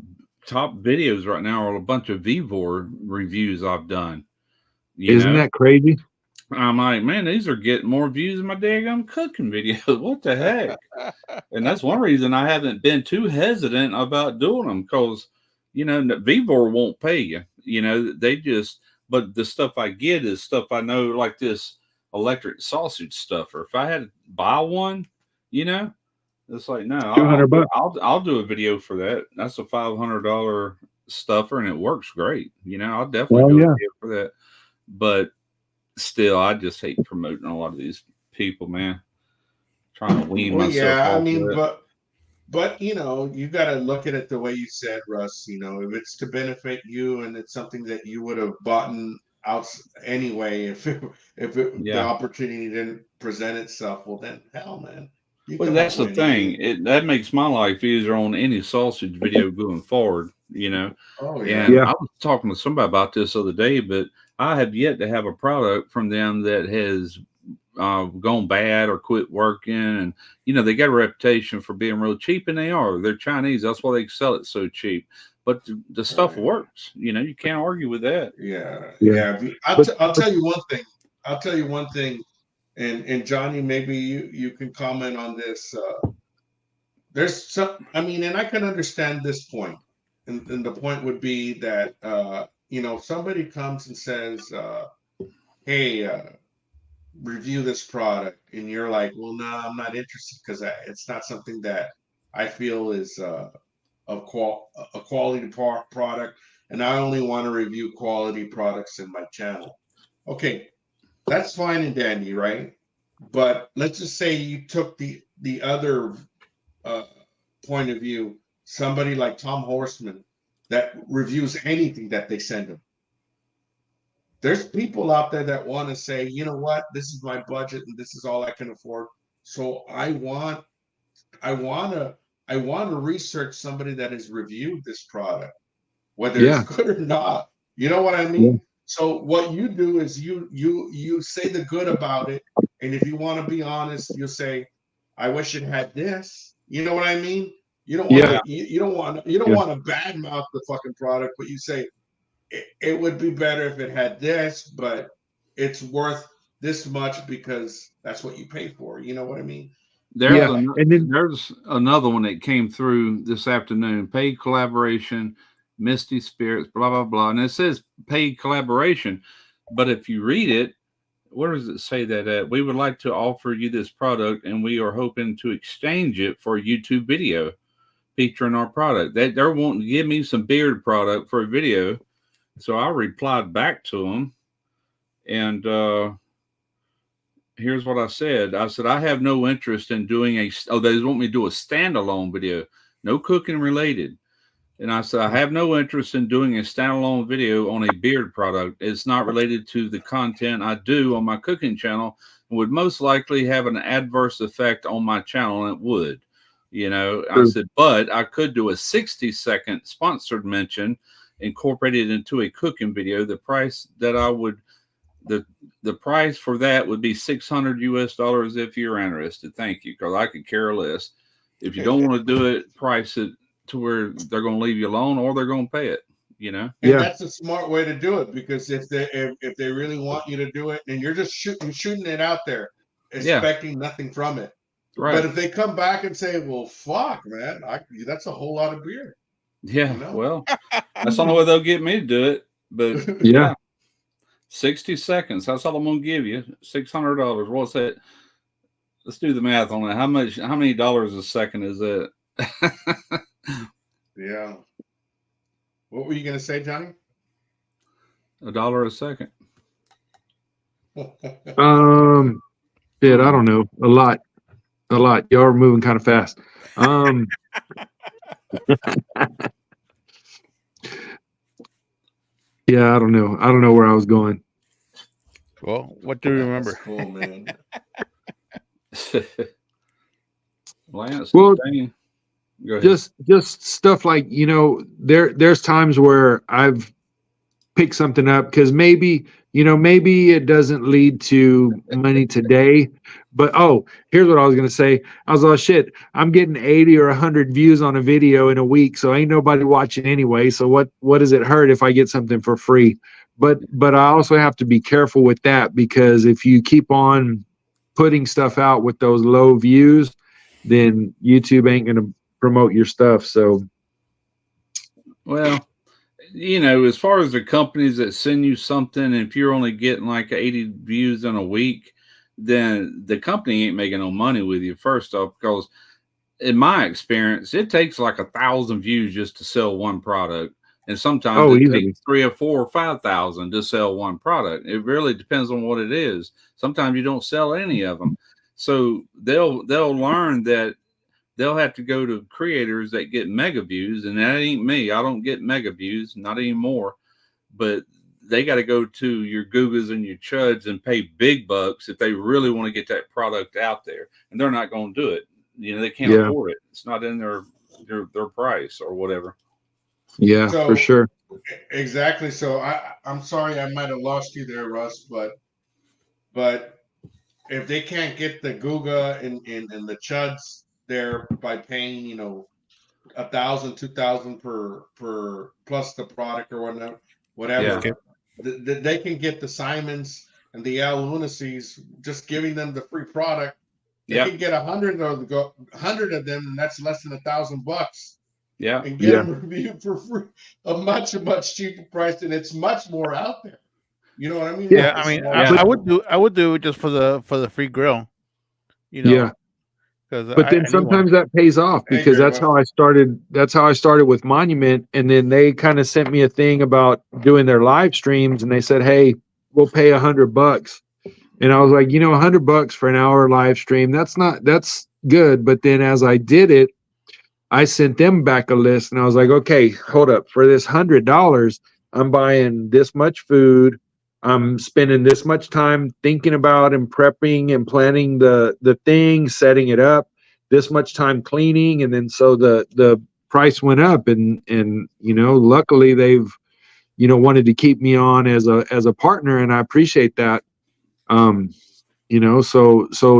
top videos right now are a bunch of Vivor reviews I've done. Isn't that crazy? I'm like, man, these are getting more views than my daggum cooking videos. What the heck? And that's one reason I haven't been too hesitant about doing them, because, you know, Vivor won't pay you. You know, they just, but the stuff I get is stuff I know, like this electric sausage stuffer. If I had to buy one, you know, it's like, no, $200. I'll do a video for that. That's a $500 stuffer, and it works great. You know, I'll definitely Well, do a yeah. video for that. But still, I just hate promoting a lot of these people, man. Trying to wean Well, myself yeah, I off mean, that. but you know, you got to look at it the way you said, Russ. You know, if it's to benefit you and it's something that you would have bought out anyway, the Yeah. opportunity didn't present itself, well, then hell, man, you Well, come up that's the with thing. anything. That makes my life easier on any sausage video going forward, you know. Oh And yeah, Yeah. I was talking to somebody about this the other day, but I have yet to have a product from them that has gone bad or quit working. And, you know, they got a reputation for being real cheap, and they are. They're Chinese. That's why they sell it so cheap. But the stuff right. works. You know, you can't argue with that. Yeah, Yeah. yeah. But I'll tell you one thing. I'll tell you one thing, and Johnny, maybe you can comment on this. There's some, I mean, and I can understand this point, and the point would be that you know, somebody comes and says, "Hey, review this product," and you're like, "Well, no, I'm not interested because it's not something that I feel is a quality product, and I only want to review quality products in my channel." Okay, that's fine and dandy, right? But let's just say you took the other uh, point of view, somebody like Tom Horseman that reviews anything that they send him. There's people out there that want to say, you know what, this is my budget and this is all I can afford. So I want to I want to research somebody that has reviewed this product, whether it's yeah. good or not. You know what I Yeah. mean? So what you do is you say the good about it, and if you want to be honest, you say, "I wish it had this." You know what I mean? You don't want Yeah. to you don't Yeah. want to badmouth the fucking product, but you say it would be better if it had this, but it's worth this much because that's what you pay for. You know what I mean? There's Yeah. Uh, an, And then, there's another one that came through this afternoon. Paid collaboration, Misty Spirits, blah blah blah, and it says paid collaboration. But if you read it, where does it say that at? We would like to offer you this product, and we are hoping to exchange it for a YouTube video featuring our product. They're wanting to give me some beard product for a video, so I replied back to them, and here's what I said. I said, I have no interest in doing they want me to do a standalone video, no cooking related. And I said, I have no interest in doing a standalone video on a beard product. It's not related to the content I do on my cooking channel and would most likely have an adverse effect on my channel. And it would, you know, I said, but I could do a 60-second sponsored mention incorporated into a cooking video. The price that I would, the price for that would be $600 US if you're interested. Thank you, because I could care less. If you don't want to do it, price it to where they're going to leave you alone or they're going to pay it. You know. and yeah. that's a smart way to do it, because if they really want you to do it, and you're just shooting it out there, expecting nothing from it. Right. But if they come back and say, "Well, fuck, man, that's a whole lot of beer," Yeah. you know? Well, that's the only way they'll get me to do it. But Yeah. 60 seconds. That's all I'm going to give you. $600. What's that? Let's do the math on that. How many dollars a second is that? Yeah. What were you gonna say, Johnny? $1 a second. Shit, I don't know. A lot. Y'all are moving kind of fast. Yeah, I don't know. I don't know where I was going. Well, what do you remember? That's cool, man. Lance, Well, dang. Go ahead. just stuff like, you know, there's times where I've picked something up because maybe it doesn't lead to money today, but here's what I was gonna say. I was like, shit, I'm getting 80 or 100 views on a video in a week, so ain't nobody watching anyway, so what does it hurt if I get something for free? But I also have to be careful with that, because if you keep on putting stuff out with those low views, then YouTube ain't gonna promote your stuff. So, well, you know, as far as the companies that send you something, if you're only getting like 80 views in a week, then the company ain't making no money with you, first off, because in my experience, it takes like 1,000 views just to sell one product. And sometimes it easily. takes 3 or 4 or 5,000 to sell one product. It really depends on what it is. Sometimes you don't sell any of them. So they'll learn that they'll have to go to creators that get mega views, and that ain't me. I don't get mega views, not anymore. But they got to go to your Googles and your Chuds and pay big bucks if they really want to get that product out there. And they're not going to do it. You know, they can't afford it. It's not in their price or whatever. Yeah, So, for sure. Exactly. So I'm sorry I might have lost you there, Russ, but if they can't get the Google and the Chuds there by paying, you know, 1,000, 2,000 per plus the product or whatever, they can get the Simons and the Al Lunacies, just giving them the free product. They can get 100 of them, and that's less than $1,000. Yeah, and get them reviewed for free, a much cheaper price, and it's much more out there. You know what I mean? Yeah, I mean, I would do it just for the free grill. You know. Yeah. Because but then sometimes that pays off, because that's how I started. That's how I started with Monument, and then they kind of sent me a thing about doing their live streams, and they said, "Hey, we'll pay $100." And I was like, $100 for an hour live stream, that's good. But then as I did it, I sent them back a list, and I was like, okay, hold up. For this $100, I'm buying this much food. I'm spending this much time thinking about and prepping and planning the thing, setting it up, this much time cleaning. And then so the price went up, and luckily they've, wanted to keep me on as a partner, and I appreciate that. So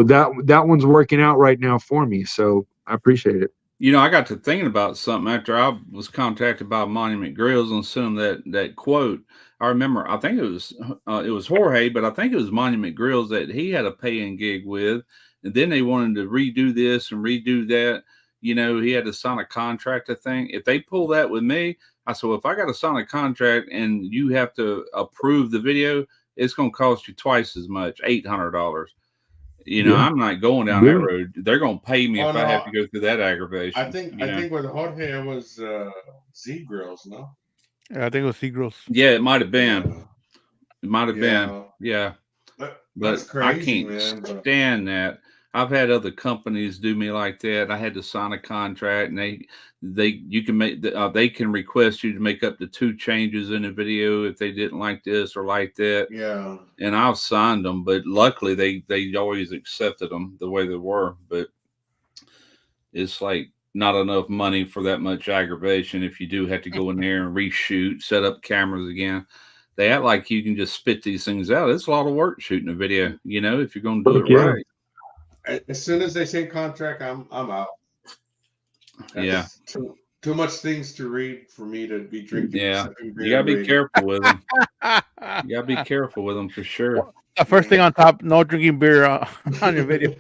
that one's working out right now for me. So I appreciate it. I got to thinking about something after I was contacted by Monument Grills and sent them that quote. I remember, I think it was Jorge, but I think it was Monument Grills that he had a paying gig with, and then they wanted to redo this and redo that. He had to sign a contract, I think. If they pull that with me, I said, well, if I got to sign a contract and you have to approve the video, it's going to cost you twice as much, $800. I'm not going down that road. They're going to pay me if I have to go through that aggravation. I think with Jorge it was Z Grills, no? Yeah, I think it was Z Grills. Yeah, it might have been. Yeah. It might have been. Yeah. But crazy, I can't stand that. I've had other companies do me like that. I had to sign a contract, and they can request you to make up to 2 changes in a video if they didn't like this or like that. Yeah. And I've signed them, but luckily they always accepted them the way they were. But it's like not enough money for that much aggravation if you do have to go in there and reshoot, set up cameras again. They act like you can just spit these things out. It's a lot of work shooting a video, if you're going to do it right. As soon as they say contract, I'm out. That's too much things to read for me to be drinking. Yeah, you gotta be careful with them. You gotta be careful with them for sure. The first thing on top: no drinking beer on your video.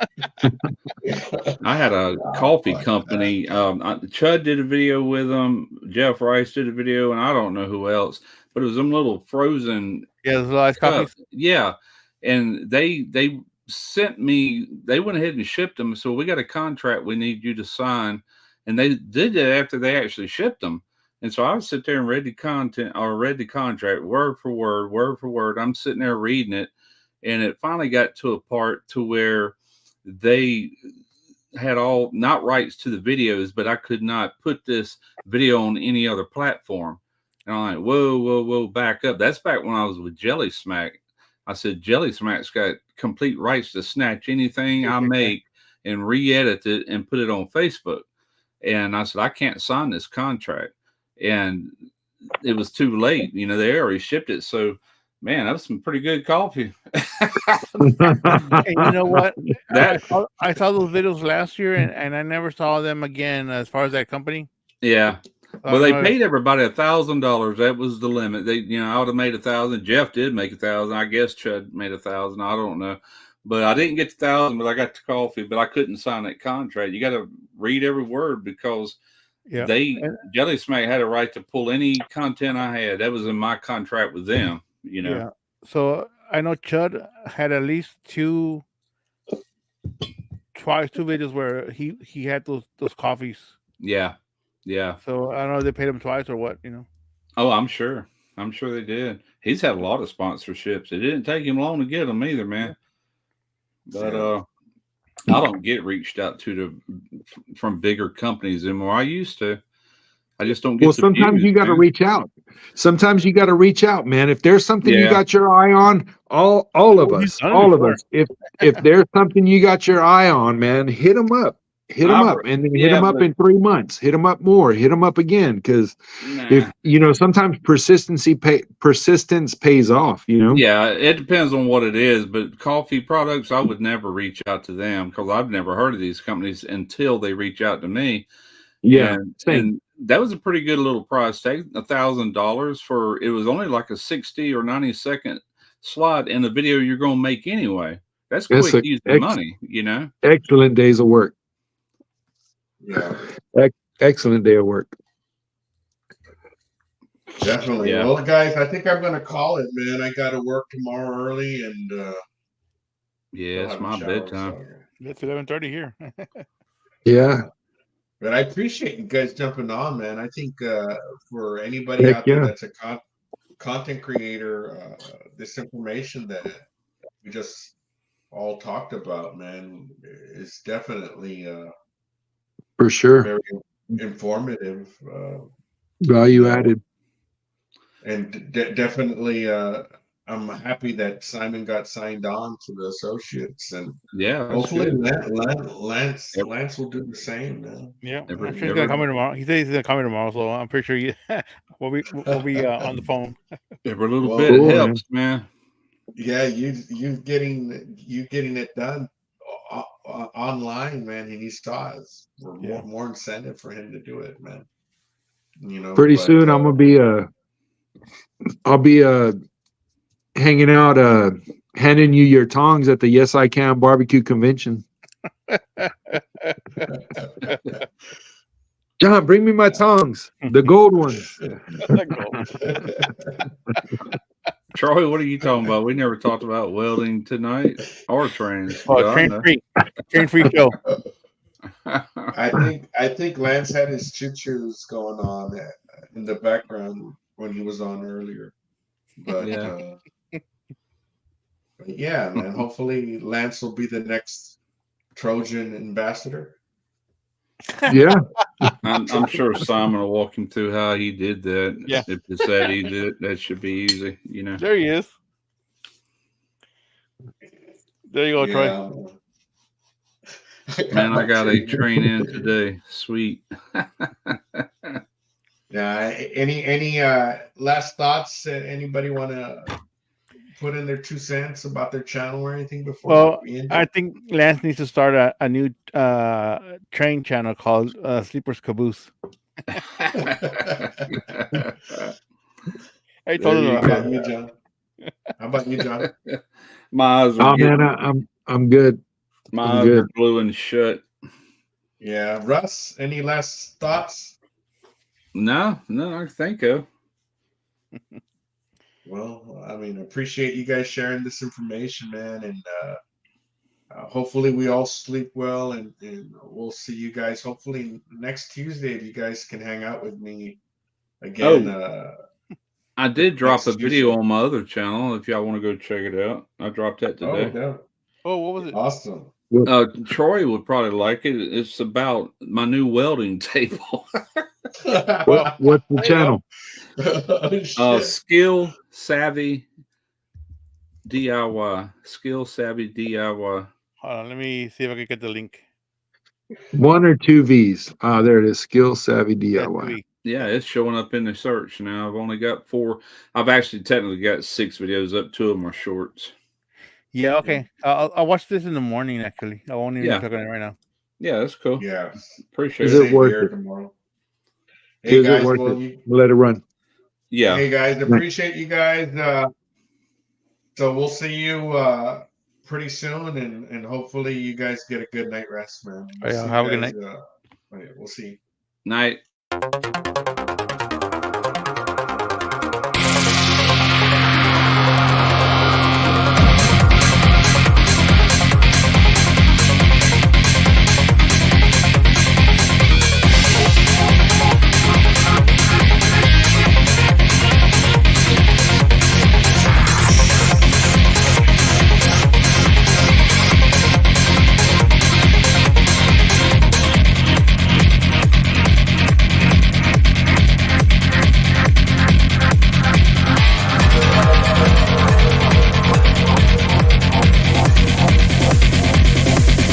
I had a coffee company. Chud did a video with them. Jeff Rice did a video, and I don't know who else. But it was them little frozen. Yeah, those ice coffees. Yeah, and they sent me. They went ahead and shipped them. So we got a contract we need you to sign, and they did that after they actually shipped them. And so I would sit there and read the contract word for word. I'm sitting there reading it, and it finally got to a part to where they had all not rights to the videos, but I could not put this video on any other platform. And I'm like, whoa, back up. That's back when I was with Jelly Smack. I said, Jelly Smack's got complete rights to snatch anything I make and re-edit it and put it on Facebook. And I said, I can't sign this contract. And it was too late. They already shipped it. So, man, that was some pretty good coffee. And you know what? I saw those videos last year, and I never saw them again as far as that company. Yeah. Well, they paid everybody $1,000. That was the limit. I would have made 1,000. Jeff did make 1,000. I guess Chud made 1,000. I don't know, but I didn't get 1,000. But I got the coffee. But I couldn't sign that contract. You got to read every word, because Jelly Smack had a right to pull any content I had. That was in my contract with them. Yeah. So I know Chud had at least 2 twice, 2 videos where he had those coffees. Yeah. Yeah. So I don't know if they paid him twice or what. Oh, I'm sure. I'm sure they did. He's had a lot of sponsorships. It didn't take him long to get them either, man. But I don't get reached out to from bigger companies anymore. I used to. I just don't get. Well, sometimes you got to reach out. Sometimes you got to reach out, man. If there's something you got your eye on, all of us, if there's something you got your eye on, man, hit them up. Hit them up, and then hit them up in 3 months. Hit them up more. Hit them up again, because if sometimes persistence pays off. Yeah, it depends on what it is. But coffee products, I would never reach out to them because I've never heard of these companies until they reach out to me. Yeah, and that was a pretty good little price tag, $1,000 for. It was only like a 60 or 90-second slot in the video you're going to make anyway. That's quick use of money, Excellent days of work. Yeah. Excellent day of work. Definitely. Yeah. Well, guys, I think I'm going to call it, man. I got to work tomorrow early, and it's my bedtime. It's 11:30 here. Yeah. But I appreciate you guys jumping on, man. I think for anybody out there that's a content creator, this information that we just all talked about, man, is definitely for sure very informative, value added, and definitely. I'm happy that Simon got signed on to the associates, and hopefully Lance will do the same, man. Yeah, I'm sure he's gonna come in tomorrow. He says he's gonna come in tomorrow, so I'm pretty sure we'll be on the phone. Every little bit it helps, man. Yeah, you getting it done online, man. He needs stars. More incentive for him to do it, man. Pretty soon I'm gonna I'll be hanging out, handing you your tongs at the Yes I Can barbecue convention. John, bring me my tongs, the gold ones. Troy, what are you talking about? We never talked about welding tonight or trains. Train free show. I think Lance had his choo-choos going on in the background when he was on earlier. But yeah, man. Hopefully Lance will be the next Trojan ambassador. Yeah. I'm sure Simon will walk him through how he did that. Yeah. If it's that he did it, that should be easy, There he is. There you go, Troy. Man, I got a train in today. Sweet. Yeah. Any last thoughts? Anybody want to put in their 2 cents about their channel or anything before? Well, I think Lance needs to start a new train channel called Sleeper's Caboose. I told him about you, John. How about you, John? My eyes are man, I'm good. My eyes are blue and shut. Yeah, Russ, any last thoughts? No, I can think of. Well, I mean, appreciate you guys sharing this information, man, and hopefully we all sleep well, and we'll see you guys hopefully next Tuesday if you guys can hang out with me again. I did drop a video on my other channel if y'all want to go check it out. I dropped that today. Oh, what was it? Awesome. Troy would probably like it. It's about my new welding table. What's the channel? Skill Savvy DIY. Skill Savvy DIY. Hold on, let me see if I can get the link. 1 or 2 V's. There it is. Skill Savvy DIY. Yeah, it's showing up in the search now. I've only got 4. I've actually technically got 6 videos up. 2 of them are shorts. Yeah, okay. I'll watch this in the morning, actually. I won't even click on it right now. Yeah, that's cool. Yeah. Appreciate it. Is it worth it? Tomorrow. Hey, guys, let it run. Yeah. Hey, guys, appreciate you guys. So we'll see you pretty soon, and hopefully you guys get a good night rest, man. Have a good night. We'll see you. Night.